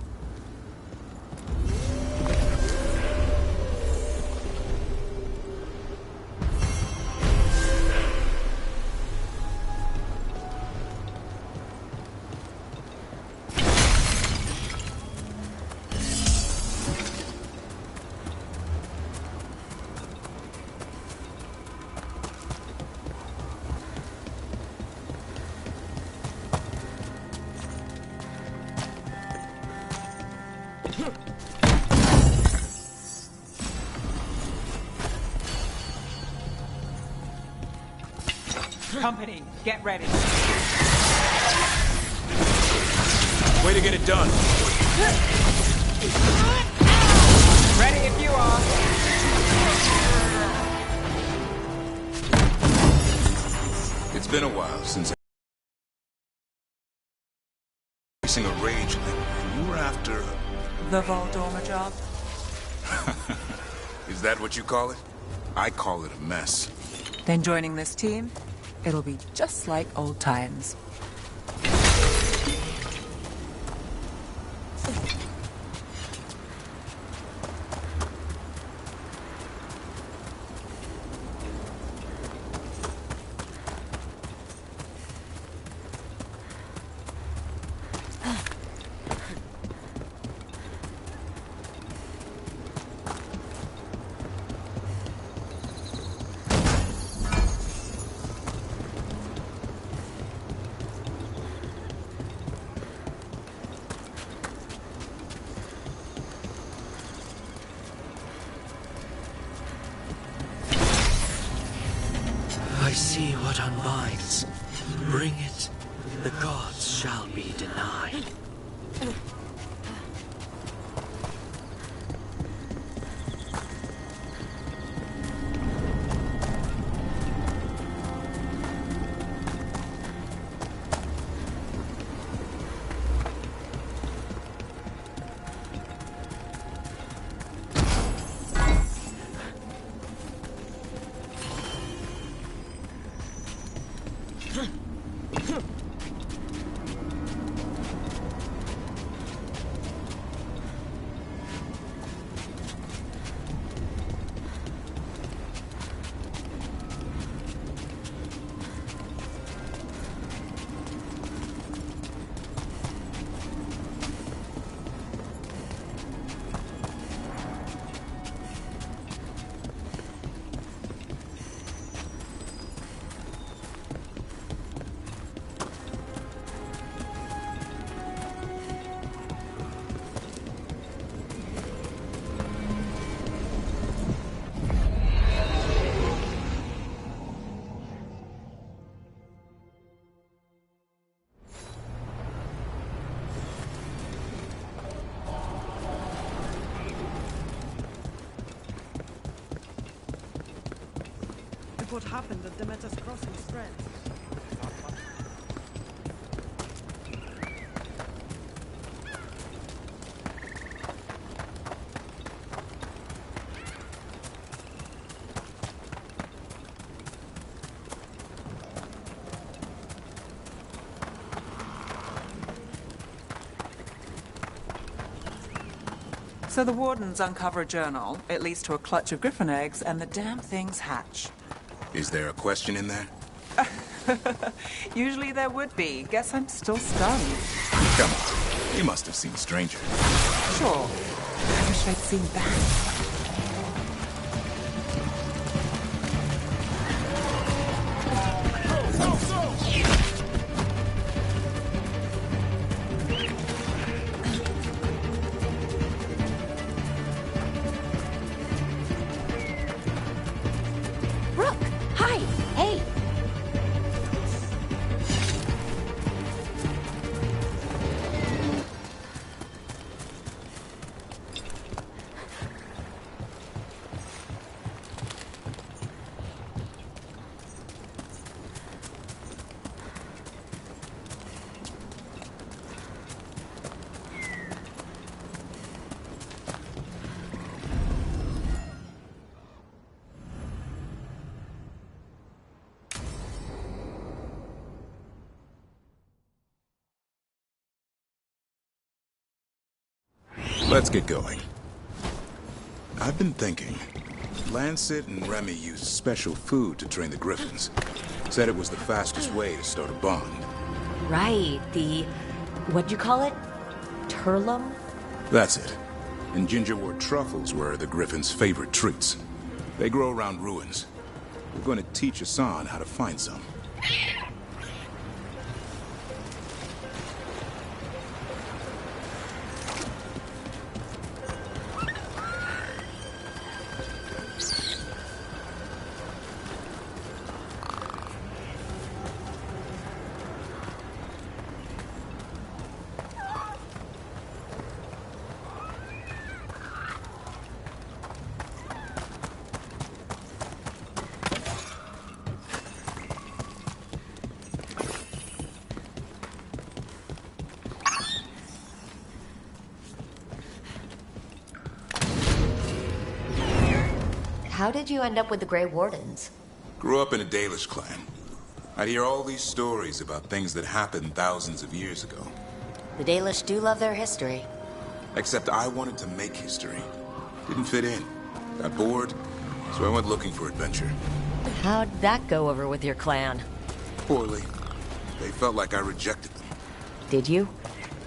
Company, get ready. Way to get it done. Ready if you are. It's been a while since facing a rageling, and you were after... The Voldorma job? Is that what you call it? I call it a mess. Then joining this team, it'll be just like old times. see what unbinds. Bring it, the gods shall be denied. What happened at Demeter's Crossing spread? So the Wardens uncover a journal. It leads to a clutch of griffin eggs, and the damn things hatch. Is there a question in there? Usually there would be. Guess I'm still stunned. Come on. You must have seen Stranger. Sure. I wish I'd seen that. Let's get going. I've been thinking. Lancet and Remy used special food to train the griffins. Said it was the fastest way to start a bond. Right, what'd you call it? Turlum? That's it. And gingerwort truffles were the griffins' favorite treats. They grow around ruins. We're going to teach Hassan how to find some. How did you end up with the Grey Wardens? Grew up in a Dalish clan. I'd hear all these stories about things that happened thousands of years ago. The Dalish do love their history. Except I wanted to make history. Didn't fit in. Got bored, so I went looking for adventure. How'd that go over with your clan? Poorly. They felt like I rejected them. Did you?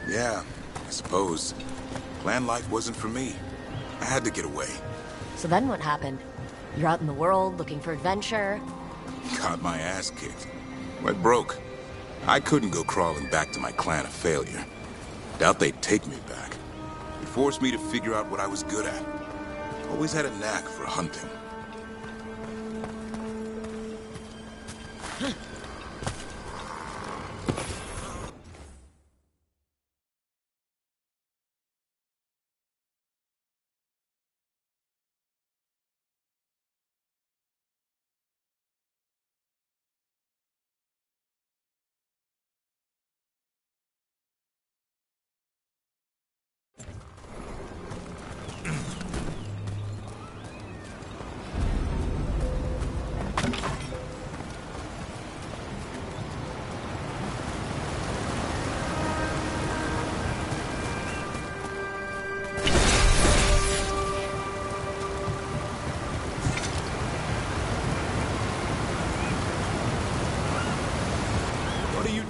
Yeah, I suppose. Clan life wasn't for me. I had to get away. So then what happened? You're out in the world looking for adventure. Got my ass kicked. Went broke. I couldn't go crawling back to my clan a failure. Doubt they'd take me back. They forced me to figure out what I was good at. Always had a knack for hunting.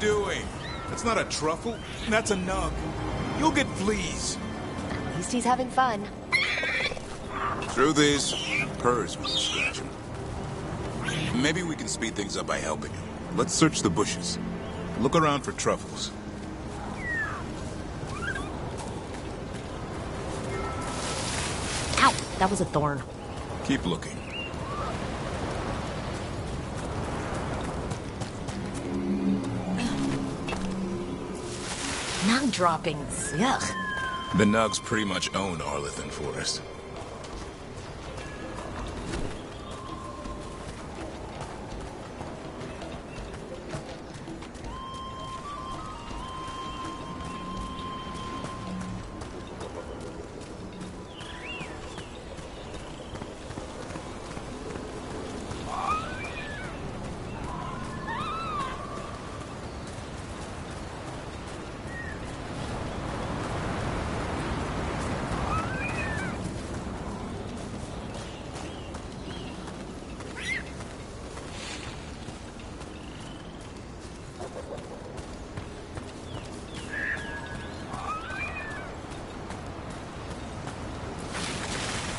Doing? That's not a truffle. That's a nug. You'll get fleas. At least he's having fun. Truth is, purrs will scratch him. Maybe we can speed things up by helping him. Let's search the bushes. Look around for truffles. Ow! That was a thorn. Keep looking. Nug droppings. Yuck. The Nugs pretty much own Arlithan Forest.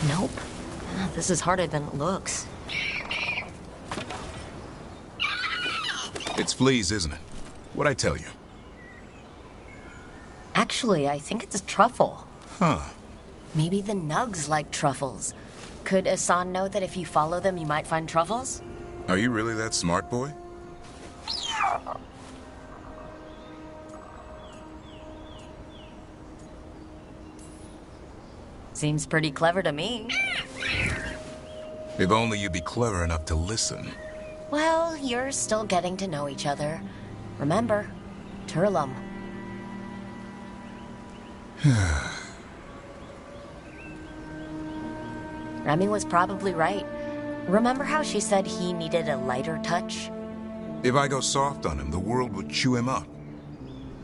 Nope. This is harder than it looks. It's fleas, isn't it? What'd I tell you? Actually, I think it's a truffle. Huh. Maybe the Nugs like truffles. Could Asan know that if you follow them, you might find truffles? Are you really that smart, boy? Seems pretty clever to me. If only you'd be clever enough to listen. Well, you're still getting to know each other. Remember, Turlum. Remy was probably right. Remember how she said he needed a lighter touch? If I go soft on him, the world would chew him up.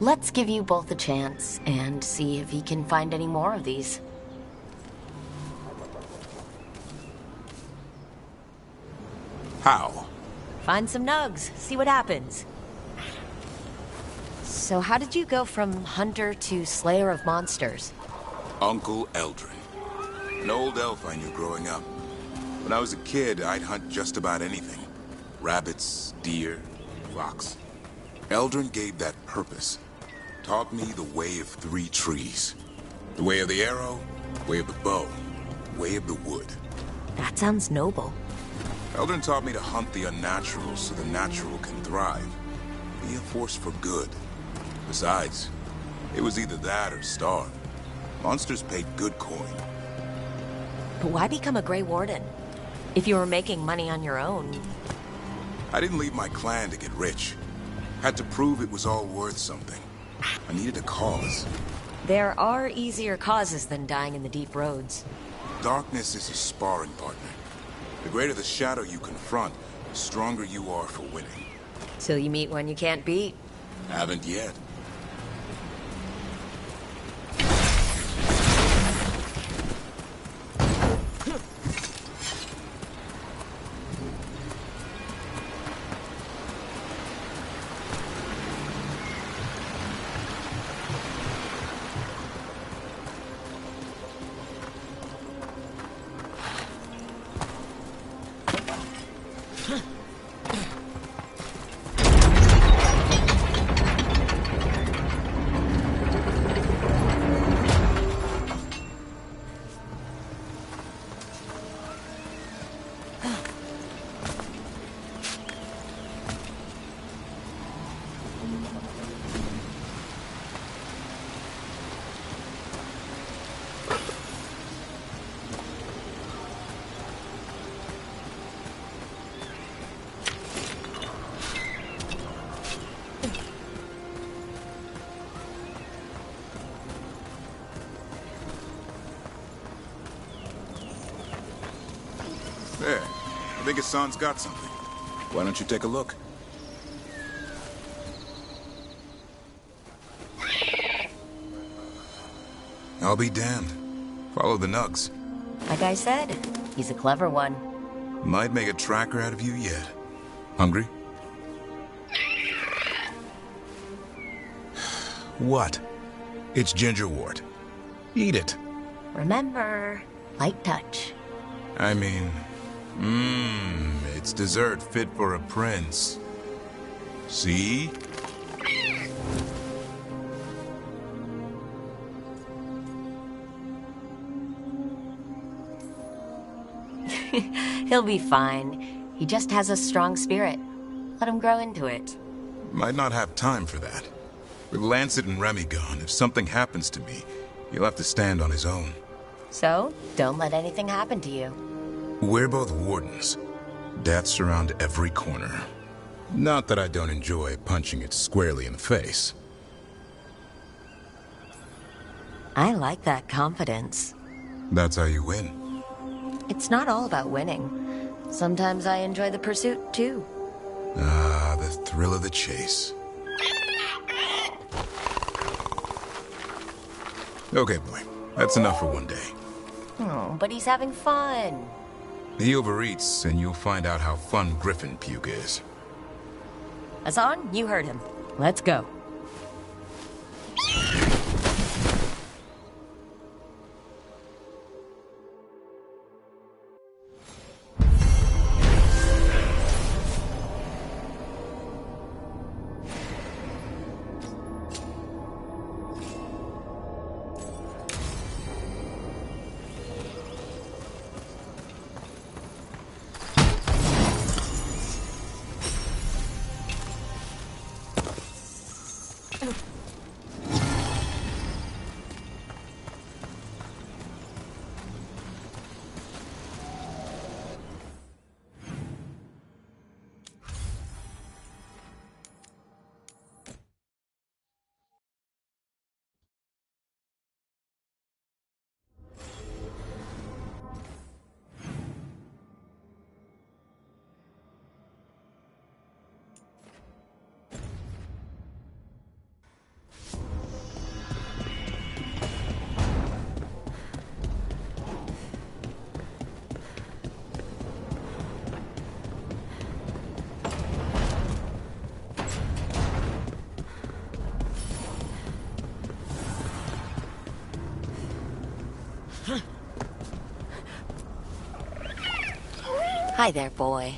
Let's give you both a chance and see if he can find any more of these. How? Find some Nugs, see what happens. So how did you go from hunter to slayer of monsters? Uncle Eldrin. An old elf I knew growing up. When I was a kid, I'd hunt just about anything. Rabbits, deer, fox. Eldrin gave that purpose. Taught me the way of 3 trees. The way of the arrow, way of the bow, way of the wood. That sounds noble. Eldrin taught me to hunt the unnatural so the natural can thrive. Be a force for good. Besides, it was either that or starve. Monsters paid good coin. But why become a Grey Warden? If you were making money on your own... I didn't leave my clan to get rich. Had to prove it was all worth something. I needed a cause. There are easier causes than dying in the deep roads. Darkness is a sparring partner. The greater the shadow you confront, the stronger you are for winning. Till you meet one you can't beat. Haven't yet. think Hassan's got something. Why don't you take a look? I'll be damned. Follow the nugs. Like I said, he's a clever one. Might make a tracker out of you yet. Hungry? What? It's gingerwort. Eat it. Remember, light touch. I mean, it's dessert fit for a prince. See? He'll be fine. He just has a strong spirit. Let him grow into it. Might not have time for that. With Lancet and Remy gone, if something happens to me, he'll have to stand on his own. So, don't let anything happen to you. We're both wardens. Death's around every corner. Not that I don't enjoy punching it squarely in the face. I like that confidence. That's how you win. It's not all about winning. Sometimes I enjoy the pursuit, too. Ah, the thrill of the chase. Okay, boy. That's enough for one day. Oh, but he's having fun. He overeats, and you'll find out how fun Griffin puke is. Hassan, you heard him. Let's go. Hi there, boy.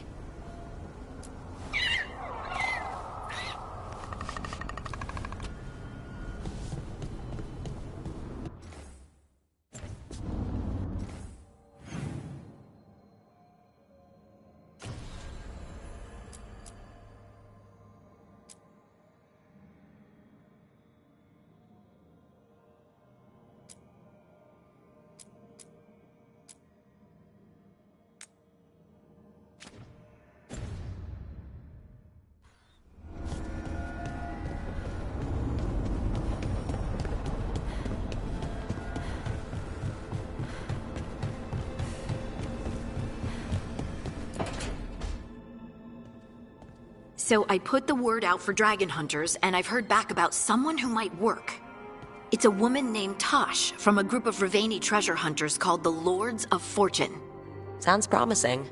So I put the word out for dragon hunters, and I've heard back about someone who might work. It's a woman named Tosh from a group of Rivaini treasure hunters called the Lords of Fortune. Sounds promising.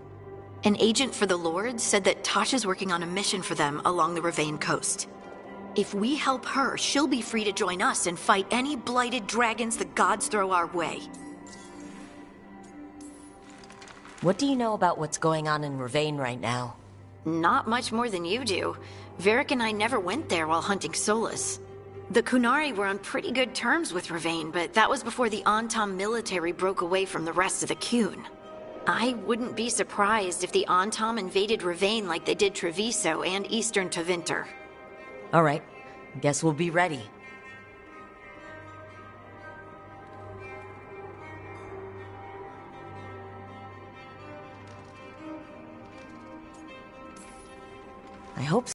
An agent for the Lords said that Tosh is working on a mission for them along the Rivain coast. If we help her, she'll be free to join us and fight any blighted dragons the gods throw our way. What do you know about what's going on in Rivain right now? Not much more than you do. Varric and I never went there while hunting Solus. The Qunari were on pretty good terms with Rivain, but that was before the Antam military broke away from the rest of the Qun. I wouldn't be surprised if the Antam invaded Rivain like they did Treviso and Eastern Tevinter. All right. Guess we'll be ready. I hope so.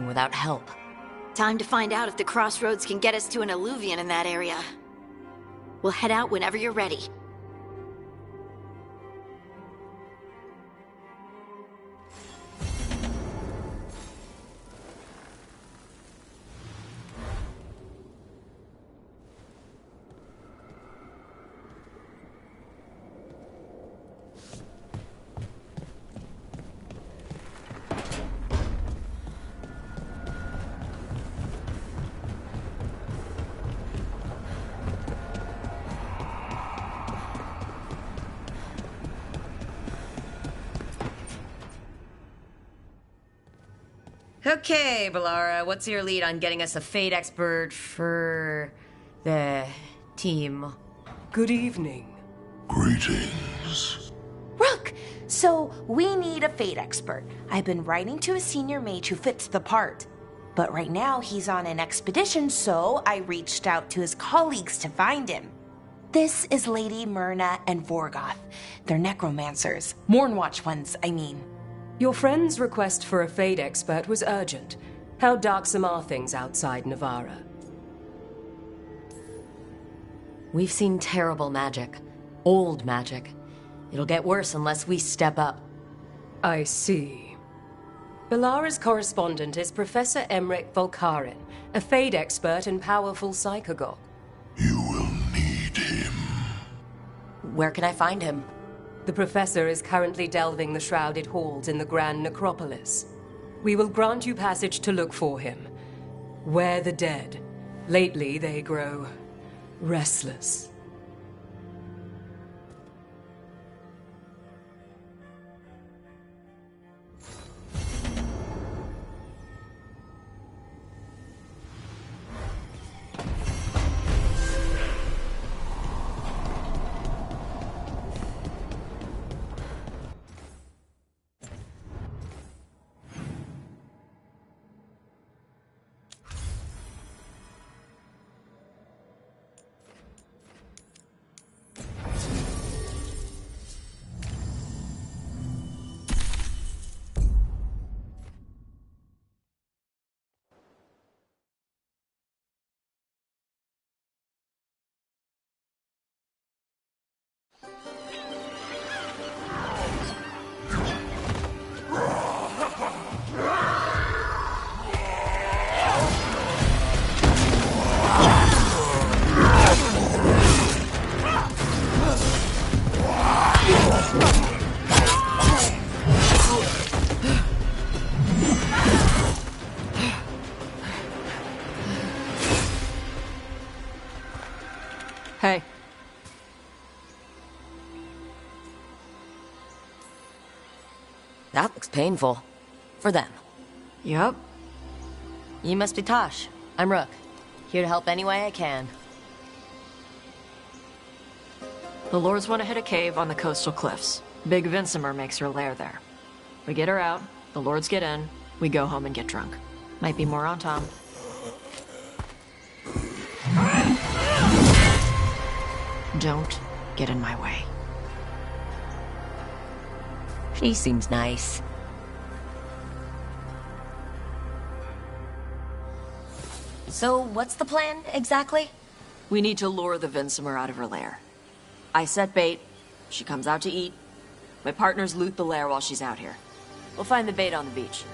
Without help. Time to find out if the crossroads can get us to an alluvion in that area. We'll head out whenever you're ready. Okay, Balara, what's your lead on getting us a Fate expert for the team? Good evening. Greetings. Rook! So, we need a Fate expert. I've been writing to a senior mage who fits the part. But right now, he's on an expedition, so I reached out to his colleagues to find him. This is Lady Myrna and Vorgoth. They're necromancers. Mournwatch ones, I mean. Your friend's request for a Fate expert was urgent. How darksome are things outside Navarra? We've seen terrible magic. Old magic. It'll get worse unless we step up. I see. Balara's correspondent is Professor Emmerich Volkaren, a Fate expert and powerful psychagog. Where can I find him? The Professor is currently delving the shrouded halls in the Grand Necropolis. We will grant you passage to look for him. Where the dead. Lately they grow restless. Hey. That looks painful. For them. Yup. You must be Tosh. I'm Rook. Here to help any way I can. The Lords want to hit a cave on the coastal cliffs. Big Vinsimer makes her lair there. We get her out, the Lords get in, we go home and get drunk. Might be more on Tom. Don't get in my way. She seems nice. So, what's the plan, exactly? We need to lure the Vinsimer out of her lair. I set bait, she comes out to eat. My partners loot the lair while she's out here. We'll find the bait on the beach.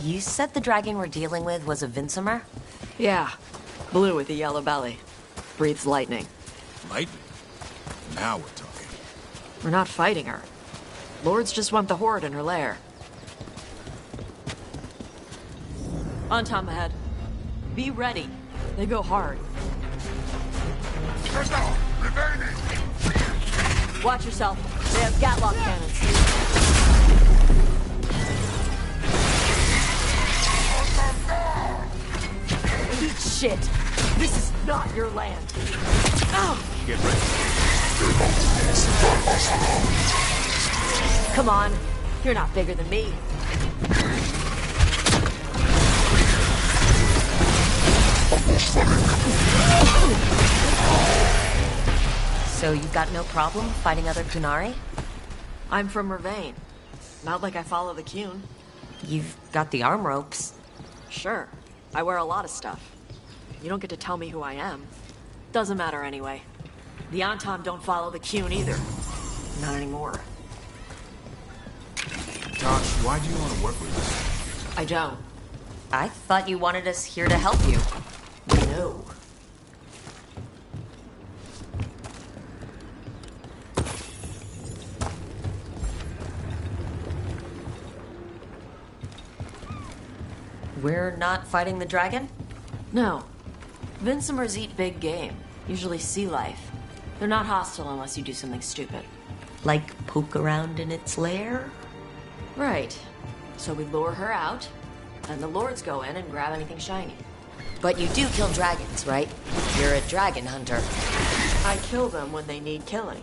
You said the dragon we're dealing with was a Vinsimer? Yeah. Blue with a yellow belly. Breathes lightning. Lightning? Now we're talking. We're not fighting her. Lords just want the horde in her lair. On Tom ahead. Be ready. They go hard. Watch yourself. They have Gatlock cannons. Eat shit. This is not your land. Oh. Get ready. Come on. You're not bigger than me. So you've got no problem fighting other Qunari? I'm from Mervain. Not like I follow the Qun. You've got the arm ropes. Sure. I wear a lot of stuff. You don't get to tell me who I am. Doesn't matter anyway. The Anton don't follow the Qun either. Not anymore. Tosh, why do you want to work with us? I don't. I thought you wanted us here to help you. No. we're not fighting the dragon? No. Vincimers eat big game, usually sea life. They're not hostile unless you do something stupid. Like poke around in its lair? Right. So we lure her out, and the lords go in and grab anything shiny. But you do kill dragons, right? You're a dragon hunter. I kill them when they need killing.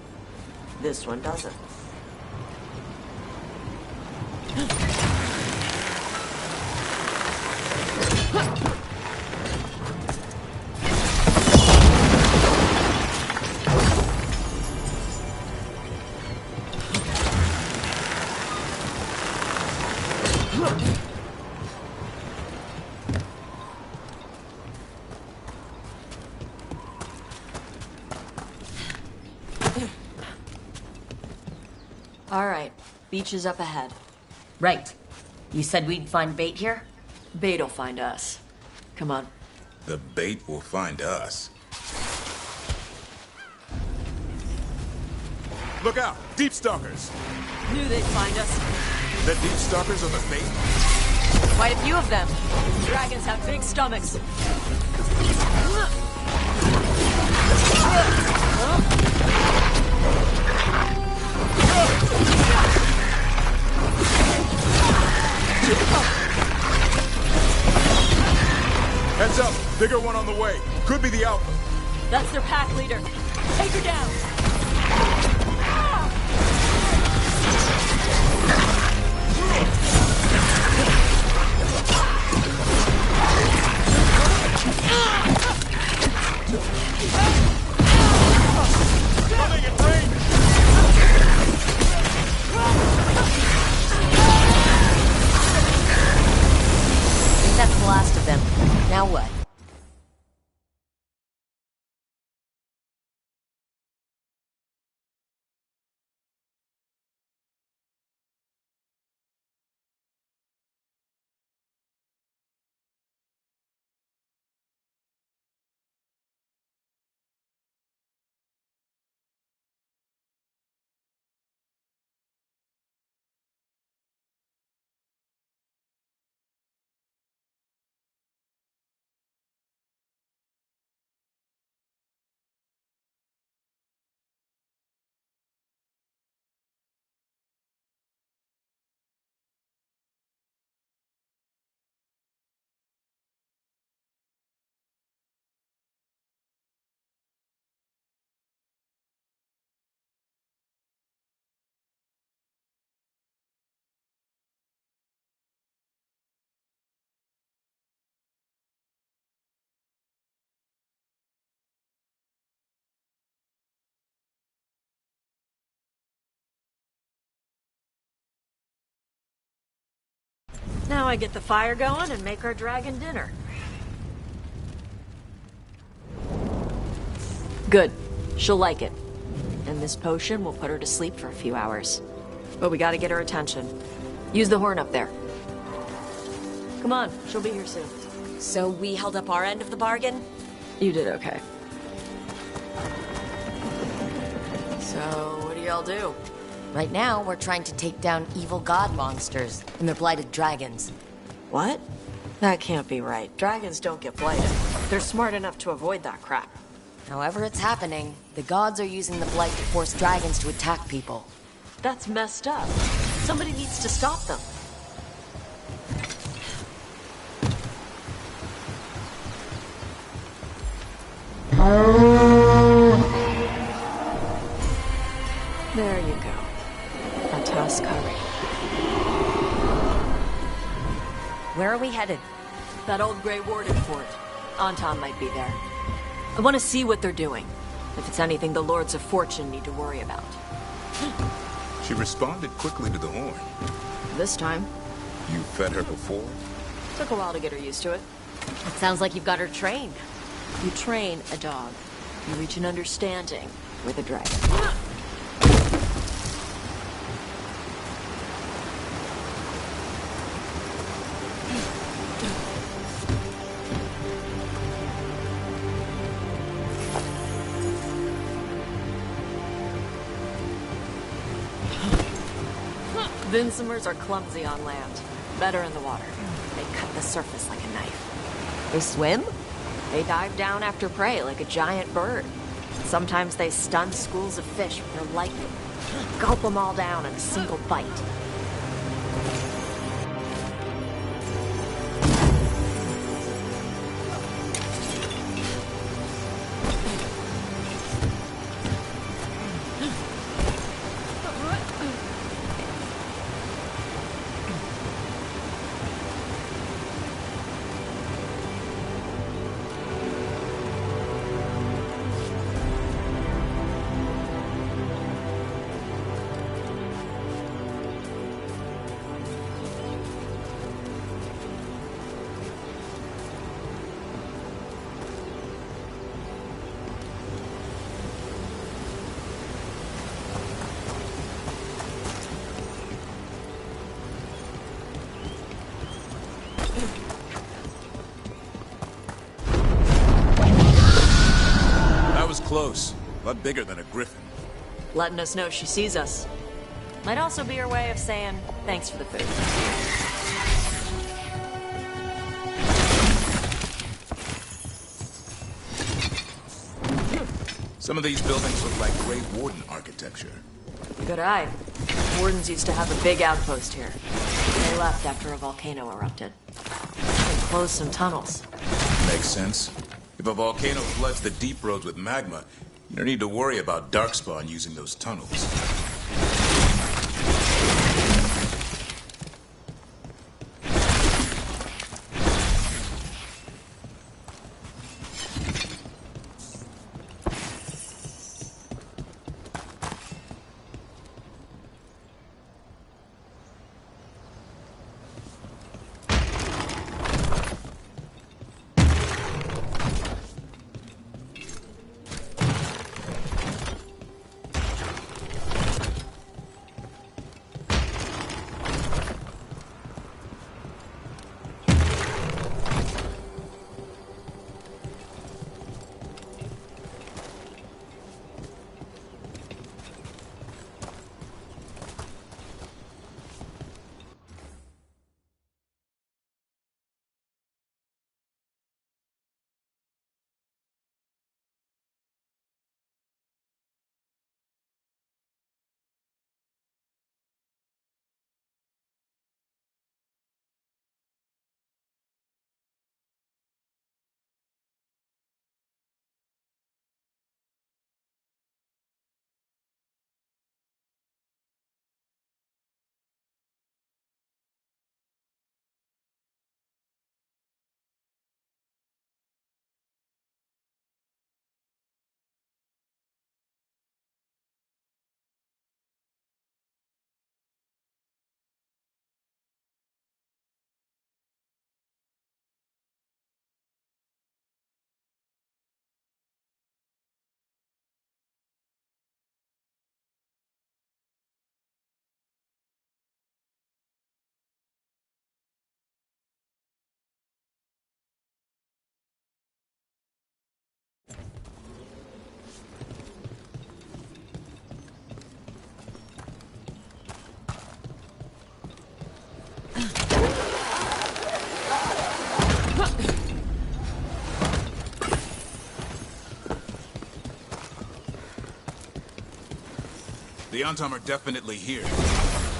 This one doesn't. All right, beach is up ahead. Right. You said we'd find bait here? Bait'll find us. Come on. The bait will find us. Look out! Deep Stalkers! Knew they'd find us. The Deep Stalkers are the bait? Quite a few of them. Dragons have big stomachs. Heads up! Bigger one on the way. Could be the Alpha. That's their pack leader. Take her down. Coming in range! I think that's the last of them. Now what? Now I get the fire going and make our dragon dinner. Good. She'll like it. And this potion will put her to sleep for a few hours. But we gotta get her attention. Use the horn up there. Come on, she'll be here soon. So we held up our end of the bargain? You did okay. So, what do y'all do? Right now, we're trying to take down evil god monsters and their blighted dragons. What? That can't be right. Dragons don't get blighted. They're smart enough to avoid that crap. However it's happening, the gods are using the blight to force dragons to attack people. That's messed up. Somebody needs to stop them. There you go. A toss curry. Where are we headed? That old Grey Warden fort. Anton might be there. I want to see what they're doing. If it's anything the Lords of Fortune need to worry about. She responded quickly to the horn. This time. You fed her before? Took a while to get her used to it. It sounds like you've got her trained. You train a dog. You reach an understanding with a dragon. Vincimers are clumsy on land. Better in the water. Make cut the surface like a knife. They swim? They dive down after prey like a giant bird. Sometimes they stun schools of fish with their lightning. Gulp them all down in a single bite. Close. A lot bigger than a griffin. Letting us know she sees us. Might also be her way of saying thanks for the food. Some of these buildings look like Grey Warden architecture. Good eye. Wardens used to have a big outpost here. They left after a volcano erupted. They closed some tunnels. Makes sense. If a volcano floods the deep roads with magma, you don't need to worry about Darkspawn using those tunnels. The Antam are definitely here.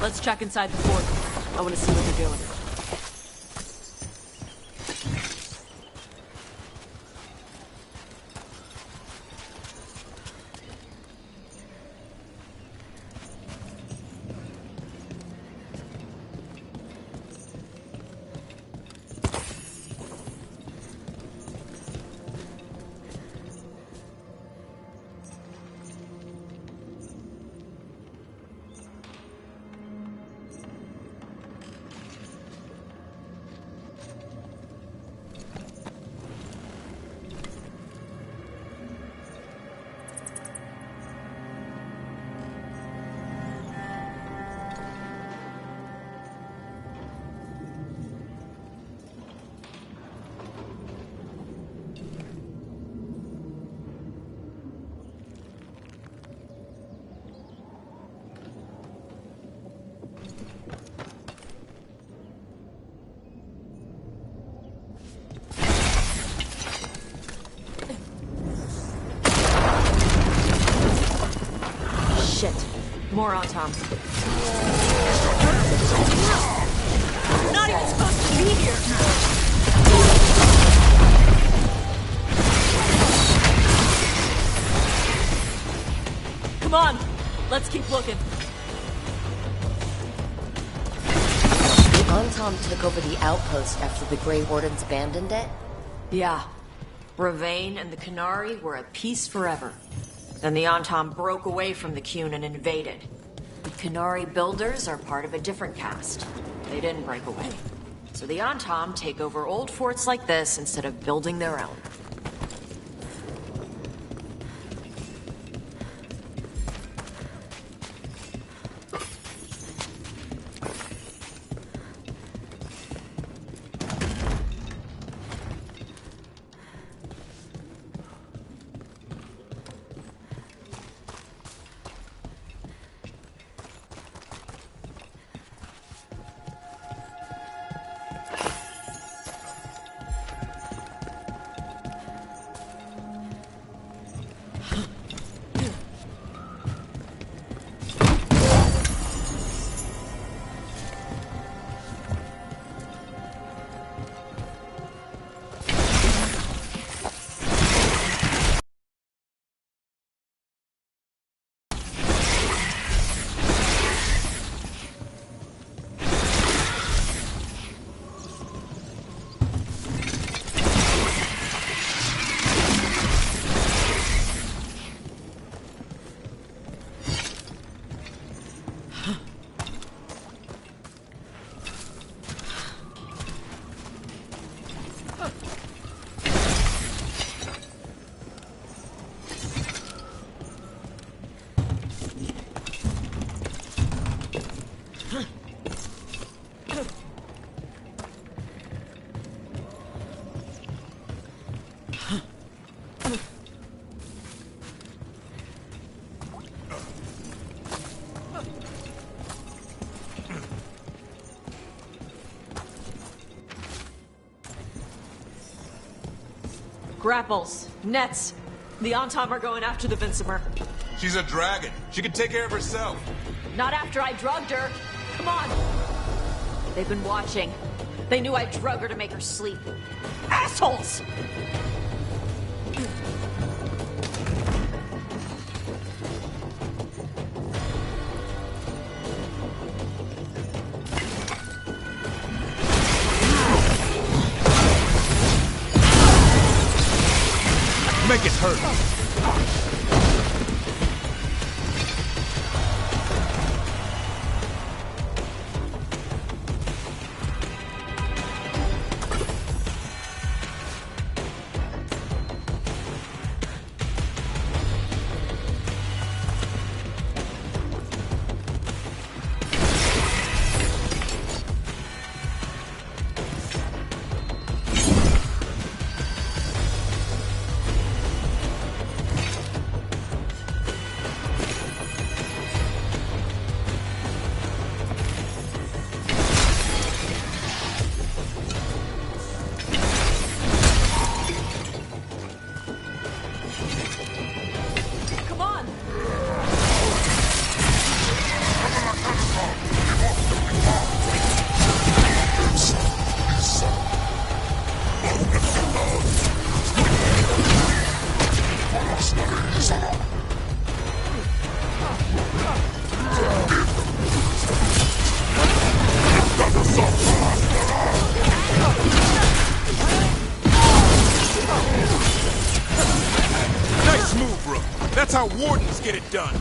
Let's check inside the fort. I want to see what they're doing. Shit. More on Tom. Not even supposed to be here! Come on! Let's keep looking. The Antom took over the outpost after the Grey Wardens abandoned it? Yeah. Ravain and the Qunari were at peace forever. Then the Antom broke away from the Qun and invaded. The Qunari builders are part of a different caste. They didn't break away. So the Antom take over old forts like this instead of building their own. Grapples. Nets. The Antom are going after the Vinsimer. She's a dragon. She can take care of herself. Not after I drugged her. Come on. They've been watching. They knew I drug her to make her sleep. Assholes! Make it hurt. That's how wardens get it done.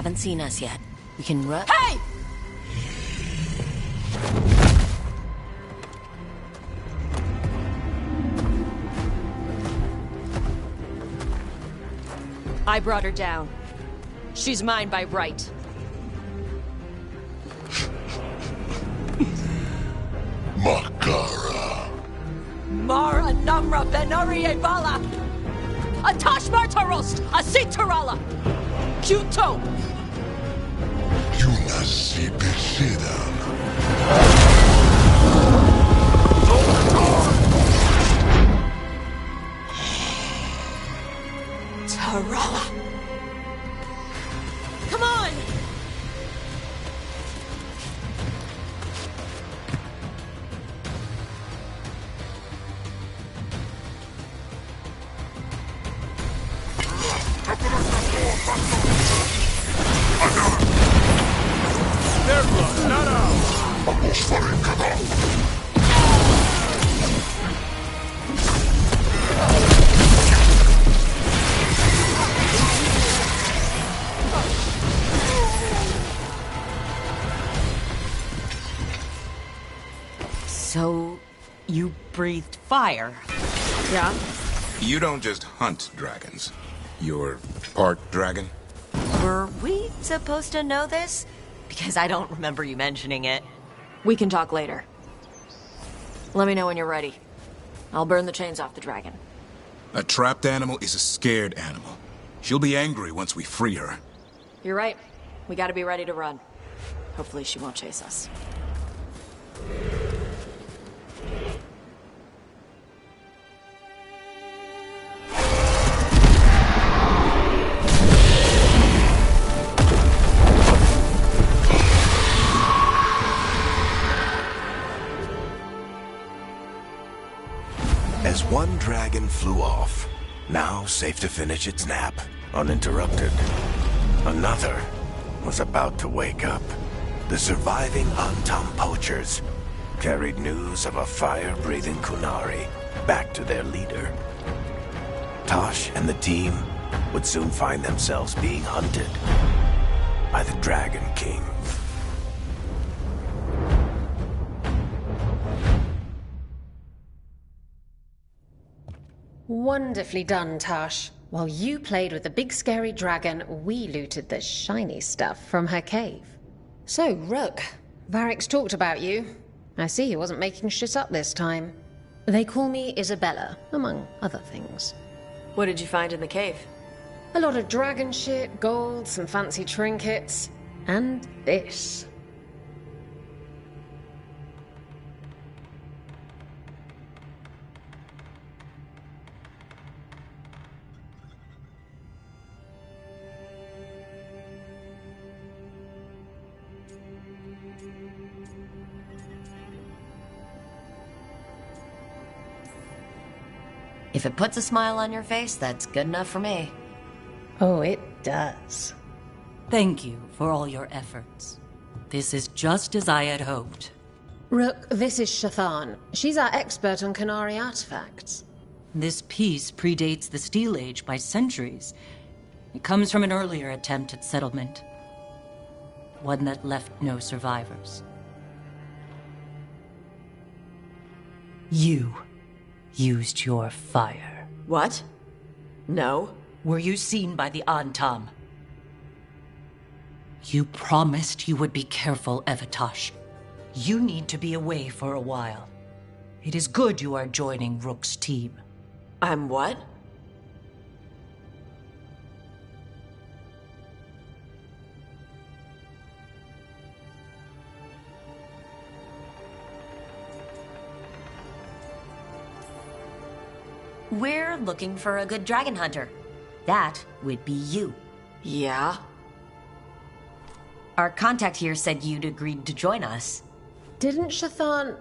haven't seen us yet. We can run. Hey! I brought her down. She's mine by right. Makara. Mara Namra Benari Evala! Atash Martarost! Asitarala! Juto! Yunasi Besidan. Tarala! Come on! Their blood, not ours! So, you breathed fire? Yeah? You don't just hunt dragons. You're part dragon? Were we supposed to know this? Because I don't remember you mentioning it. We can talk later. Let me know when you're ready. I'll burn the chains off the dragon. A trapped animal is a scared animal. She'll be angry once we free her. You're right. We gotta be ready to run. Hopefully she won't chase us. As one dragon flew off, now safe to finish its nap, uninterrupted, another was about to wake up. The surviving Antam poachers carried news of a fire-breathing Qunari back to their leader. Tosh and the team would soon find themselves being hunted by the Dragon King. Wonderfully done, Tash. While you played with the big scary dragon, we looted the shiny stuff from her cave. So, Rook, Varric's talked about you. I see he wasn't making shit up this time. They call me Isabella, among other things. What did you find in the cave? A lot of dragon shit, gold, some fancy trinkets, and this. If it puts a smile on your face, that's good enough for me. Oh, it does. Thank you for all your efforts. This is just as I had hoped. Rook, this is Shathan. She's our expert on Qunari artifacts. This piece predates the Steel Age by centuries. It comes from an earlier attempt at settlement. One that left no survivors. You used your fire. What? No. Were you seen by the Antam? You promised you would be careful, Evatosh. You need to be away for a while. It is good you are joining Rook's team. I'm what? We're looking for a good dragon hunter. That would be you. Yeah? Our contact here said you'd agreed to join us. Didn't Shathan...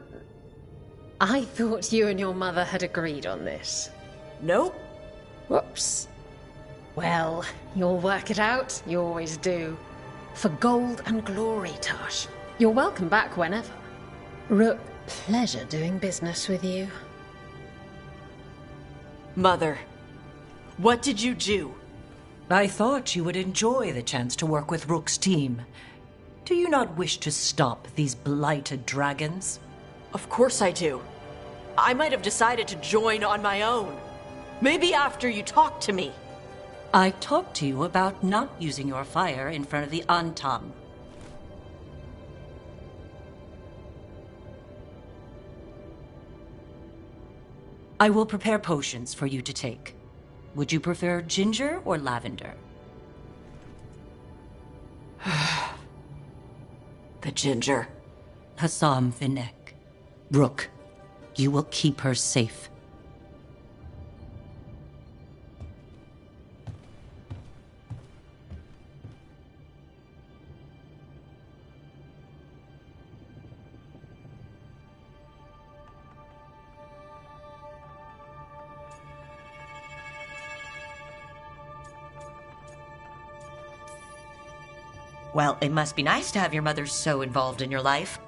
I thought you and your mother had agreed on this. Nope. Whoops. Well, you'll work it out. You always do. For gold and glory, Tosh. You're welcome back whenever. Rook, pleasure doing business with you. Mother, what did you do? I thought you would enjoy the chance to work with Rook's team. Do you not wish to stop these blighted dragons? Of course I do. I might have decided to join on my own. Maybe after you talked to me. I talked to you about not using your fire in front of the Antam. I will prepare potions for you to take. Would you prefer ginger or lavender? The ginger. Hassam Vinek. Rook, you will keep her safe. Well, it must be nice to have your mother so involved in your life.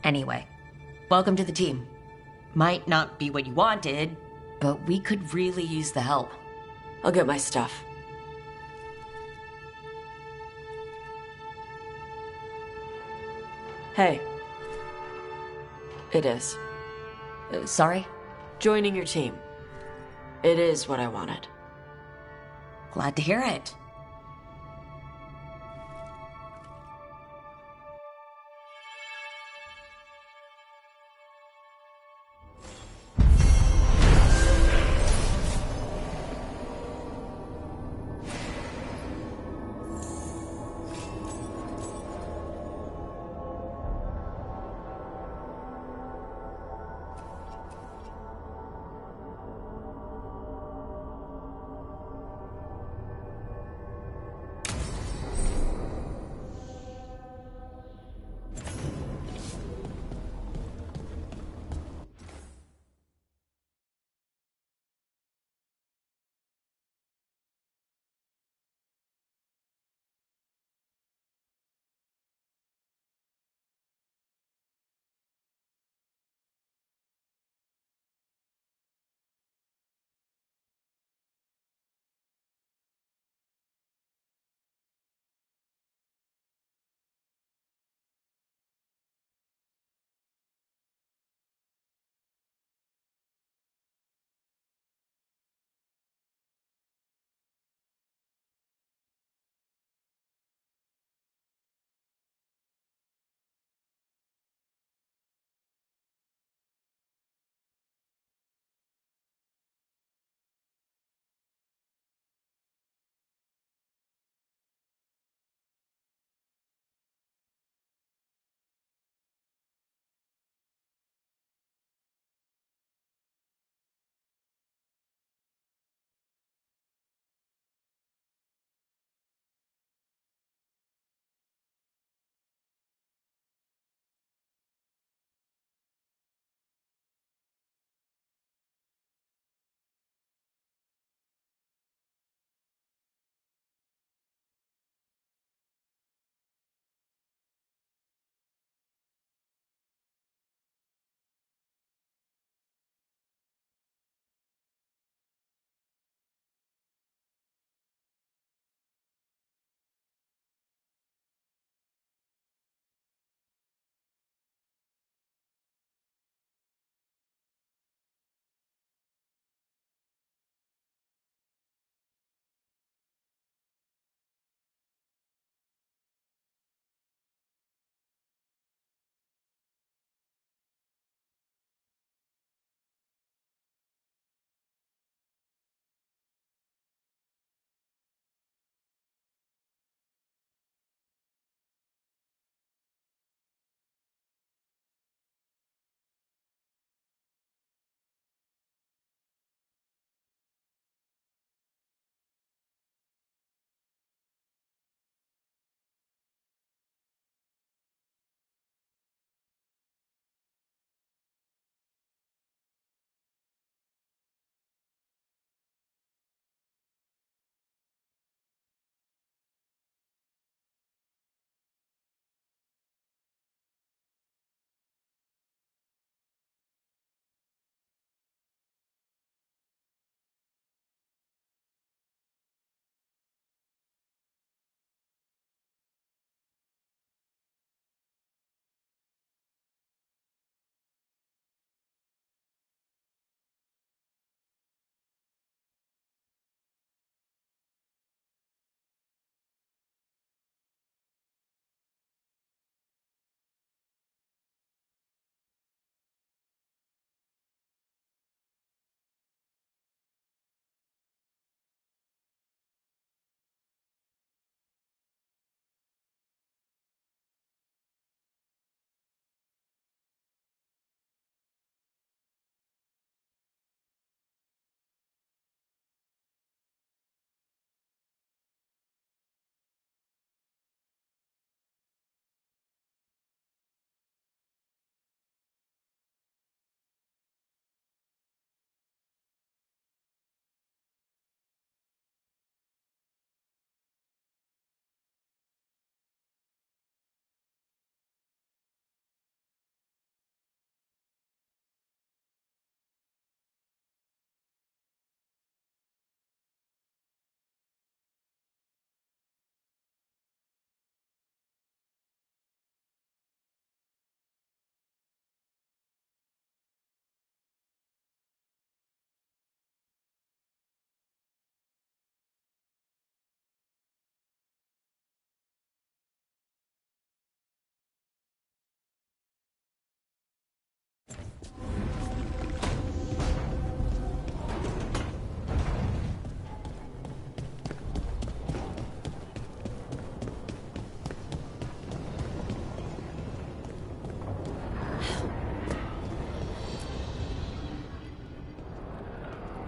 Anyway, welcome to the team. Might not be what you wanted, but we could really use the help. I'll get my stuff. Hey. It is. Sorry? Joining your team. It is what I wanted. Glad to hear it.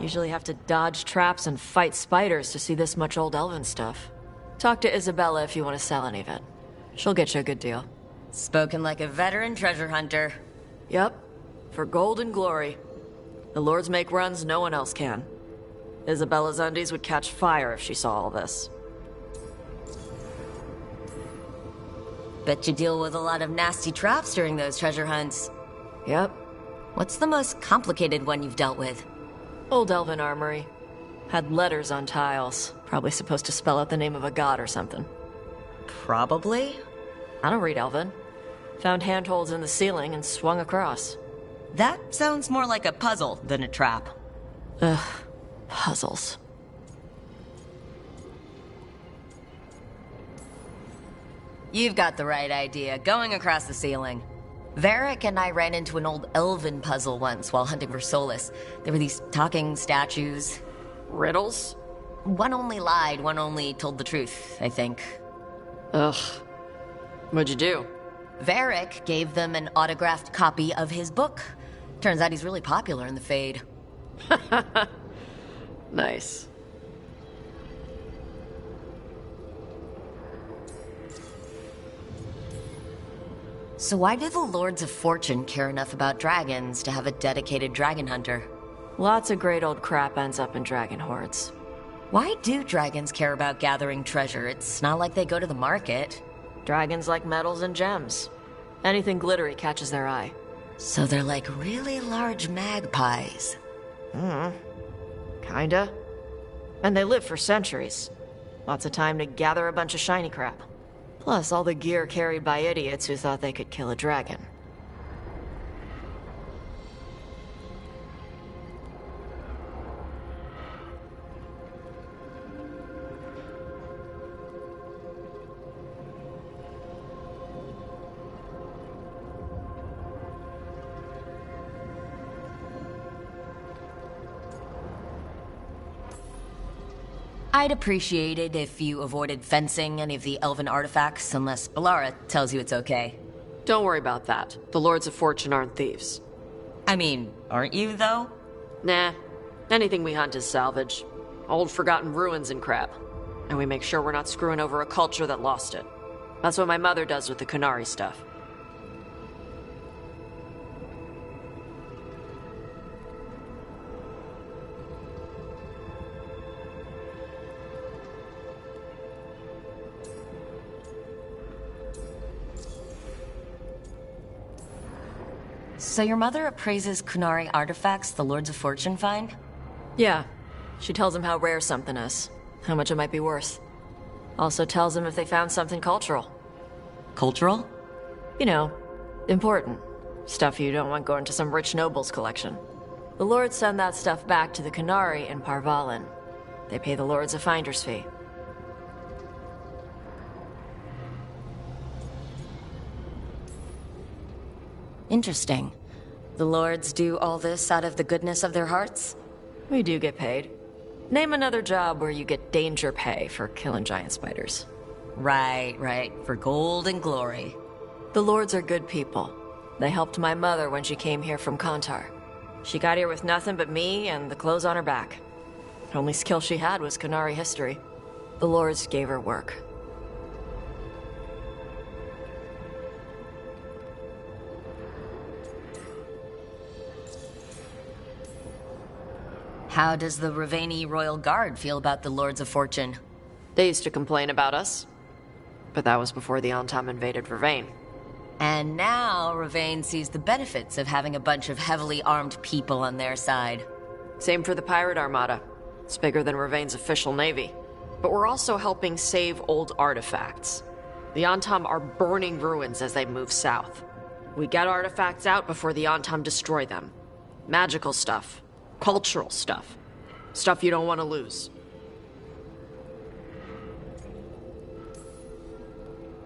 Usually have to dodge traps and fight spiders to see this much old elven stuff. Talk to Isabella if you want to sell any of it. She'll get you a good deal. Spoken like a veteran treasure hunter. Yep. For gold and glory. The lords make runs no one else can. Isabella's undies would catch fire if she saw all this. Bet you deal with a lot of nasty traps during those treasure hunts. Yep. What's the most complicated one you've dealt with? Old elven armory. Had letters on tiles. Probably supposed to spell out the name of a god or something. Probably? I don't read elven. Found handholds in the ceiling and swung across. That sounds more like a puzzle than a trap. Ugh. Puzzles. You've got the right idea. Going across the ceiling. Varric and I ran into an old elven puzzle once while hunting for Solus. There were these talking statues. Riddles? One only lied, one only told the truth, I think. Ugh. What'd you do? Varric gave them an autographed copy of his book. Turns out he's really popular in the Fade. Nice. So why do the Lords of Fortune care enough about dragons to have a dedicated dragon hunter? Lots of great old crap ends up in dragon hordes. Why do dragons care about gathering treasure? It's not like they go to the market. Dragons like metals and gems. Anything glittery catches their eye. So they're like really large magpies. Kinda. And they live for centuries. Lots of time to gather a bunch of shiny crap. Plus all the gear carried by idiots who thought they could kill a dragon. I'd appreciate it if you avoided fencing any of the elven artifacts, unless Bellara tells you it's okay. Don't worry about that. The Lords of Fortune aren't thieves. I mean, aren't you, though? Nah. Anything we hunt is salvage. Old forgotten ruins and crap. And we make sure we're not screwing over a culture that lost it. That's what my mother does with the Qunari stuff. So your mother appraises Qunari artifacts the Lords of Fortune find? Yeah. She tells them how rare something is, how much it might be worth. Also tells them if they found something cultural. Cultural? You know, important. Stuff you don't want going to some rich noble's collection. The Lords send that stuff back to the Qunari in Parvalin. They pay the Lords a finder's fee. Interesting. The Lords do all this out of the goodness of their hearts? We do get paid. Name another job where you get danger pay for killing giant spiders. Right. For gold and glory. The Lords are good people. They helped my mother when she came here from Kontar. She got here with nothing but me and the clothes on her back. Only skill she had was Qunari history. The Lords gave her work. How does the Rivaini Royal Guard feel about the Lords of Fortune? They used to complain about us. But that was before the Antam invaded Rivain. And now Rivain sees the benefits of having a bunch of heavily armed people on their side. Same for the Pirate Armada. It's bigger than Rivain's official navy. But we're also helping save old artifacts. The Antam are burning ruins as they move south. We get artifacts out before the Antam destroy them. Magical stuff. Cultural stuff. Stuff you don't want to lose.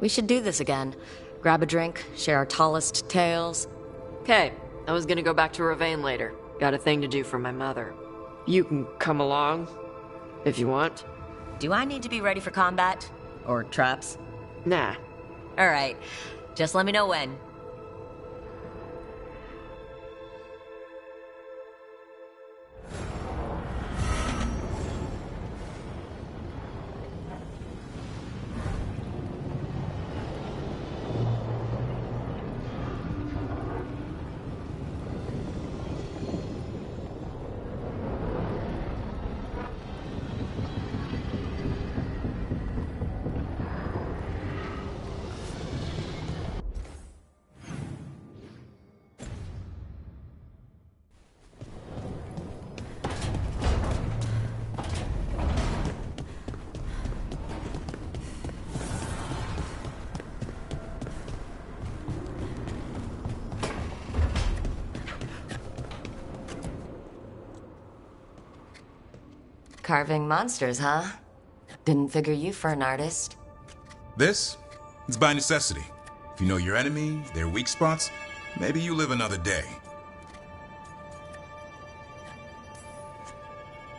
We should do this again. Grab a drink, share our tallest tales. Okay, I was gonna go back to Rivain later. Got a thing to do for my mother. You can come along, if you want. Do I need to be ready for combat? Or traps? Nah. Alright, just let me know when. Carving monsters, huh? Didn't figure you for an artist. This? It's by necessity. If you know your enemy, their weak spots, maybe you live another day.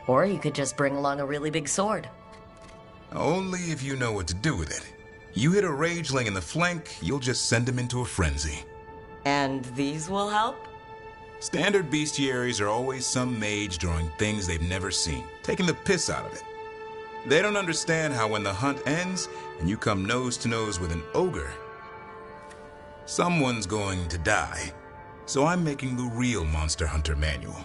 Or you could just bring along a really big sword. Only if you know what to do with it. You hit a rageling in the flank, you'll just send him into a frenzy. And these will help? Standard bestiaries are always some mage drawing things they've never seen, taking the piss out of it. They don't understand how when the hunt ends and you come nose to nose with an ogre, someone's going to die. So I'm making the real Monster Hunter manual.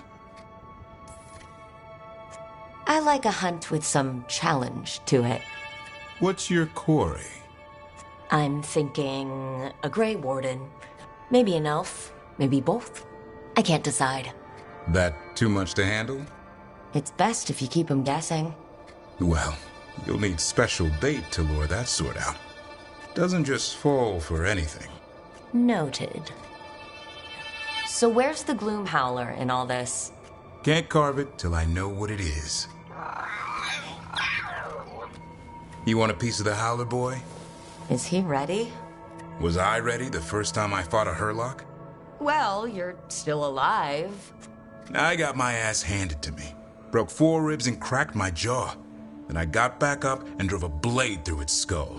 I like a hunt with some challenge to it. What's your quarry? I'm thinking a Grey Warden. Maybe an elf. Maybe both. I can't decide. That too much to handle? It's best if you keep them guessing. Well, you'll need special bait to lure that sort out. Doesn't just fall for anything. Noted. So where's the Gloom Howler in all this? Can't carve it till I know what it is. You want a piece of the Howler boy? Is he ready? Was I ready the first time I fought a Hurlock? Well, you're still alive. I got my ass handed to me. Broke 4 ribs and cracked my jaw. Then I got back up and drove a blade through its skull.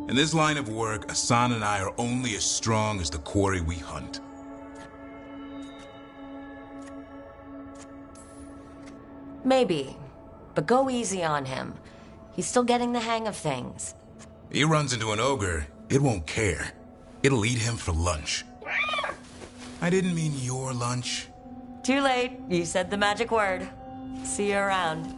In this line of work, Asan and I are only as strong as the quarry we hunt. Maybe, but go easy on him. He's still getting the hang of things. He runs into an ogre, it won't care. It'll eat him for lunch. I didn't mean your lunch. Too late. You said the magic word. See you around.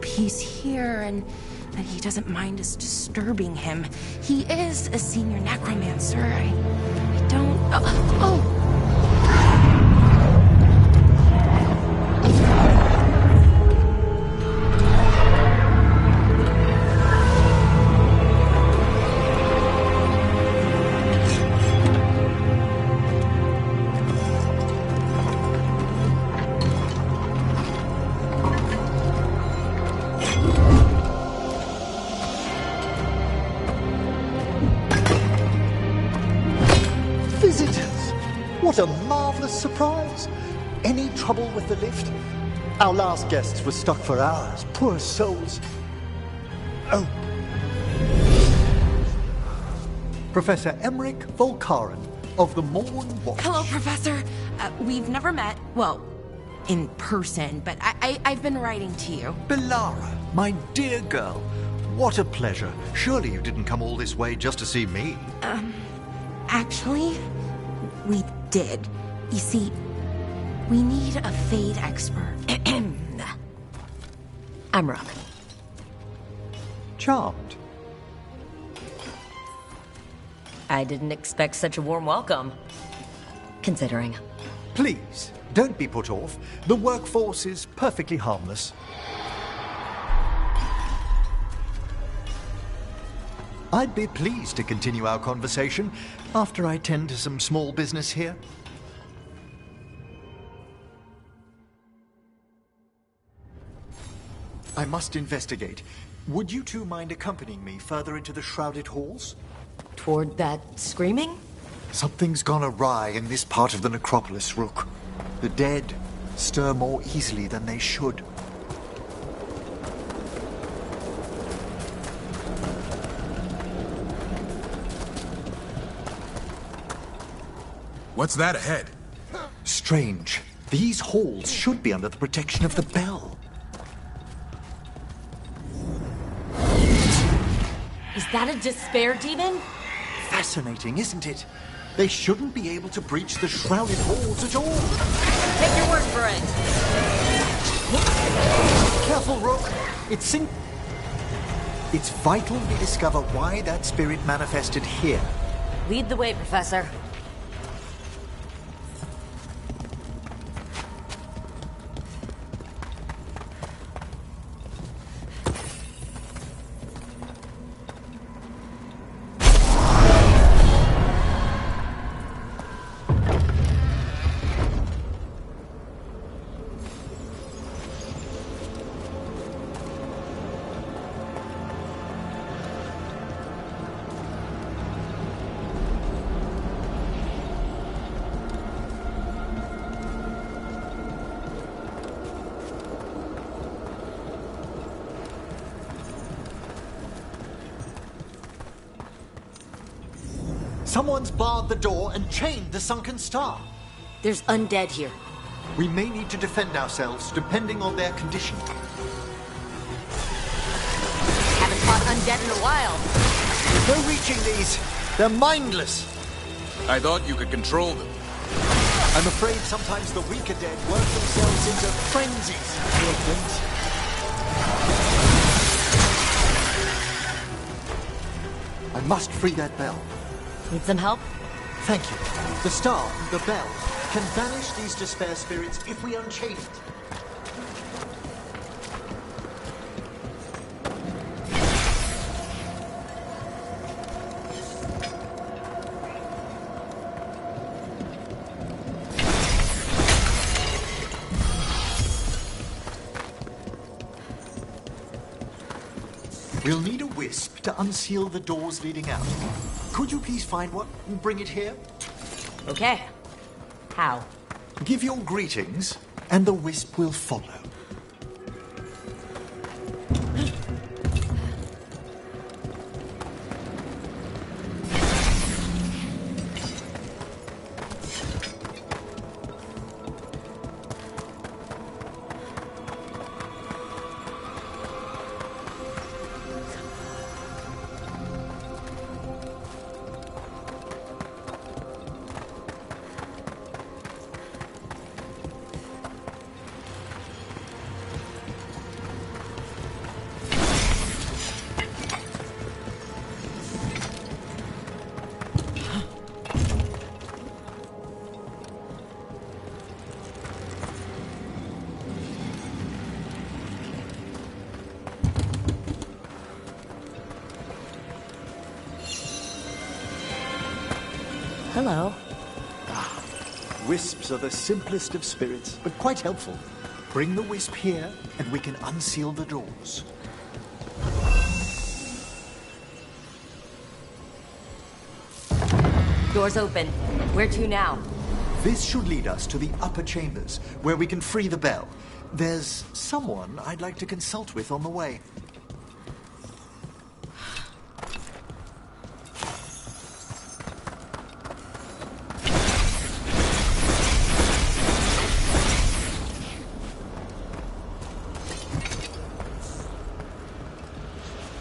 He's here and that he doesn't mind us disturbing him. He is a senior necromancer. I don't... Oh! What a marvelous surprise! Any trouble with the lift? Our last guests were stuck for hours. Poor souls. Oh. Professor Emmerich Volkaren of the Morn Watch. Hello, Professor. We've never met. Well, in person, but I've been writing to you. Belara, my dear girl. What a pleasure. Surely you didn't come all this way just to see me. Actually, we did. You see, we need a Fade expert. I'm Rook. Charmed. I didn't expect such a warm welcome. Considering. Please, Don't be put off. The workforce is perfectly harmless. I'd be pleased to continue our conversation after I tend to some small business here. I must investigate. Would you two mind accompanying me further into the shrouded halls? Toward that screaming? Something's gone awry in this part of the necropolis, Rook. The dead stir more easily than they should. What's that ahead? Strange. These halls should be under the protection of the bell. Is that a despair demon? Fascinating, isn't it? They shouldn't be able to breach the shrouded halls at all. Take your word for it. Careful, Rook. It's vital we discover why that spirit manifested here. Lead the way, Professor. Someone's barred the door and chained the sunken star. There's undead here. We may need to defend ourselves, depending on their condition. Haven't fought undead in a while. No reaching these. They're mindless. I thought you could control them. I'm afraid sometimes the weaker dead work themselves into frenzies. I must free that bell. Need some help? Thank you. The star, the bell, can banish these despair spirits if we unchain it. We'll need a wisp to unseal the doors leading out. Could you please find one and bring it here? Okay. How? Give your greetings, and the wisp will follow. Hello. Wisps are the simplest of spirits, but quite helpful. Bring the wisp here, and we can unseal the doors. Doors open. Where to now? This should lead us to the upper chambers, where we can free the bell. There's someone I'd like to consult with on the way.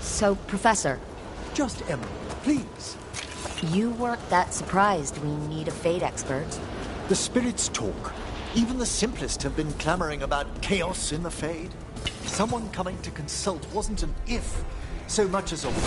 So, Professor. Just Emerald, please. You weren't that surprised we need a Fate expert. The spirits talk. Even the simplest have been clamoring about chaos in the Fade. Someone coming to consult wasn't an if, so much as a when.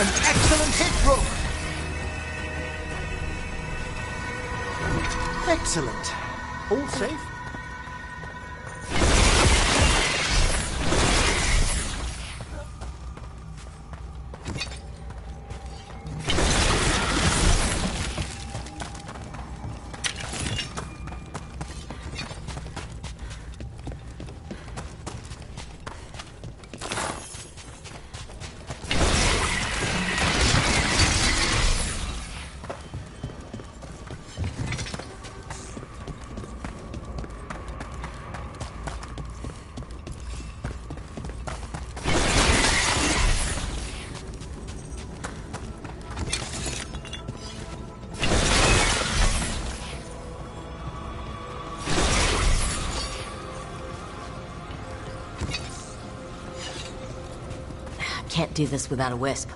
An excellent hit, Rook! Excellent. All safe? Can't do this without a wisp.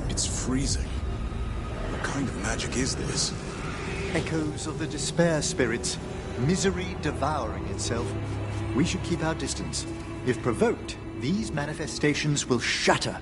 It's freezing. What kind of magic is this? Echoes of the despair spirits, misery devouring itself. We should keep our distance. If provoked, these manifestations will shatter.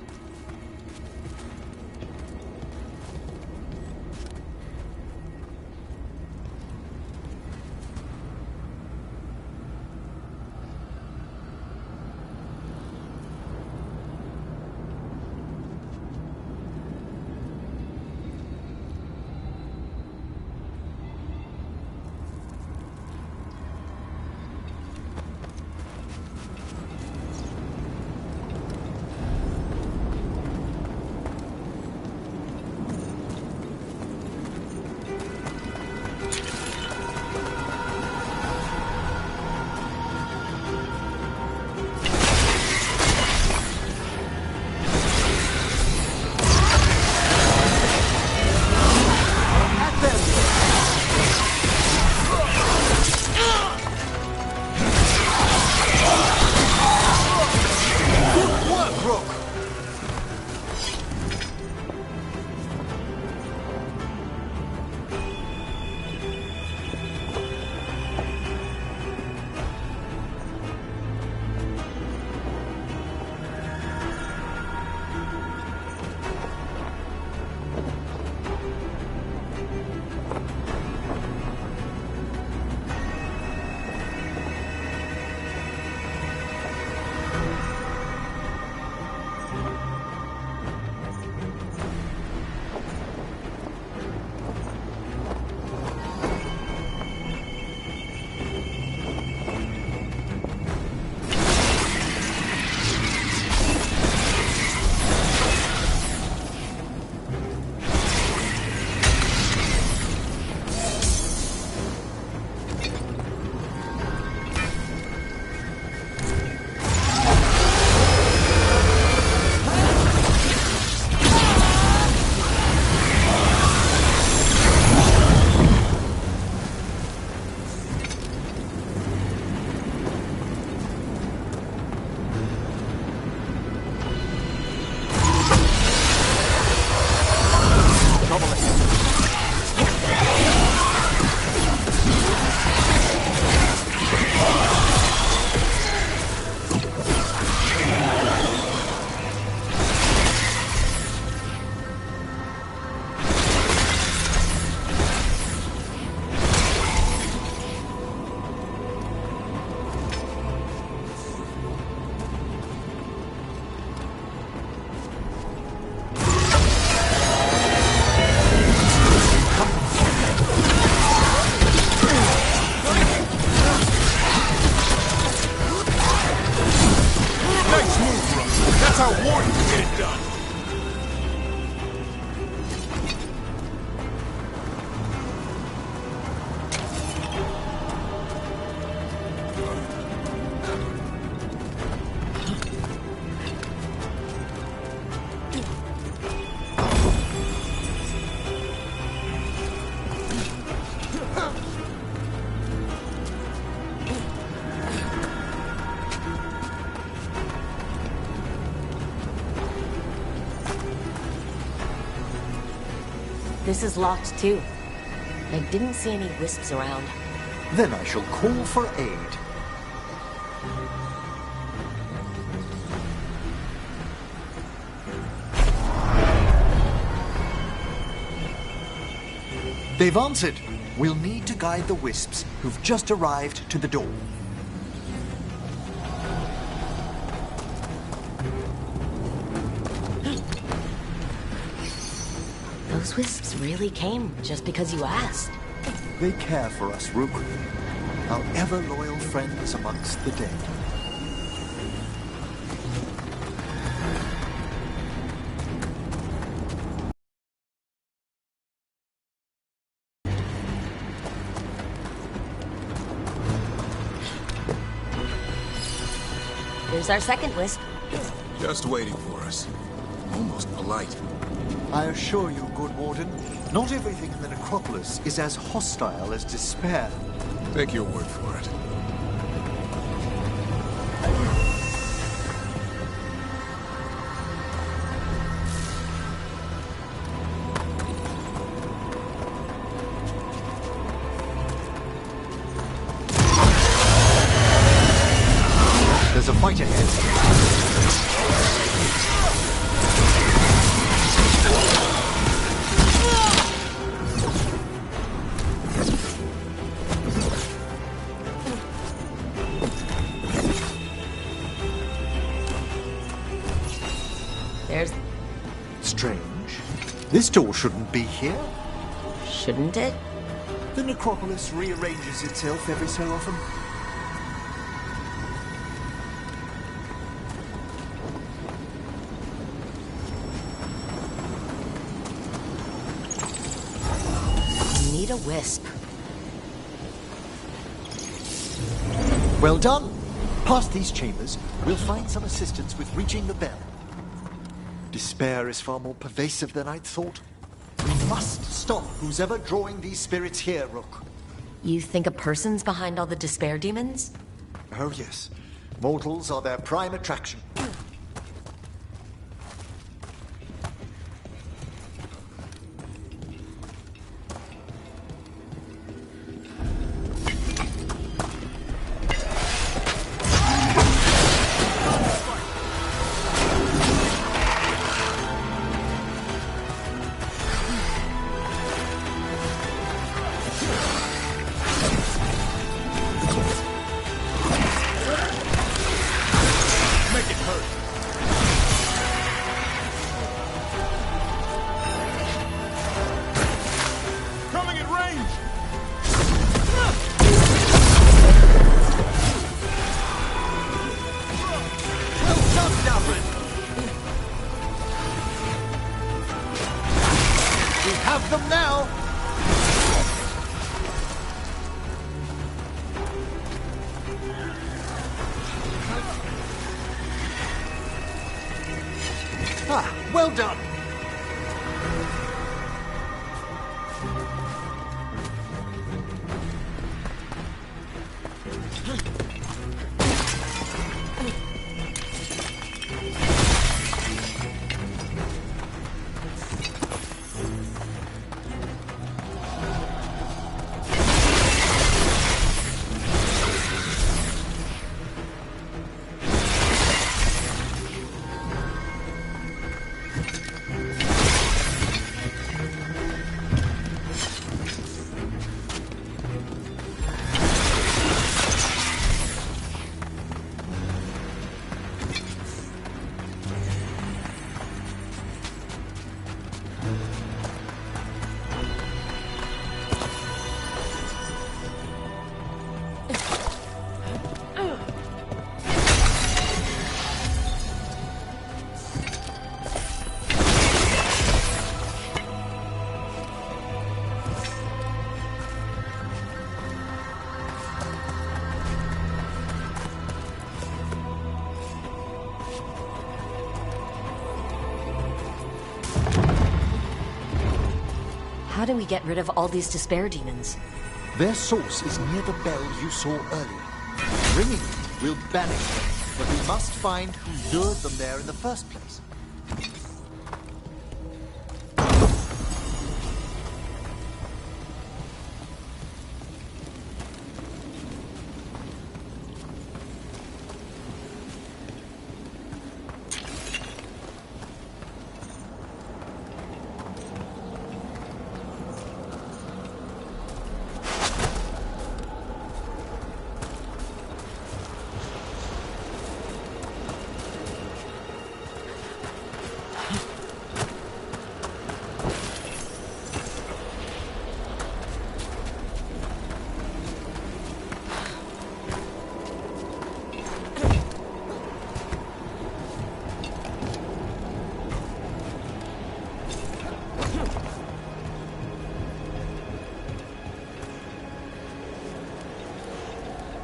This is locked too. I didn't see any wisps around. Then I shall call for aid. They've answered. We'll need to guide the wisps who've just arrived to the door. Those wisps really came just because you asked. They care for us, Rook. Our ever-loyal friends amongst the dead. Here's our second wisp. Just waiting for us. Almost polite. I assure you, good Warden, not everything in the necropolis is as hostile as despair. Take your word for it. There's a fight ahead. There's... Strange. This door shouldn't be here. Shouldn't it? The necropolis rearranges itself every so often. Need a wisp. Well done. Past these chambers, we'll find some assistance with reaching the bell. Despair is far more pervasive than I'd thought. We must stop who's ever drawing these spirits here, Rook. You think a person's behind all the despair demons? Oh yes. Mortals are their prime attraction. Well done! How do we get rid of all these despair demons? Their source is near the bell you saw earlier. Ringing it will banish them, but we must find who lured them there in the first place.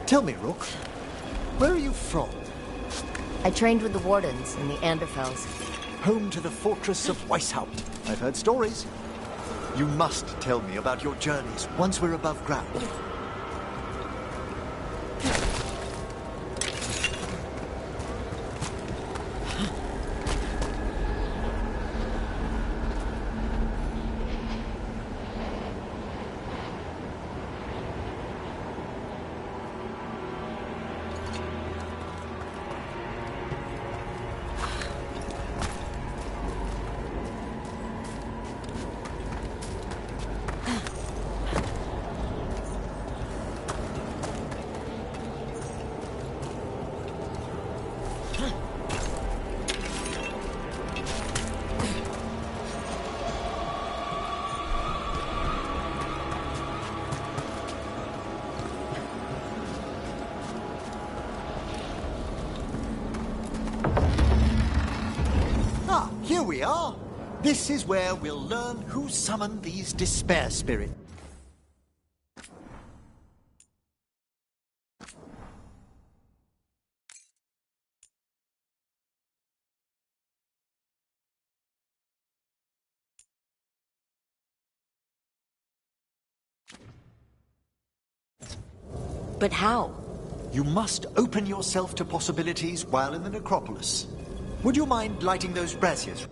Tell me, Rook, where are you from? I trained with the Wardens in the Anderfels. Home to the fortress of Weishaupt. I've heard stories. You must tell me about your journeys once we're above ground. Here we are. This is where we'll learn who summoned these despair spirits. But how? You must open yourself to possibilities while in the necropolis. Would you mind lighting those braziers?